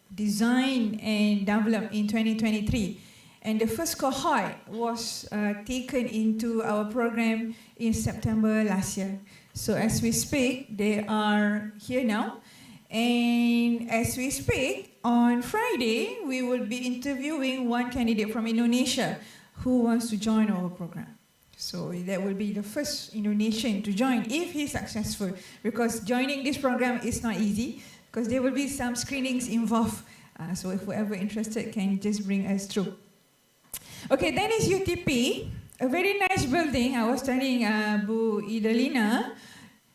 S14: designed and developed in 2023. And the first cohort was taken into our program in September last year. So as we speak, they are here now. And as we speak, on Friday, we will be interviewing one candidate from Indonesia who wants to join our program. So that will be the first Indonesian to join if he's successful, because joining this program is not easy because there will be some screenings involved. So if whoever interested can just bring us through. Okay, then is UTP, a very nice building. I was telling Bu Idalina,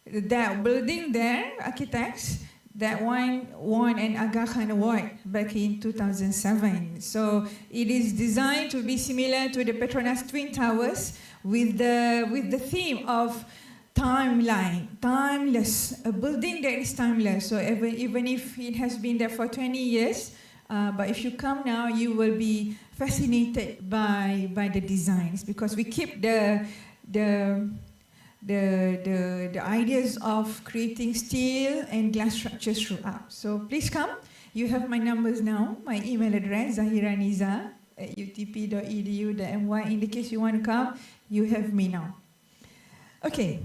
S14: that building there, architects, that one won an Aga Khan Award back in 2007. So it is designed to be similar to the Petronas Twin Towers with the theme of timeline, timeless, a building that is timeless. So even if it has been there for 20 years, but if you come now, you will be fascinated by the designs, because we keep the ideas of creating steel and glass structures throughout. So please come. You have my numbers now, my email address, zahiraniza@utp.edu.my. In the case you want to come, you have me now. Okay.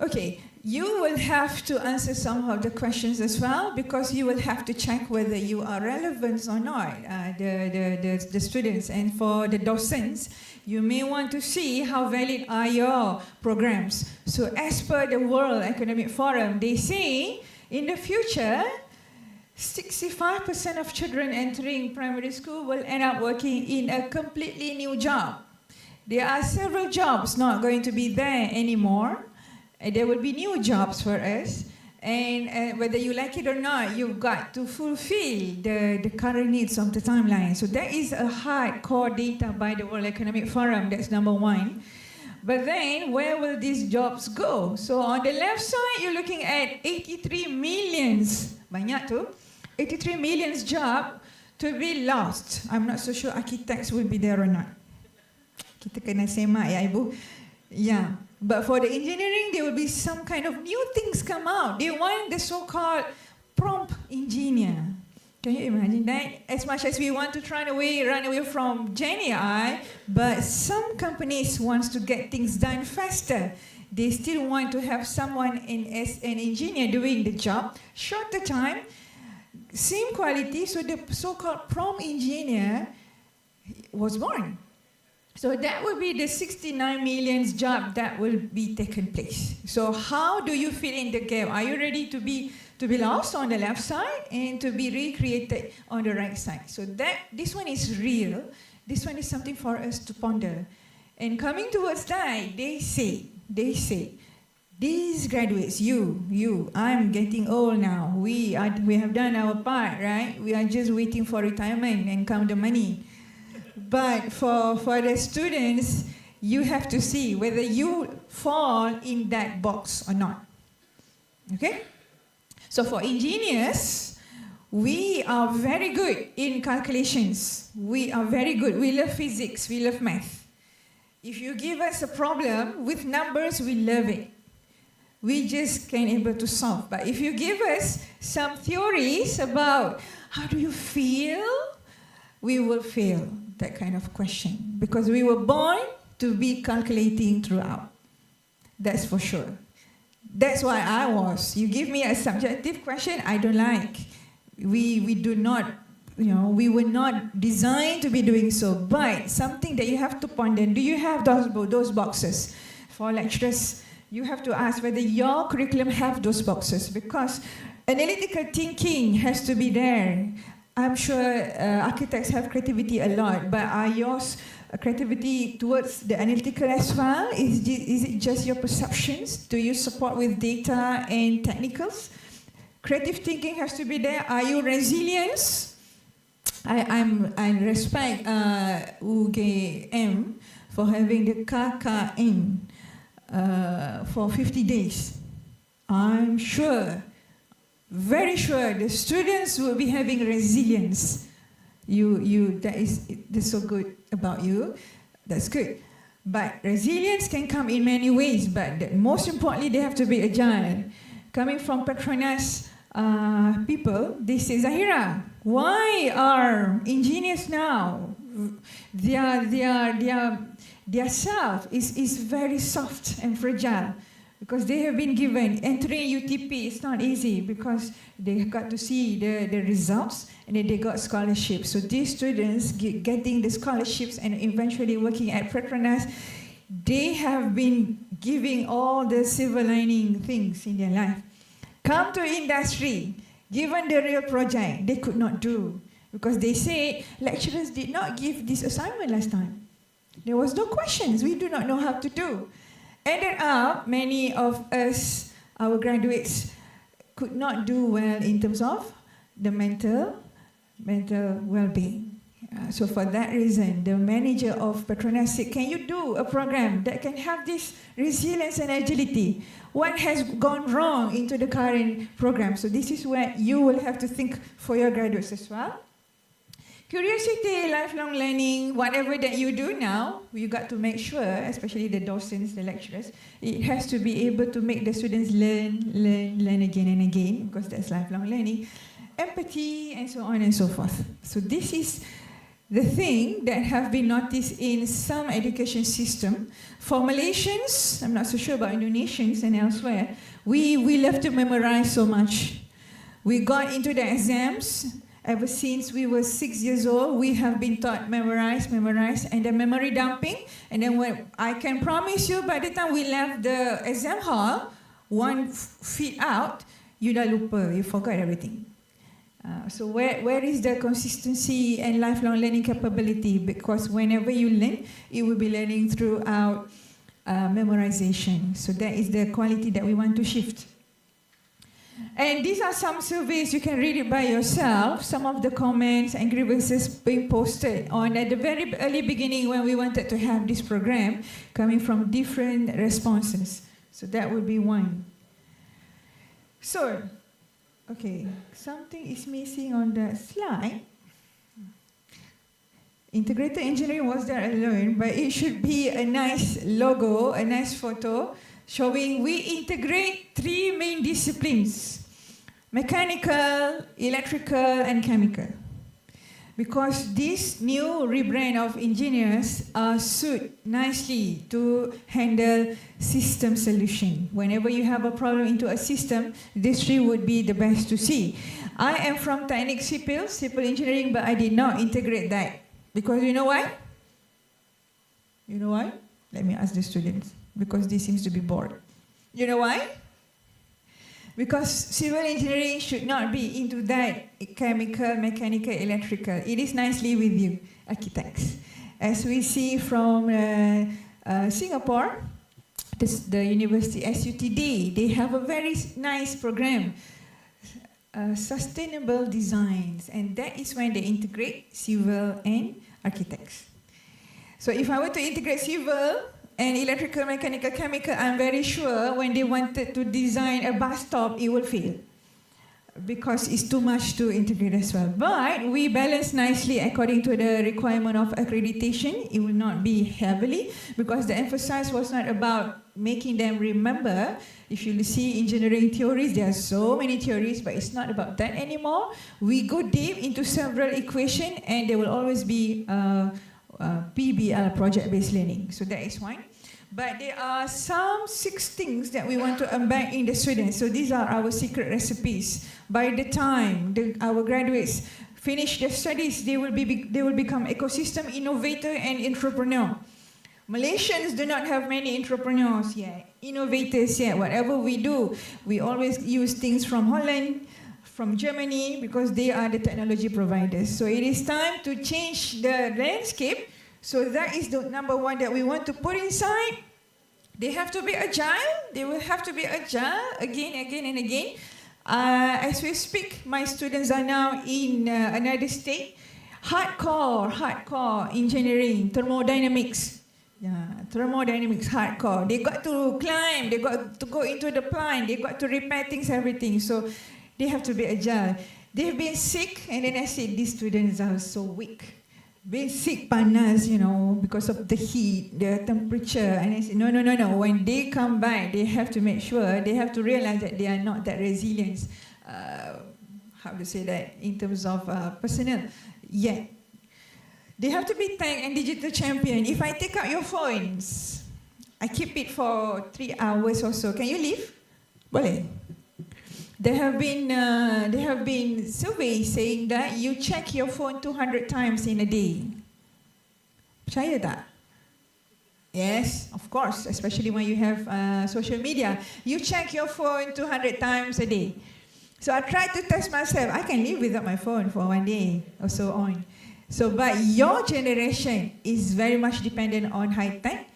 S14: Okay. You will have to answer some of the questions as well, because you will have to check whether you are relevant or not, the students. And for the docents, you may want to see how valid are your programs. So as per the World Economic Forum, they say in the future, 65% of children entering primary school will end up working in a completely new job. There are several jobs not going to be there anymore. There will be new jobs for us. And whether you like it or not, you've got to fulfill the current needs of the timeline. So that is a hardcore data by the World Economic Forum. That's number one. But then, where will these jobs go? So on the left side, you're looking at 83 millions. Banyak tu. 83 millions job to be lost. I'm not so sure architects will be there or not. Kita kena semak ya, Ibu. Yeah. But for the engineering, there will be some kind of new things come out. They want the so-called prompt engineer. Can you imagine that? As much as we want to run away from Gen AI, but some companies want to get things done faster. They still want to have someone as an engineer doing the job, shorter time, same quality. So the so-called prompt engineer was born. So that will be the 69 million job that will be taken place. So how do you fill in the gap? Are you ready to be lost on the left side and to be recreated on the right side? So this one is real. This one is something for us to ponder. And coming towards that, they say, these graduates, you, I'm getting old now. We have done our part, right? We are just waiting for retirement and count the money. But for the students, you have to see whether you fall in that box or not. Okay? So for engineers, we are very good in calculations. We are very good. We love physics. We love math. If you give us a problem with numbers, we love it. We just can't able to solve. But if you give us some theories about how do you feel, we will fail that kind of question, because we were born to be calculating throughout. That's for sure. That's why I was. You give me a subjective question, I don't like. We do not, we were not designed to be doing so, but something that you have to ponder. Do you have those boxes? For lecturers, you have to ask whether your curriculum have those boxes, because analytical thinking has to be there. I'm sure architects have creativity a lot, but are yours creativity towards the analytical as well? Is it just your perceptions? Do you support with data and technicals? Creative thinking has to be there. Are you resilient? I respect UGM for having the KKN for 50 days. I'm sure, very sure, the students will be having resilience. That's so good about you. That's good. But resilience can come in many ways, but most importantly, they have to be agile. Coming from Petronas people, they say, Zahira, why are engineers now, their self is very soft and fragile. because they have been given. Entering UTP is not easy because they got to see the results and then they got scholarships. So these students getting the scholarships and eventually working at Petronas, they have been giving all the silver lining things in their life. Come to industry, given the real project, they could not do because they say lecturers did not give this assignment last time. There was no questions. We do not know how to do. Ended up, many of us, our graduates, could not do well in terms of the mental well-being. So for that reason, the manager of Petronas said, can you do a program that can have this resilience and agility? What has gone wrong into the current program? So this is where you will have to think for your graduates as well. Curiosity, lifelong learning, whatever that you do now, you got to make sure, especially the docents, the lecturers, it has to be able to make the students learn again and again, because that's lifelong learning. Empathy, and so on and so forth. So this is the thing that have been noticed in some education system. For Malaysians, I'm not so sure about Indonesians and elsewhere, we love to memorize so much. We got into the exams. Ever since we were 6 years old, we have been taught memorize, and then memory dumping. And then when I can promise you, by the time we left the exam hall, 1 feet out, you dah lupa, you forgot everything. So where is the consistency and lifelong learning capability? Because whenever you learn, you will be learning throughout memorization. So that is the quality that we want to shift. And these are some surveys, you can read it by yourself, some of the comments and grievances being posted on at the very early beginning when we wanted to have this program, coming from different responses. So that would be one. So, okay, something is missing on the slide. Integrated engineering was there alone, but it should be a nice logo, a nice photo, showing we integrate 3 main disciplines: mechanical, electrical, and chemical. Because this new rebrand of engineers suit nicely to handle system solution. Whenever you have a problem into a system, these 3 would be the best to see. I am from Teknik Sipil, civil engineering, but I did not integrate that. Because you know why? You know why? Let me ask the students, because they seem to be bored. You know why? Because civil engineering should not be into that chemical, mechanical, electrical. It is nicely with you, architects. As we see from Singapore, the university SUTD, they have a very nice program, sustainable designs, and that is when they integrate civil and architects. So if I were to integrate civil and electrical, mechanical, chemical, I'm very sure when they wanted to design a bus stop, it will fail. Because it's too much to integrate as well. But we balance nicely according to the requirement of accreditation. It will not be heavily, because the emphasis was not about making them remember. If you see engineering theories, there are so many theories, but it's not about that anymore. We go deep into several equations, and there will always be PBL, project-based learning. So that is one. But there are some 6 things that we want to embed in the students. So these are our secret recipes. By the time our graduates finish their studies, they will become ecosystem innovator and entrepreneur. Malaysians do not have many entrepreneurs yet, innovators yet. Whatever we do, we always use things from Holland, from Germany, because they are the technology providers. So it is time to change the landscape. So that is the number 1 that we want to put inside. They have to be agile. They will have to be agile again and again. As we speak, my students are now in another state. Hardcore engineering, thermodynamics. Yeah, thermodynamics, hardcore. They got to climb, they got to go into the plant, they got to repair things, everything. So they have to be agile. They've been sick, and then I said, these students are so weak. Being sick, panas, because of the heat, the temperature. And I said, no. When they come back, they have to make sure, they have to realize that they are not that resilient, how to say that, in terms of personnel, yet. They have to be tech and digital champion. If I take out your phones, I keep it for 3 hours or so. Can you leave? Boleh. There have been surveys saying that you check your phone 200 times in a day. Percaya tak? Yes, of course, especially when you have social media. You check your phone 200 times a day. So I tried to test myself. I can live without my phone for 1 day or so on. So, but your generation is very much dependent on high tech.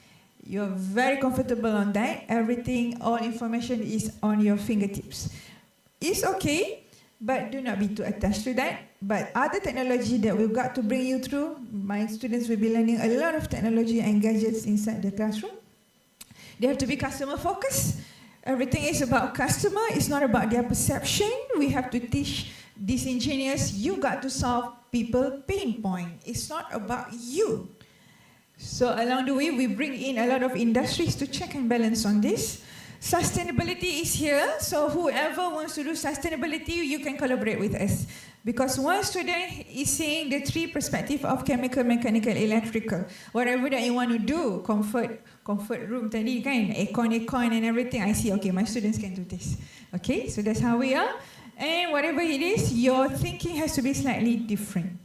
S14: You're very comfortable on that. Everything, all information is on your fingertips. It's okay, but do not be too attached to that. But other technology that we've got to bring you through, my students will be learning a lot of technology and gadgets inside the classroom. They have to be customer focused. Everything is about customer. It's not about their perception. We have to teach these engineers, you got to solve people pain point. It's not about you. So along the way, we bring in a lot of industries to check and balance on this. Sustainability is here, so whoever wants to do sustainability, you can collaborate with us. Because one student is seeing the 3 perspectives of chemical, mechanical, electrical. Whatever that you want to do, comfort room tadi kan, aircon and everything, I see, okay, my students can do this. Okay, so that's how we are. And whatever it is, your thinking has to be slightly different.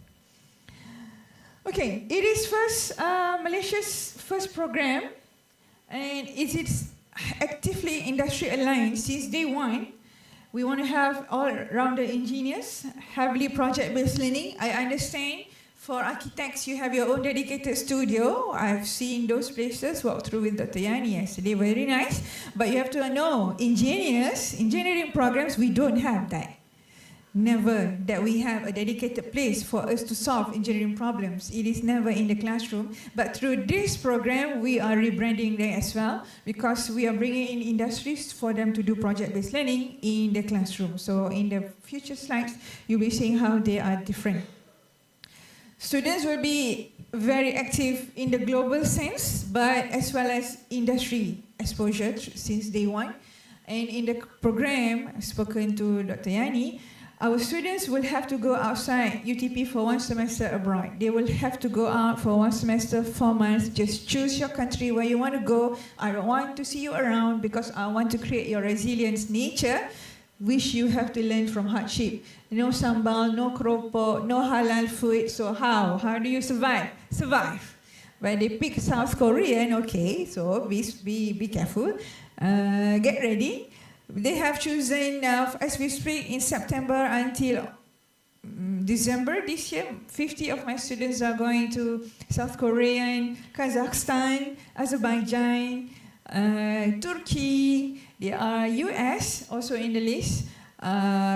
S14: Okay, it is Malaysia's first program, and it is actively industry aligned since day one. We want to have all-rounder engineers, heavily project-based learning. I understand for architects, you have your own dedicated studio. I've seen those places, walked through with Dr. Yani yesterday, very nice. But you have to know, engineering programs, we don't have that. Never that we have a dedicated place for us to solve engineering problems. It is never in the classroom. But through this program, we are rebranding them as well because we are bringing in industries for them to do project-based learning in the classroom. So in the future slides, you'll be seeing how they are different. Students will be very active in the global sense, but as well as industry exposure since day one. And in the program, I've spoken to Dr. Yani, our students will have to go outside UTP for 1 semester abroad. They will have to go out for 1 semester, 4 months. Just choose your country where you want to go. I don't want to see you around because I want to create your resilience nature, which you have to learn from hardship. No sambal, no keropok, no halal food. So how? How do you survive? Survive. When they pick South Korean, okay, so be careful. Get ready. They have chosen, as we speak, in September until December this year, 50 of my students are going to South Korea, Kazakhstan, Azerbaijan, Turkey. There are US also in the list.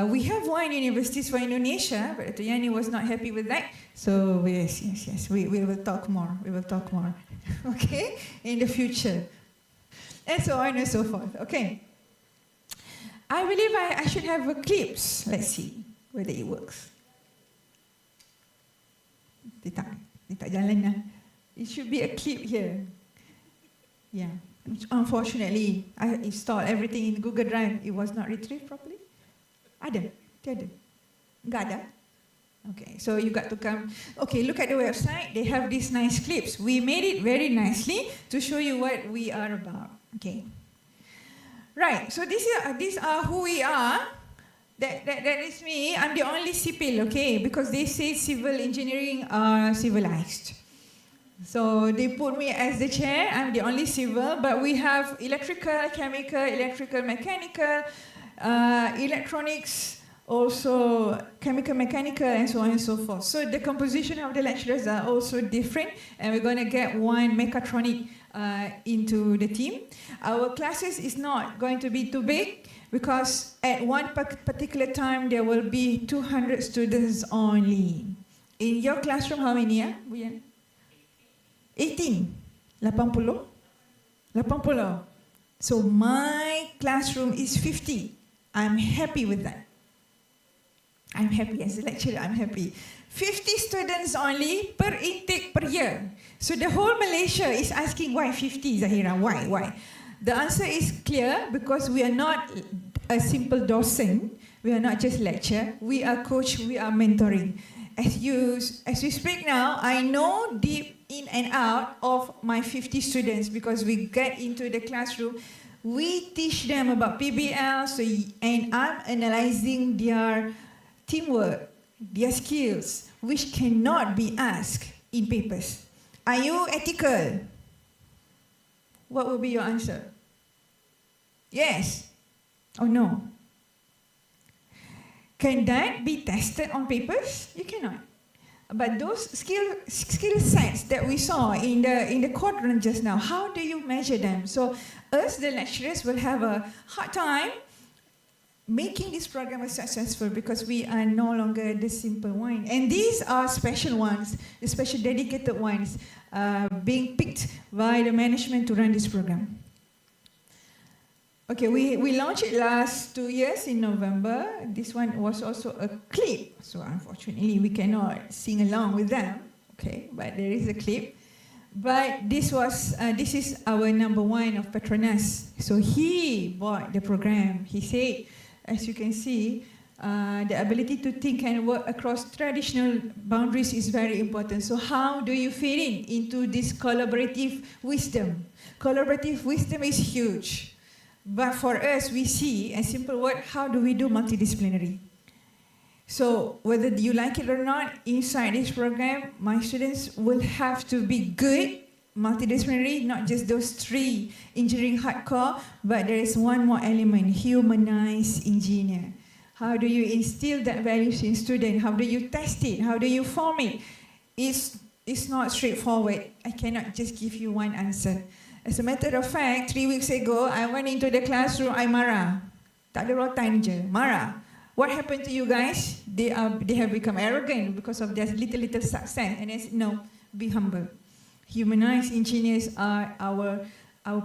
S14: We have 1 university for Indonesia, but Dr. Yani was not happy with that. So yes, we will talk more. We will talk more, okay, in the future, and so on and so forth. Okay. I believe I should have a clips. Let's see whether it works. Dia tak jalan lah. It should be a clip here. Yeah. Unfortunately, I installed everything in Google Drive. It was not retrieved properly. Ada? Tiada? Enggak ada? Okay, so you got to come. Okay, look at the website. They have these nice clips. We made it very nicely to show you what we are about. Okay. Right, so these are who we are. That is me. I'm the only civil, okay, because they say civil engineering are civilized. So they put me as the chair. I'm the only civil, but we have electrical, chemical, electrical, mechanical, electronics, also chemical, mechanical, and so on and so forth. So the composition of the lecturers are also different, and we're going to get 1 mechatronic into the team. Our classes is not going to be too big because at one particular time there will be 200 students only. In your classroom, how many? 18. 80. So my classroom is 50. I'm happy with that. I'm happy as a lecturer, I'm happy. 50 students only per intake per year. So the whole Malaysia is asking why 50, Zahira, why? The answer is clear because we are not a simple docent. We are not just lecture. We are coach, we are mentoring. As we speak now, I know deep in and out of my 50 students because we get into the classroom. We teach them about PBL, and I'm analyzing their teamwork, their skills, which cannot be asked in papers. Are you ethical? What will be your answer? Yes or no? Can that be tested on papers? You cannot. But those skill sets that we saw in the quadrant just now, how do you measure them? So us, the lecturers, will have a hard time making this program successful because we are no longer the simple one. And these are special ones, the special dedicated ones, being picked by the management to run this program. Okay, we launched it last 2 years in November. This one was also a clip, so unfortunately we cannot sing along with them. Okay, but there is a clip. But this is our number one of Petronas. So he bought the program. He said, as you can see, the ability to think and work across traditional boundaries is very important. So how do you fit into this collaborative wisdom? Collaborative wisdom is huge. But for us, we see, a simple word, how do we do multidisciplinary? So whether you like it or not, inside this program, my students will have to be good, multidisciplinary, not just those 3 engineering hardcore, but there is one more element, humanize engineer. How do you instill that values in students? How do you test it? How do you form it? It's not straightforward. I cannot just give you one answer. As a matter of fact, 3 weeks ago, I went into the classroom, I marah. Tak ada rotan je, marah. What happened to you guys? They have become arrogant because of their little success. And I said, no, be humble. Humanized engineers are our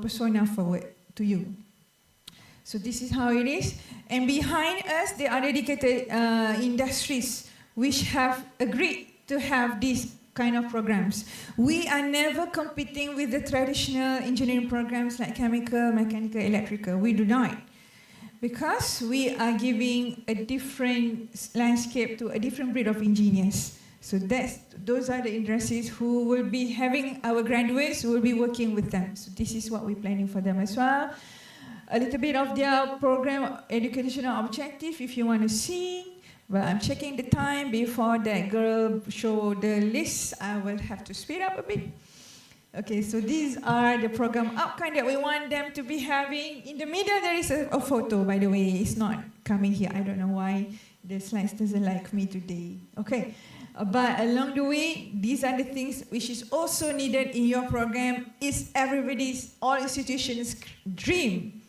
S14: persona forward to you. So this is how it is. And behind us, there are dedicated industries which have agreed to have this kind of programs. We are never competing with the traditional engineering programs like chemical, mechanical, electrical. We do not. Because we are giving a different landscape to a different breed of engineers. So those are the industries who will be having our graduates who will be working with them. So this is what we're planning for them as well. A little bit of their program educational objective if you want to see. Well, I'm checking the time before that girl show the list. I will have to speed up a bit. Okay, so these are the program outcome that we want them to be having. In the middle, there is a photo, by the way. It's not coming here. I don't know why the slides doesn't like me today. Okay, but along the way, these are the things which is also needed in your program. It's everybody's, all institutions' dream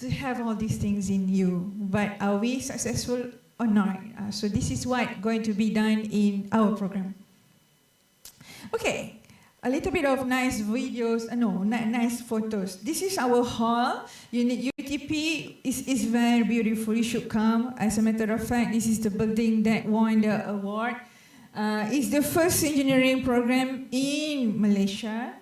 S14: to have all these things in you. But are we successful or not? So this is what going to be done in our program. Okay, a little bit of nice videos, nice photos. This is our hall. UTP is very beautiful. You should come. As a matter of fact, this is the building that won the award. It's the first engineering program in Malaysia.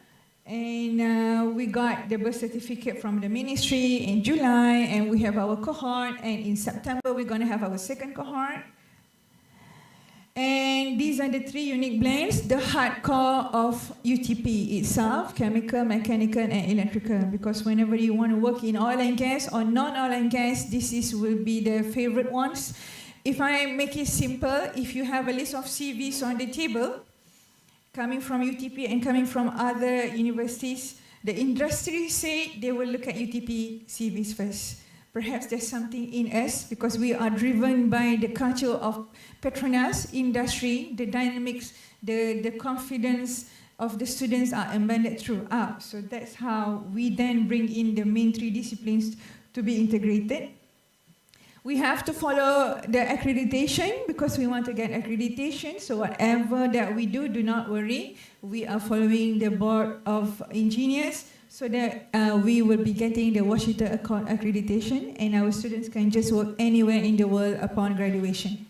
S14: And we got the birth certificate from the ministry in July, and we have our cohort, and in September we're going to have our second cohort. And these are the 3 unique blends, the hardcore of UTP itself, chemical, mechanical, and electrical, because whenever you want to work in oil and gas or non-oil and gas, will be the favorite ones. If I make it simple, if you have a list of CVs on the table, coming from UTP and coming from other universities, the industry say they will look at UTP CVs first. Perhaps there's something in us because we are driven by the culture of Petronas industry, the dynamics, the confidence of the students are embedded throughout. So that's how we then bring in the main 3 disciplines to be integrated. We have to follow the accreditation because we want to get accreditation. So whatever that we do not worry. We are following the board of engineers so that we will be getting the Washington Accord accreditation and our students can just work anywhere in the world upon graduation.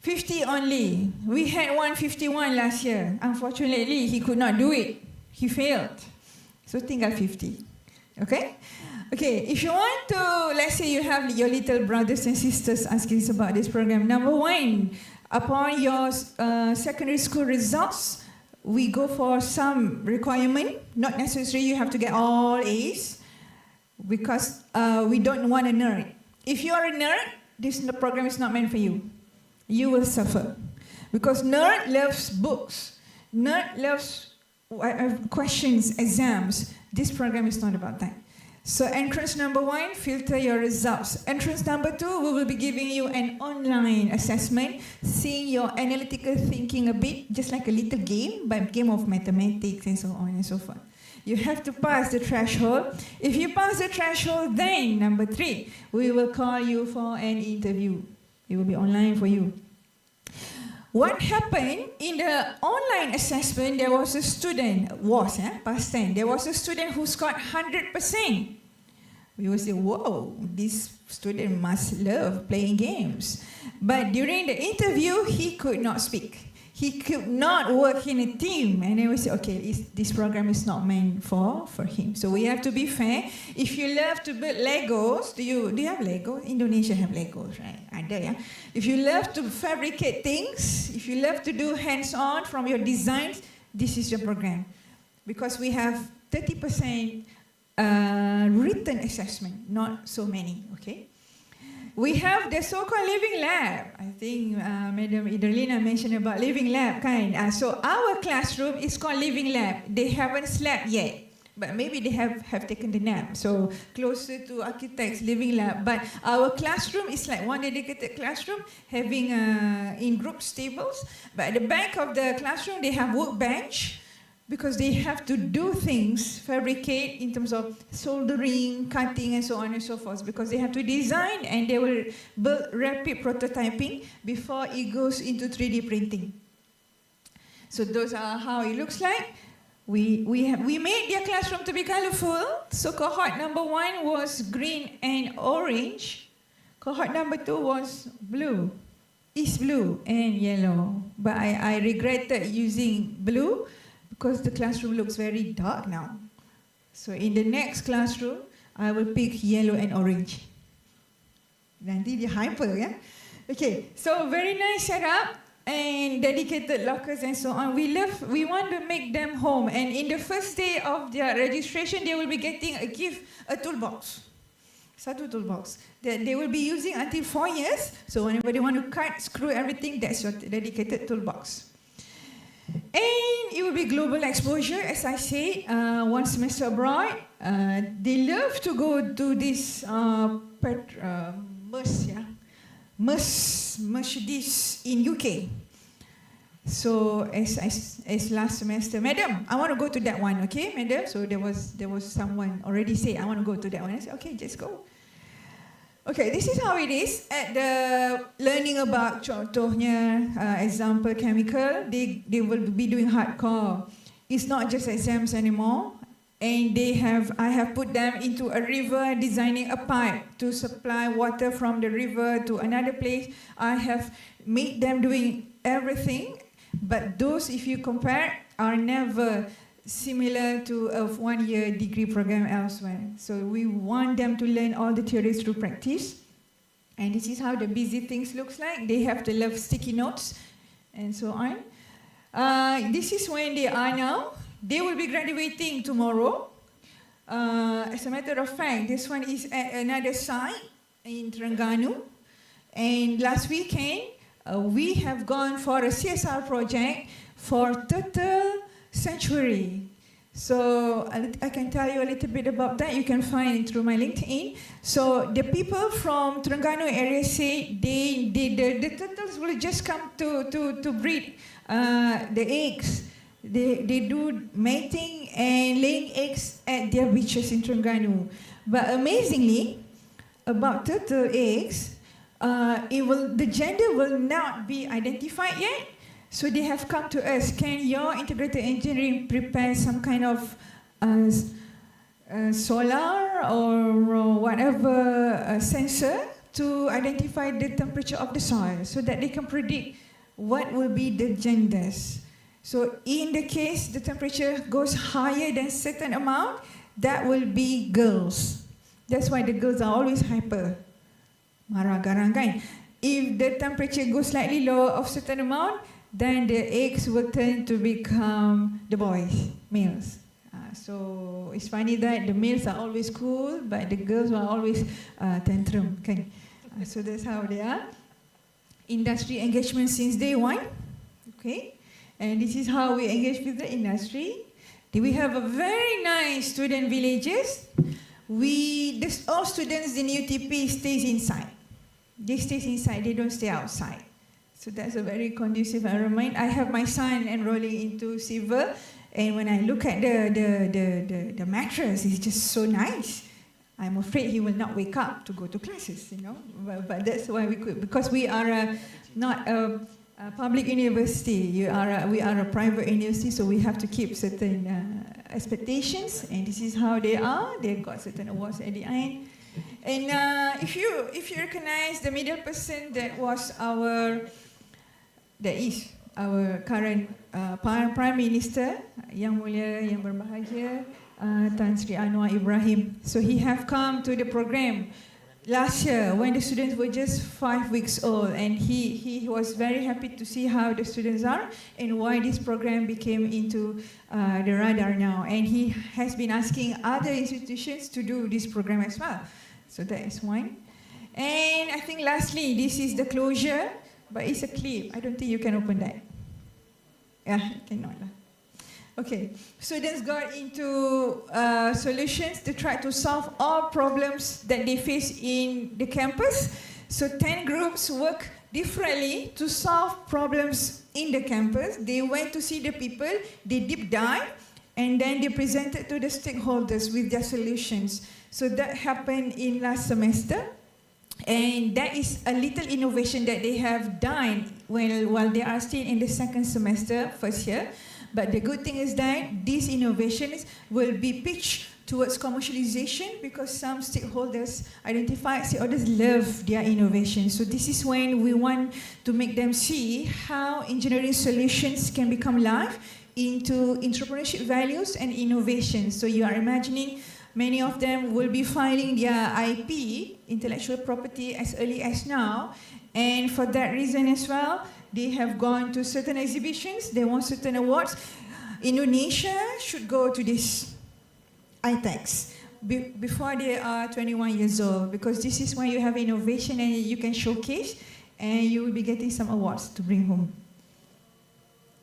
S14: 50 only. We had 151 last year. Unfortunately, he could not do it. He failed. So tinggal 50. Okay? Okay, if you want to, let's say you have your little brothers and sisters asking us about this program. Number 1, upon your secondary school results, we go for some requirement. Not necessarily you have to get all A's, because we don't want a nerd. If you are a nerd, this program is not meant for you. You will suffer. Because nerd loves books. Nerd loves questions, exams. This program is not about that. So entrance number 1, filter your results. Entrance number 2, we will be giving you an online assessment, seeing your analytical thinking a bit, just like a little game, but game of mathematics and so on and so forth. You have to pass the threshold. If you pass the threshold, then number 3, we will call you for an interview. It will be online for you. What happened in the online assessment, there was a student, past tense, there was a student who scored 100%. We will say, whoa, this student must love playing games. But during the interview, he could not speak. He could not work in a team. And then we say, okay, this program is not meant for him. So we have to be fair. If you love to build Legos, do you have Lego? Indonesia have Legos, right? Ada, yeah? If you love to fabricate things, if you love to do hands-on from your designs, this is your program. Because we have 30% written assessment, not so many, okay? We have the so-called living lab. I think Madam Idrlina mentioned about living lab, kind. So our classroom is called living lab. They haven't slept yet, but maybe they have taken the nap. So closer to architects' living lab. But our classroom is like one dedicated classroom, having in groups tables. But at the back of the classroom, they have workbench, because they have to do things, fabricate in terms of soldering, cutting, and so on and so forth, because they have to design and they will build rapid prototyping before it goes into 3D printing. So those are how it looks like. We made their classroom to be colorful. So cohort number 1 was green and orange. Cohort number 2 was blue, is blue and yellow. But I regretted using blue, because the classroom looks very dark now. So in the next classroom, I will pick yellow and orange. Nanti dia hyper, yeah? Okay, so very nice setup and dedicated lockers and so on. We want to make them home. And in the first day of their registration, they will be getting a gift, a toolbox. Satu toolbox that they will be using until 4 years. So whenever they want to cut, screw everything, that's your dedicated toolbox. And it will be global exposure, as I said, 1 semester abroad. They love to go to this Mercedes in UK. So as last semester, madam, I want to go to that one, okay, madam? So there was someone already say, I want to go to that one. I said, okay, just go. Okay, this is how it is at the learning about contohnya, example chemical, they will be doing hardcore. It's not just exams anymore. And I have put them into a river, designing a pipe to supply water from the river to another place. I have made them doing everything, but those, if you compare, are never similar to a 1-year degree program elsewhere. So we want them to learn all the theories through practice. And this is how the busy things looks like. They have to love sticky notes and so on. This is when they are now. They will be graduating tomorrow. As a matter of fact, this one is at another site in Terengganu. And last weekend, we have gone for a CSR project for turtle sanctuary. So I can tell you a little bit about that. You can find it through my LinkedIn. So the people from Terengganu area say the turtles will just come to breed the eggs. They do mating and laying eggs at their beaches in Terengganu. But amazingly, about turtle eggs, the gender will not be identified yet. So they have come to us, can your integrated engineering prepare some kind of solar or whatever sensor to identify the temperature of the soil so that they can predict what will be the genders. So in the case the temperature goes higher than certain amount, that will be girls. That's why the girls are always hyper. Marah garang kan? If the temperature goes slightly lower of certain amount, then the eggs will turn to become the boys, males. So it's funny that the males are always cool, but the girls are always tantrum. Okay? So that's how they are. Industry engagement since day one. Okay? And this is how we engage with the industry. We have a very nice student villages. All students in UTP stays inside. They stay inside, they don't stay outside. So that's a very conducive environment. I have my son enrolling into civil, and when I look at the mattress, it's just so nice. I'm afraid he will not wake up to go to classes, you know. But that's why we could, because we are not a public university. We are a private university, so we have to keep certain expectations, and this is how they are. They got certain awards at the end. And if you recognize the middle person, that is our current Prime Minister, Yang Mulia, Yang Berbahagia, Tan Sri Anwar Ibrahim. So he have come to the program last year when the students were just 5 weeks old, and he was very happy to see how the students are and why this program became into the radar now. And he has been asking other institutions to do this program as well. So that is one. And I think lastly, this is the closure, but it's a clip. I don't think you can open that. Yeah, you cannot. Okay, students got into solutions to try to solve all problems that they face in the campus. So 10 groups work differently to solve problems in the campus. They went to see the people, they deep dive, and then they presented to the stakeholders with their solutions. So that happened in last semester. And that is a little innovation that they have done while they are still in the second semester, first year. But the good thing is that these innovations will be pitched towards commercialization, because some stakeholders love their innovation. So this is when we want to make them see how engineering solutions can become live into entrepreneurship values and innovation. So you are imagining many of them will be filing their IP, intellectual property, as early as now. And for that reason as well, they have gone to certain exhibitions, they won certain awards. Indonesia should go to this ITEX before they are 21 years old, because this is when you have innovation and you can showcase, and you will be getting some awards to bring home.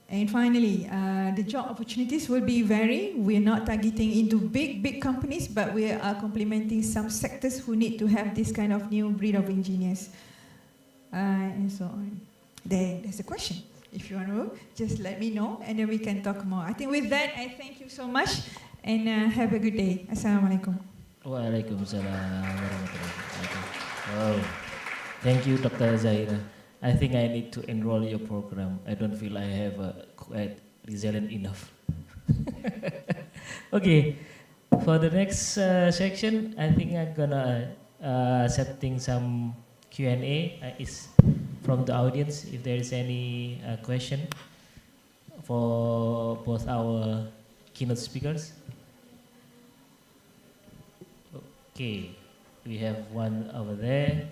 S14: And finally, the job opportunities will be varied. We are not targeting into big companies, but we are complementing some sectors who need to have this kind of new breed of engineers. And so on. There's a question. If you want to, just let me know, and then we can talk more. I think with that, I thank you so much, and have a good day. Assalamualaikum.
S12: Waalaikumsalam warahmatullahi wabarakatuh. Wow. Thank you, Dr. Zahira. I think I need to enroll your program. I don't feel I have quite resilient enough. Okay, for the next section, I think I'm gonna accepting some Q&A. Is from the audience, if there is any question for both our keynote speakers. Okay, we have one over there.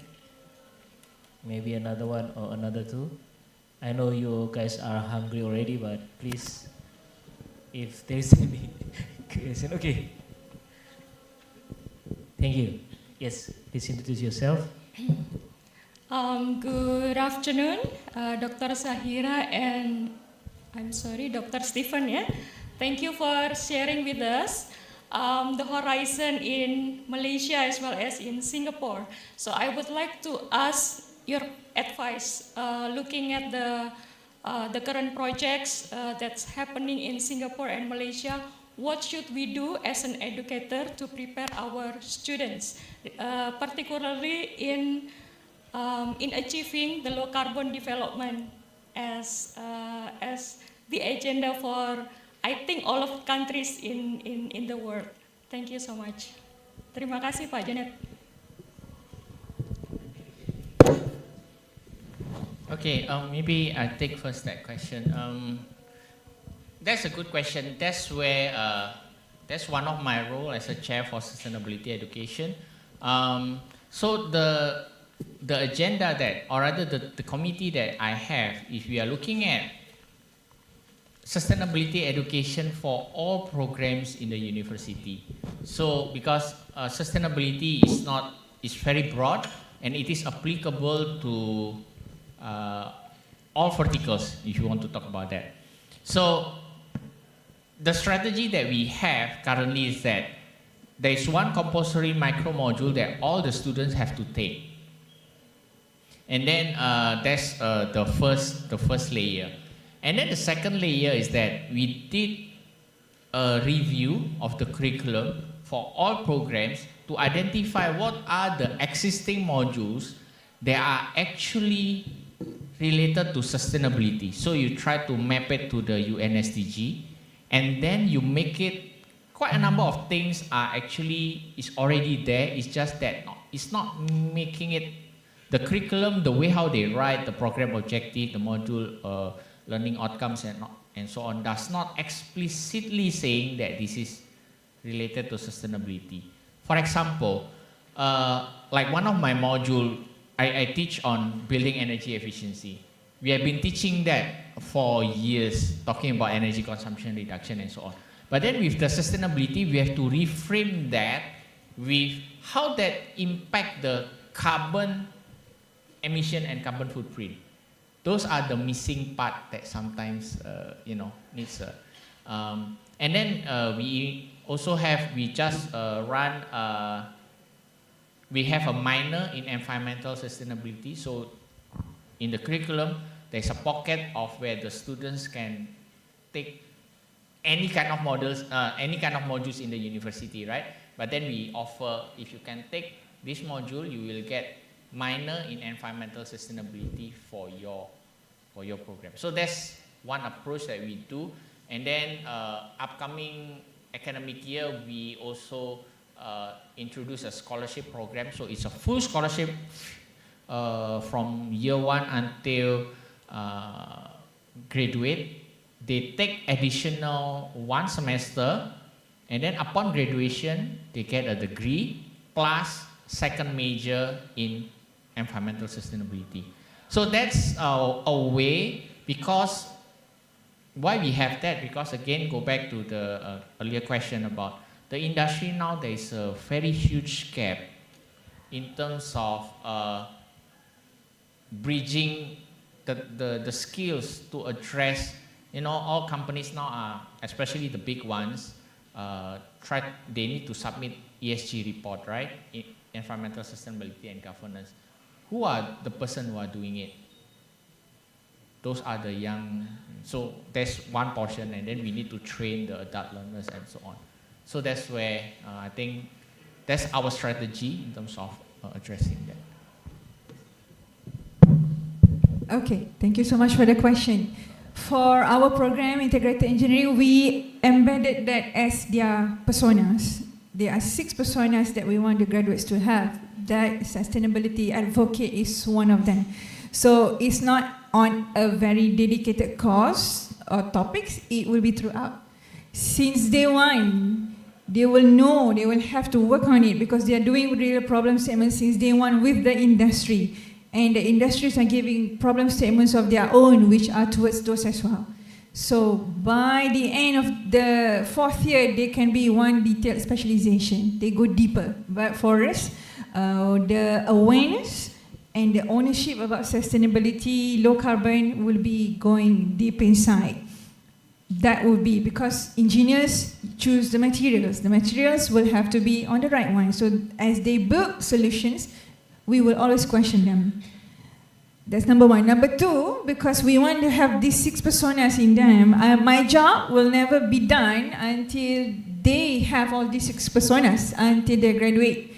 S12: Maybe another one or another two. I know you guys are hungry already, but please, if there's any question, okay. Thank you. Yes, please introduce yourself.
S15: Good afternoon, Dr. Zahira and Dr. Stephen. Yeah, thank you for sharing with us the horizon in Malaysia as well as in Singapore. So I would like to ask your advice, looking at the current projects that's happening in Singapore and Malaysia. What should we do as an educator to prepare our students, particularly in achieving the low carbon development as the agenda for, I think, all of countries in the world? Thank you so much. Terima kasih, Pak Janet.
S13: Okay, maybe I take first that question. That's a good question. That's where that's one of my role as a chair for sustainability education. So the agenda that, or rather the committee that I have, if we are looking at sustainability education for all programs in the university. So because sustainability is very broad and it is applicable to all verticals, if you want to talk about that. So the strategy that we have currently is that there is one compulsory micro module that all the students have to take. And then that's the first layer. And then the second layer is that we did a review of the curriculum for all programs to identify what are the existing modules that are actually related to sustainability. So you try to map it to the UN SDG, and then you make it, quite a number of things are actually is already there. It's just that it's not making it, the curriculum, the way how they write, the program objective, the module learning outcomes and so on, does not explicitly saying that this is related to sustainability. For example, like one of my module, I teach on building energy efficiency. We have been teaching that for years, talking about energy consumption reduction and so on. But then with the sustainability, we have to reframe that with how that impact the carbon emission and carbon footprint. Those are the missing part that sometimes needs. And then we also have, we just run. We have a minor in environmental sustainability. So in the curriculum, there's a pocket of where the students can take any kind of modules in the university, right? But then we offer, if you can take this module, you will get minor in environmental sustainability for your program. So that's one approach that we do. And then upcoming academic year, we also introduce a scholarship program. So it's a full scholarship from year 1 until graduate. They take additional 1 semester, and then upon graduation, they get a degree plus second major in environmental sustainability. So that's a way, because why we have that, because again, go back to the earlier question about the industry now, there is a very huge gap in terms of bridging the skills to address, all companies now are, especially the big ones, they need to submit ESG report, right? Environmental sustainability and governance. Who are the person who are doing it? Those are the young, so that's one portion, and then we need to train the adult learners and so on. So that's where I think that's our strategy in terms of addressing that.
S14: Okay, thank you so much for the question. For our program, Integrated Engineering, we embedded that as their personas. There are 6 personas that we want the graduates to have. That sustainability advocate is one of them. So it's not on a very dedicated course or topics, it will be throughout. Since day one, they will know, they will have to work on it because they are doing real problem statements since day one with the industry. And the industries are giving problem statements of their own, which are towards those as well. So by the end of the 4th year, they can be one detailed specialization. They go deeper. But for us, the awareness and the ownership about sustainability, low carbon will be going deep inside. That will be because engineers choose the materials. The materials will have to be on the right one. So as they build solutions, we will always question them. That's number 1. Number 2, because we want to have these 6 personas in them, my job will never be done until they have all these 6 personas, until they graduate.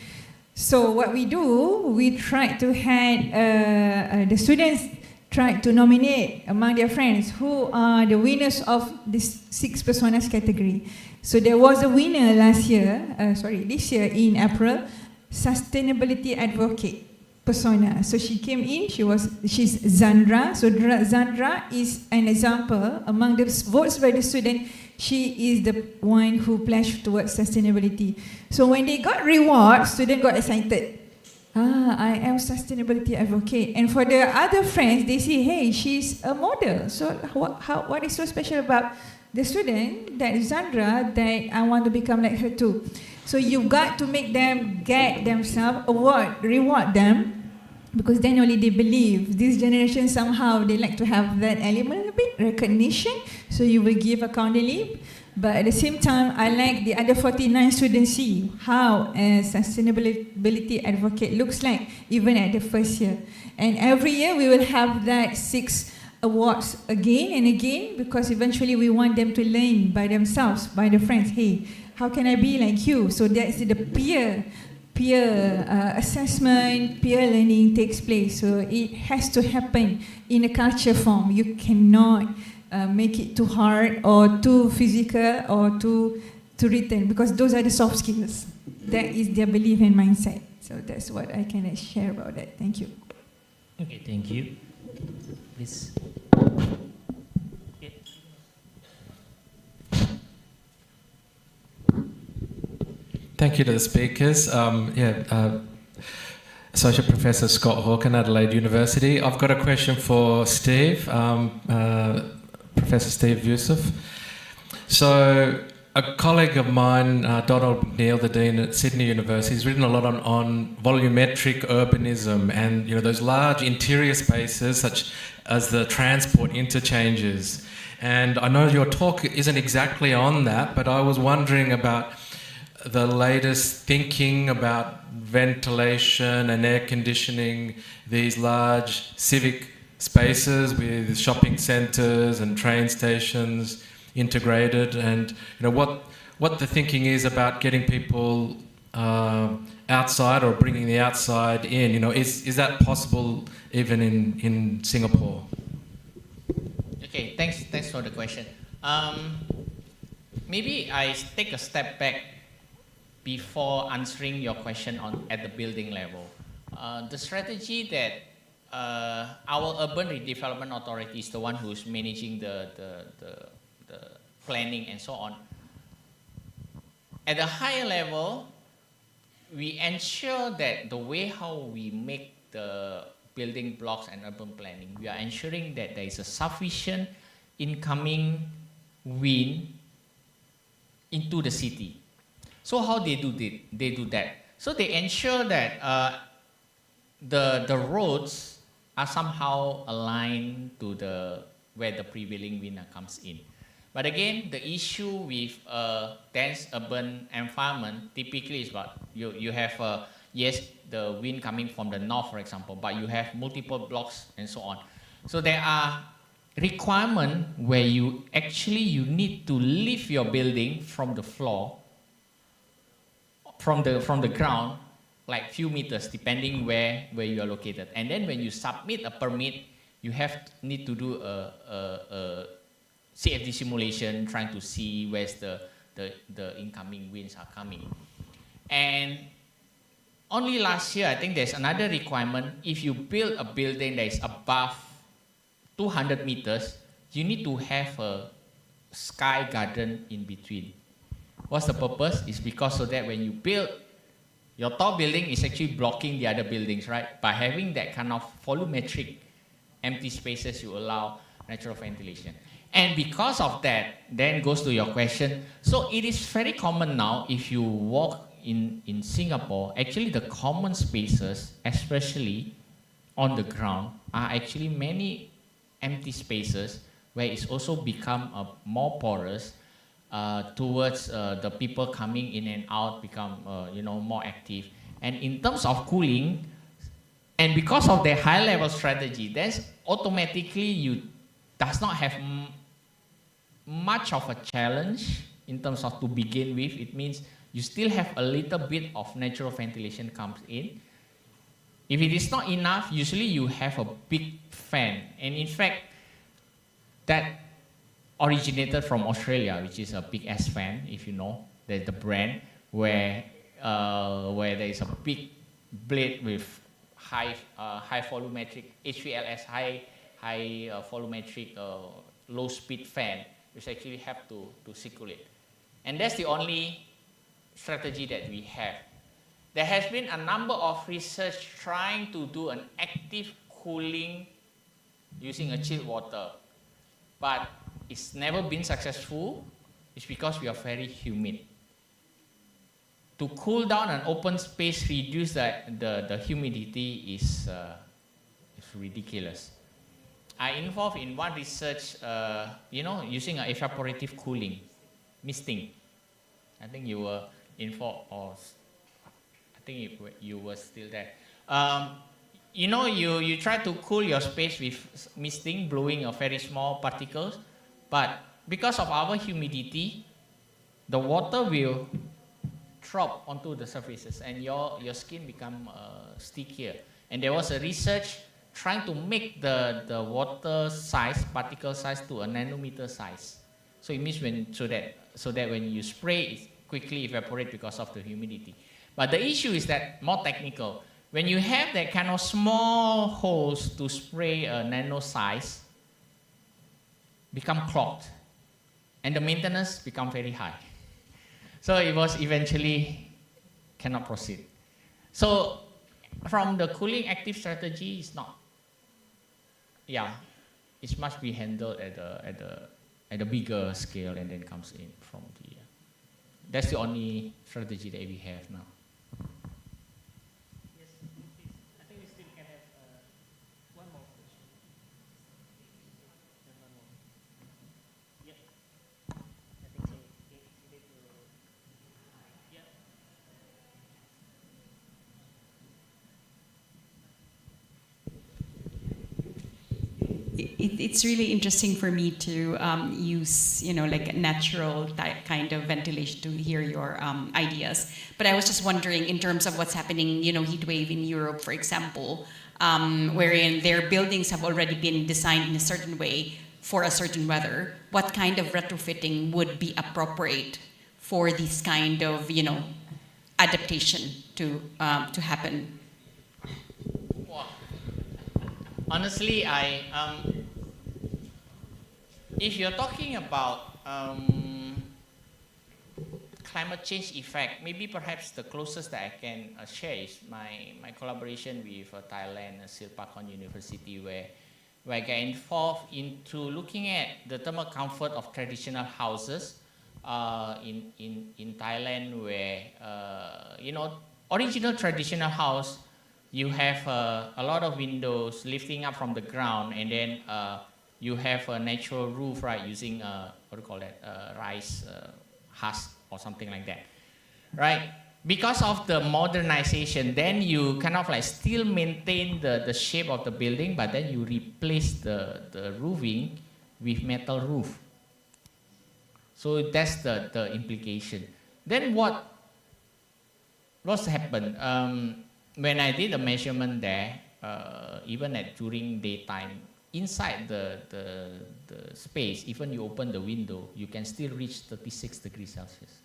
S14: So what we do, we try to have the students try to nominate among their friends who are the winners of this 6 personas category. So there was a winner this year in April, sustainability advocate persona. So she came in, she's Zandra. So Zandra is an example among the votes by the student. She is the one who pledged towards sustainability. So when they got reward, students got excited. I am sustainability advocate. And for the other friends, they say, hey, she's a model. So what is so special about the student, that Zandra, that I want to become like her too? So you've got to make them get themselves reward them, because then only they believe. This generation somehow they like to have that element a bit, recognition. So you will give accountability. But at the same time, I like the other 49 students see how a sustainability advocate looks like, even at the first year. And every year we will have that 6 awards again and again, because eventually we want them to learn by themselves, by their friends. Hey, how can I be like you? So that's the peer assessment, peer learning takes place. So it has to happen in a culture form. You cannot make it too hard or too physical or too written, because those are the soft skills. That is their belief and mindset. So that's what I can share about that. Thank you.
S12: Okay, thank you. Please.
S9: Thank you to the speakers. Associate Professor Scott Hawken, Adelaide University. I've got a question for Steve, Professor Steve Yusuf. So a colleague of mine, Donald McNeil, the Dean at Sydney University, has written a lot on volumetric urbanism and those large interior spaces such as the transport interchanges. And I know your talk isn't exactly on that, but I was wondering about the latest thinking about ventilation and air conditioning these large civic spaces with shopping centres and train stations integrated, and what the thinking is about getting people outside or bringing the outside in. Is that possible even in Singapore?
S13: Okay, thanks for the question. Maybe I take a step back before answering your question at the building level. The strategy that our Urban Redevelopment Authority is the one who's managing the planning and so on. At a higher level, we ensure that the way how we make the building blocks and urban planning, we are ensuring that there is a sufficient incoming wind into the city. So how they do that? So they ensure that the roads are somehow aligned to where the prevailing wind comes in. But again, the issue with a dense urban environment typically is about you have yes, the wind coming from the north, for example, but you have multiple blocks and so on. So there are requirements where you need to lift your building from the floor, from the ground, like few meters, depending where you are located. And then when you submit a permit, you need to do a CFD simulation, trying to see where's the incoming winds are coming. And only last year, I think there's another requirement. If you build a building that is above 200 meters, you need to have a sky garden in between. What's the purpose? It's because so that when you build, your tall building is actually blocking the other buildings, right? By having that kind of volumetric empty spaces, you allow natural ventilation. And because of that, then goes to your question. So it is very common now, if you walk in Singapore, actually the common spaces, especially on the ground, are actually many empty spaces where it's also become more porous towards the people coming in and out, become more active. And in terms of cooling, and because of the high level strategy, that's automatically you does not have much of a challenge in terms of to begin with. It means you still have a little bit of natural ventilation comes in. If it is not enough, usually you have a big fan. And in fact, that originated from Australia, which is a big ass fan, if you know, there's the brand where there is a big blade with high volumetric HVLS, high volumetric low speed fan, which actually have to circulate. And that's the only strategy that we have. there has been a number of research trying to do an active cooling using a chilled water, but it's never been successful. It's because we are very humid. To cool down an open space, reduce the humidity is ridiculous. I involved in one research, using evaporative cooling, misting. I think you were involved, or I think you were still there. You try to cool your space with misting, blowing a very small particles, but because of our humidity, the water will drop onto the surfaces and your skin become stickier. And there was a research trying to make the water size, particle size, to a nanometer size. So it means so that when you spray, it quickly evaporates because of the humidity. But the issue is that more technical. When you have that kind of small holes to spray a nano size, become clogged, and the maintenance become very high. So it was eventually cannot proceed. So from the cooling active strategy, it's not. Yeah, it must be handled at a bigger scale, and then comes in from the. That's the only strategy that we have now.
S12: Yes, please. I think we still can have one more question. One more. Yeah. I think so. Yeah.
S3: It's really interesting for me to use, like a natural kind of ventilation to hear your ideas. But I was just wondering, in terms of what's happening, heat wave in Europe, for example, wherein their buildings have already been designed in a certain way for a certain weather, what kind of retrofitting would be appropriate for this kind of, adaptation to happen?
S13: Honestly, if you're talking about climate change effect, maybe perhaps the closest that I can share is my collaboration with Thailand, Silpakorn University, where I get involved into looking at the thermal comfort of traditional houses in Thailand, where original traditional house, you have a lot of windows lifting up from the ground, and then you have a natural roof, right, using rice husk or something like that, right? Because of the modernization, then you kind of still maintain the shape of the building, but then you replace the roofing with metal roof. So that's the implication. Then what's happened? When I did a measurement there, even during daytime, inside the space, even you open the window, you can still reach 36 degrees Celsius.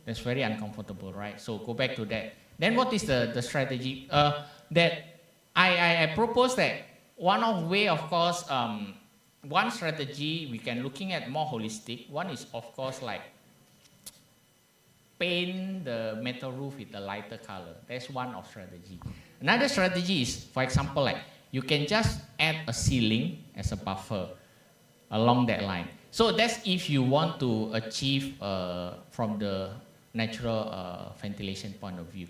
S13: That's very uncomfortable, right? So go back to that. Then what is the strategy? That I propose that one way, of course, one strategy we can looking at more holistic. One is, of course, paint the metal roof with a lighter color. That's one of strategy. Another strategy is, for example, you can just add a ceiling as a buffer along that line. So that's if you want to achieve from the natural ventilation point of view.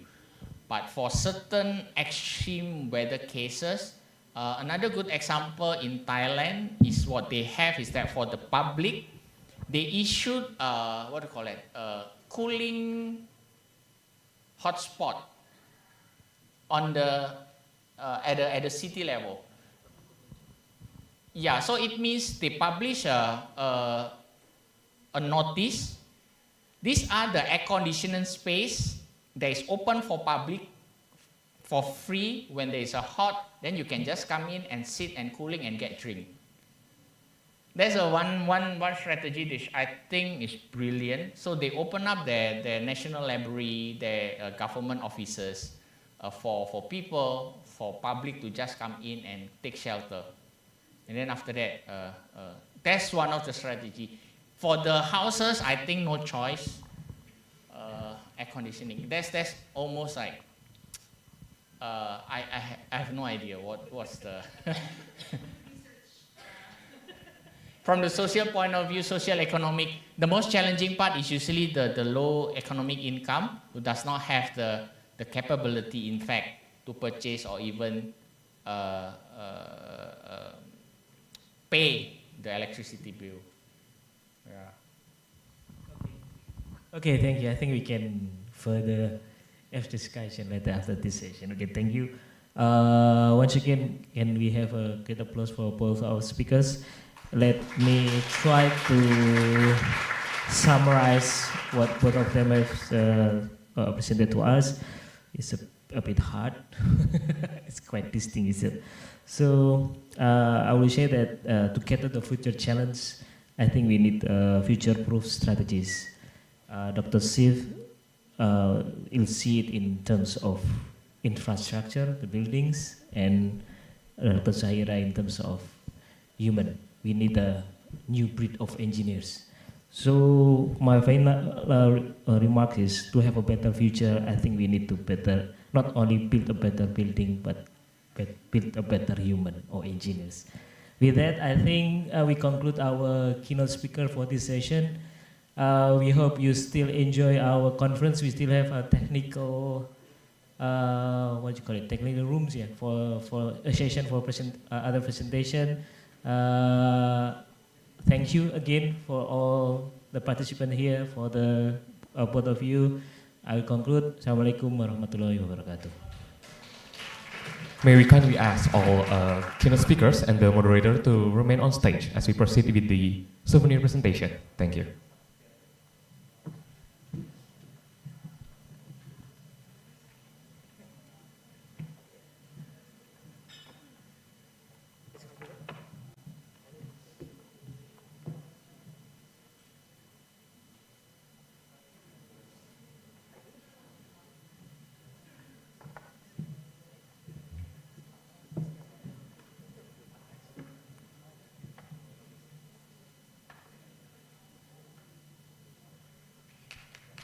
S13: But for certain extreme weather cases, another good example in Thailand is what they have is that for the public, they issued cooling hotspot on at the city level. Yeah, so it means they publish a notice. These are the air conditioning space that is open for public for free. When there is a hot, then you can just come in and sit and cooling and get drink. There's one strategy which I think is brilliant. So they open up their national library, their government offices for people, for public to just come in and take shelter. And then after that, that's one of the strategy. For the houses, I think no choice. air conditioning. That's almost like I have no idea what's the from the social point of view, social economic. The most challenging part is usually the low economic income who does not have the capability, in fact, to purchase or even pay the electricity bill. Yeah.
S12: Okay, thank you. I think we can further have discussion later after this session. Okay, thank you. Once again, can we have a great applause for both our speakers? Let me try to summarize what both of them have presented to us. It's a bit hard. It's quite distinct. So I will say that to cater the future challenge, I think we need future-proof strategies. Dr. Sif will see it in terms of infrastructure, the buildings, and Dr. Zahira in terms of human. We need a new breed of engineers. So my final remark is to have a better future, I think we need to not only build a better building, but build a better human or engineers. With that, I think we conclude our keynote speaker for this session. We hope you still enjoy our conference. We still have a technical, technical rooms, yeah, for a session for other presentation. Thank you again for all the participants here, for the both of you. I will conclude. Assalamualaikum warahmatullahi wabarakatuh.
S1: May we kindly ask all keynote speakers and the moderator to remain on stage as we proceed with the souvenir presentation. Thank you.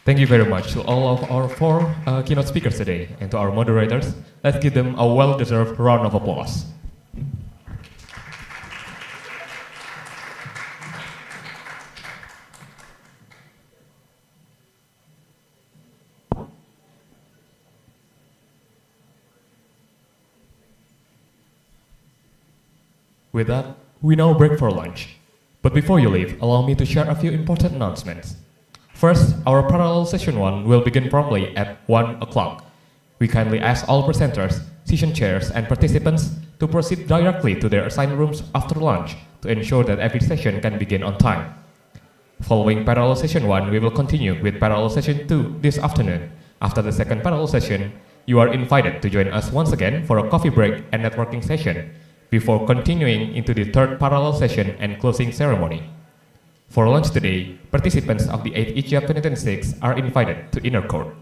S1: Thank you very much to all of our four keynote speakers today and to our moderators. Let's give them a well-deserved round of applause. With that, we now break for lunch. But before you leave, allow me to share a few important announcements. First, our parallel session 1 will begin promptly at 1 o'clock. We kindly ask all presenters, session chairs, and participants to proceed directly to their assigned rooms after lunch to ensure that every session can begin on time. Following parallel session 1, we will continue with parallel session 2 this afternoon. After the second parallel session, you are invited to join us once again for a coffee break and networking session before continuing into the third parallel session and closing ceremony. For lunch today, participants of the 8th Iciap 2026 are invited to inner court.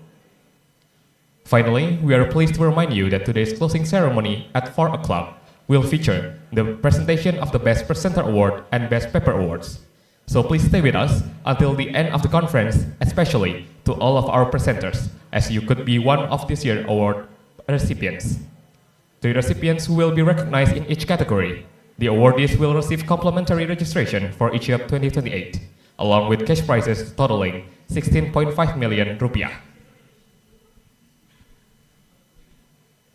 S1: Finally, we are pleased to remind you that today's closing ceremony at 4 o'clock will feature the presentation of the Best Presenter Award and Best Paper Awards. So please stay with us until the end of the conference, especially to all of our presenters, as you could be one of this year's award recipients. The recipients who will be recognized in each category. The awardees will receive complimentary registration for Iciap 2028, along with cash prizes totaling 16.5 million rupiah.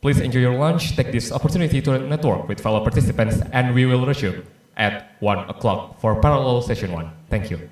S1: Please enjoy your lunch, take this opportunity to network with fellow participants, and we will resume at 1 o'clock for parallel session 1. Thank you.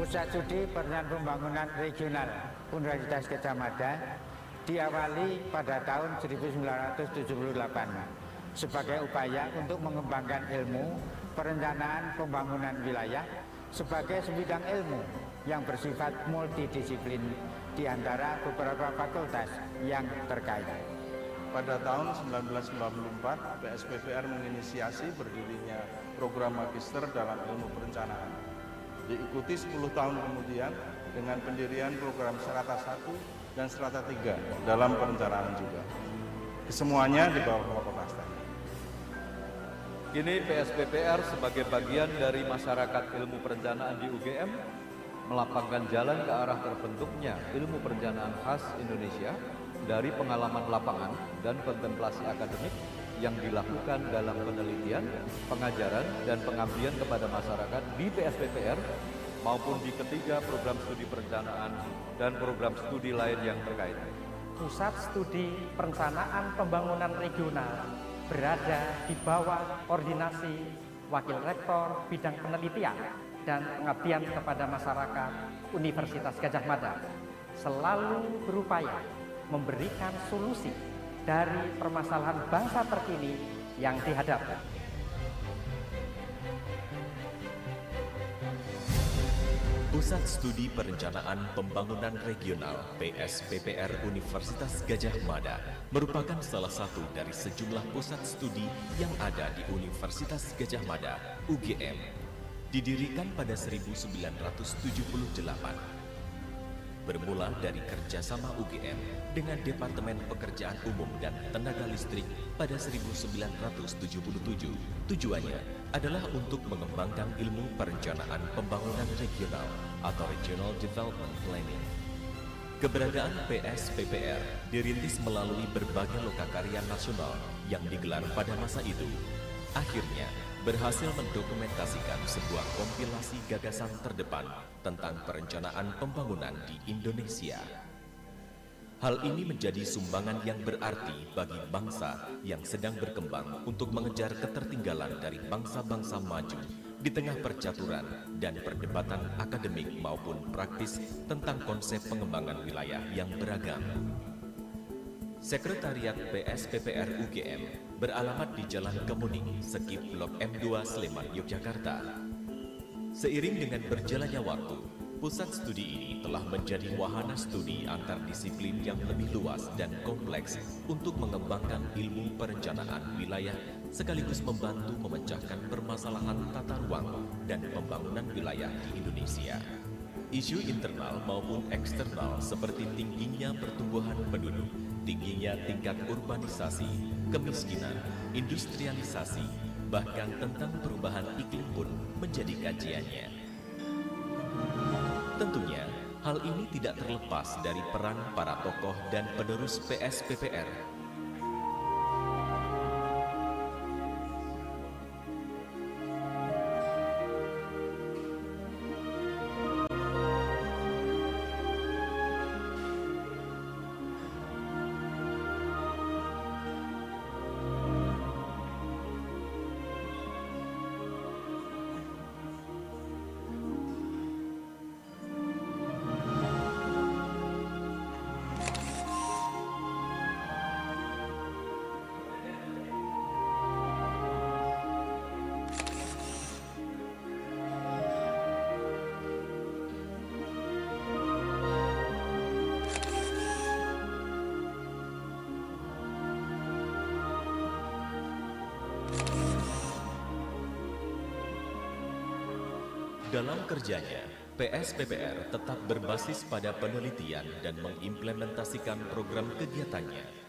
S16: Pusat Studi Perencanaan Pembangunan Regional Universitas Gadjah Mada diawali pada tahun 1978 sebagai upaya untuk mengembangkan ilmu perencanaan pembangunan wilayah sebagai sebidang ilmu yang bersifat multidisiplin di antara beberapa fakultas yang terkait.
S17: Pada tahun 1994, PSPPR menginisiasi berdirinya program magister dalam ilmu perencanaan. Diikuti 10 tahun kemudian dengan pendirian program Strata 1 dan Strata 3 dalam perencanaan juga. Kesemuanya di bawah Fakultas Teknik.
S18: Kini PSPPR sebagai bagian dari masyarakat ilmu perencanaan di UGM melapangkan jalan ke arah terbentuknya ilmu perencanaan khas Indonesia dari pengalaman lapangan dan kontemplasi akademik yang dilakukan dalam penelitian, pengajaran, dan pengabdian kepada masyarakat di PSPPR maupun di ketiga program studi perencanaan dan program studi lain yang terkait.
S19: Pusat Studi Perencanaan Pembangunan Regional berada di bawah koordinasi Wakil Rektor Bidang Penelitian dan Pengabdian kepada Masyarakat Universitas Gadjah Mada, selalu berupaya memberikan solusi dari permasalahan bangsa terkini yang dihadapi.
S20: Pusat Studi Perencanaan Pembangunan Regional PSPPR Universitas Gadjah Mada merupakan salah satu dari sejumlah pusat studi yang ada di Universitas Gadjah Mada, UGM, didirikan pada 1978. Bermula dari kerjasama UGM dengan Departemen Pekerjaan Umum dan Tenaga Listrik pada 1977. Tujuannya adalah untuk mengembangkan ilmu perencanaan pembangunan regional atau Regional Development Planning. Keberadaan PSPPR dirintis melalui berbagai lokakarya nasional yang digelar pada masa itu. Akhirnya, berhasil mendokumentasikan sebuah kompilasi gagasan terdepan tentang perencanaan pembangunan di Indonesia. Hal ini menjadi sumbangan yang berarti bagi bangsa yang sedang berkembang untuk mengejar ketertinggalan dari bangsa-bangsa maju di tengah percaturan dan perdebatan akademik maupun praktis tentang konsep pengembangan wilayah yang beragam. Sekretariat PSPPR UGM beralamat di Jalan Kemuning, Sekip Blok M2 Sleman, Yogyakarta. Seiring dengan berjalannya waktu, pusat studi ini telah menjadi wahana studi antardisiplin yang lebih luas dan kompleks untuk mengembangkan ilmu perencanaan wilayah sekaligus membantu memecahkan permasalahan tata ruang dan pembangunan wilayah di Indonesia. Isu internal maupun eksternal seperti tingginya pertumbuhan penduduk, tingginya tingkat urbanisasi, kemiskinan, industrialisasi, bahkan tentang perubahan iklim pun menjadi kajiannya. Tentunya, hal ini tidak terlepas dari peran para tokoh dan penerus PSPPR. Dalam kerjanya, PSPPR tetap berbasis pada penelitian dan mengimplementasikan program kegiatannya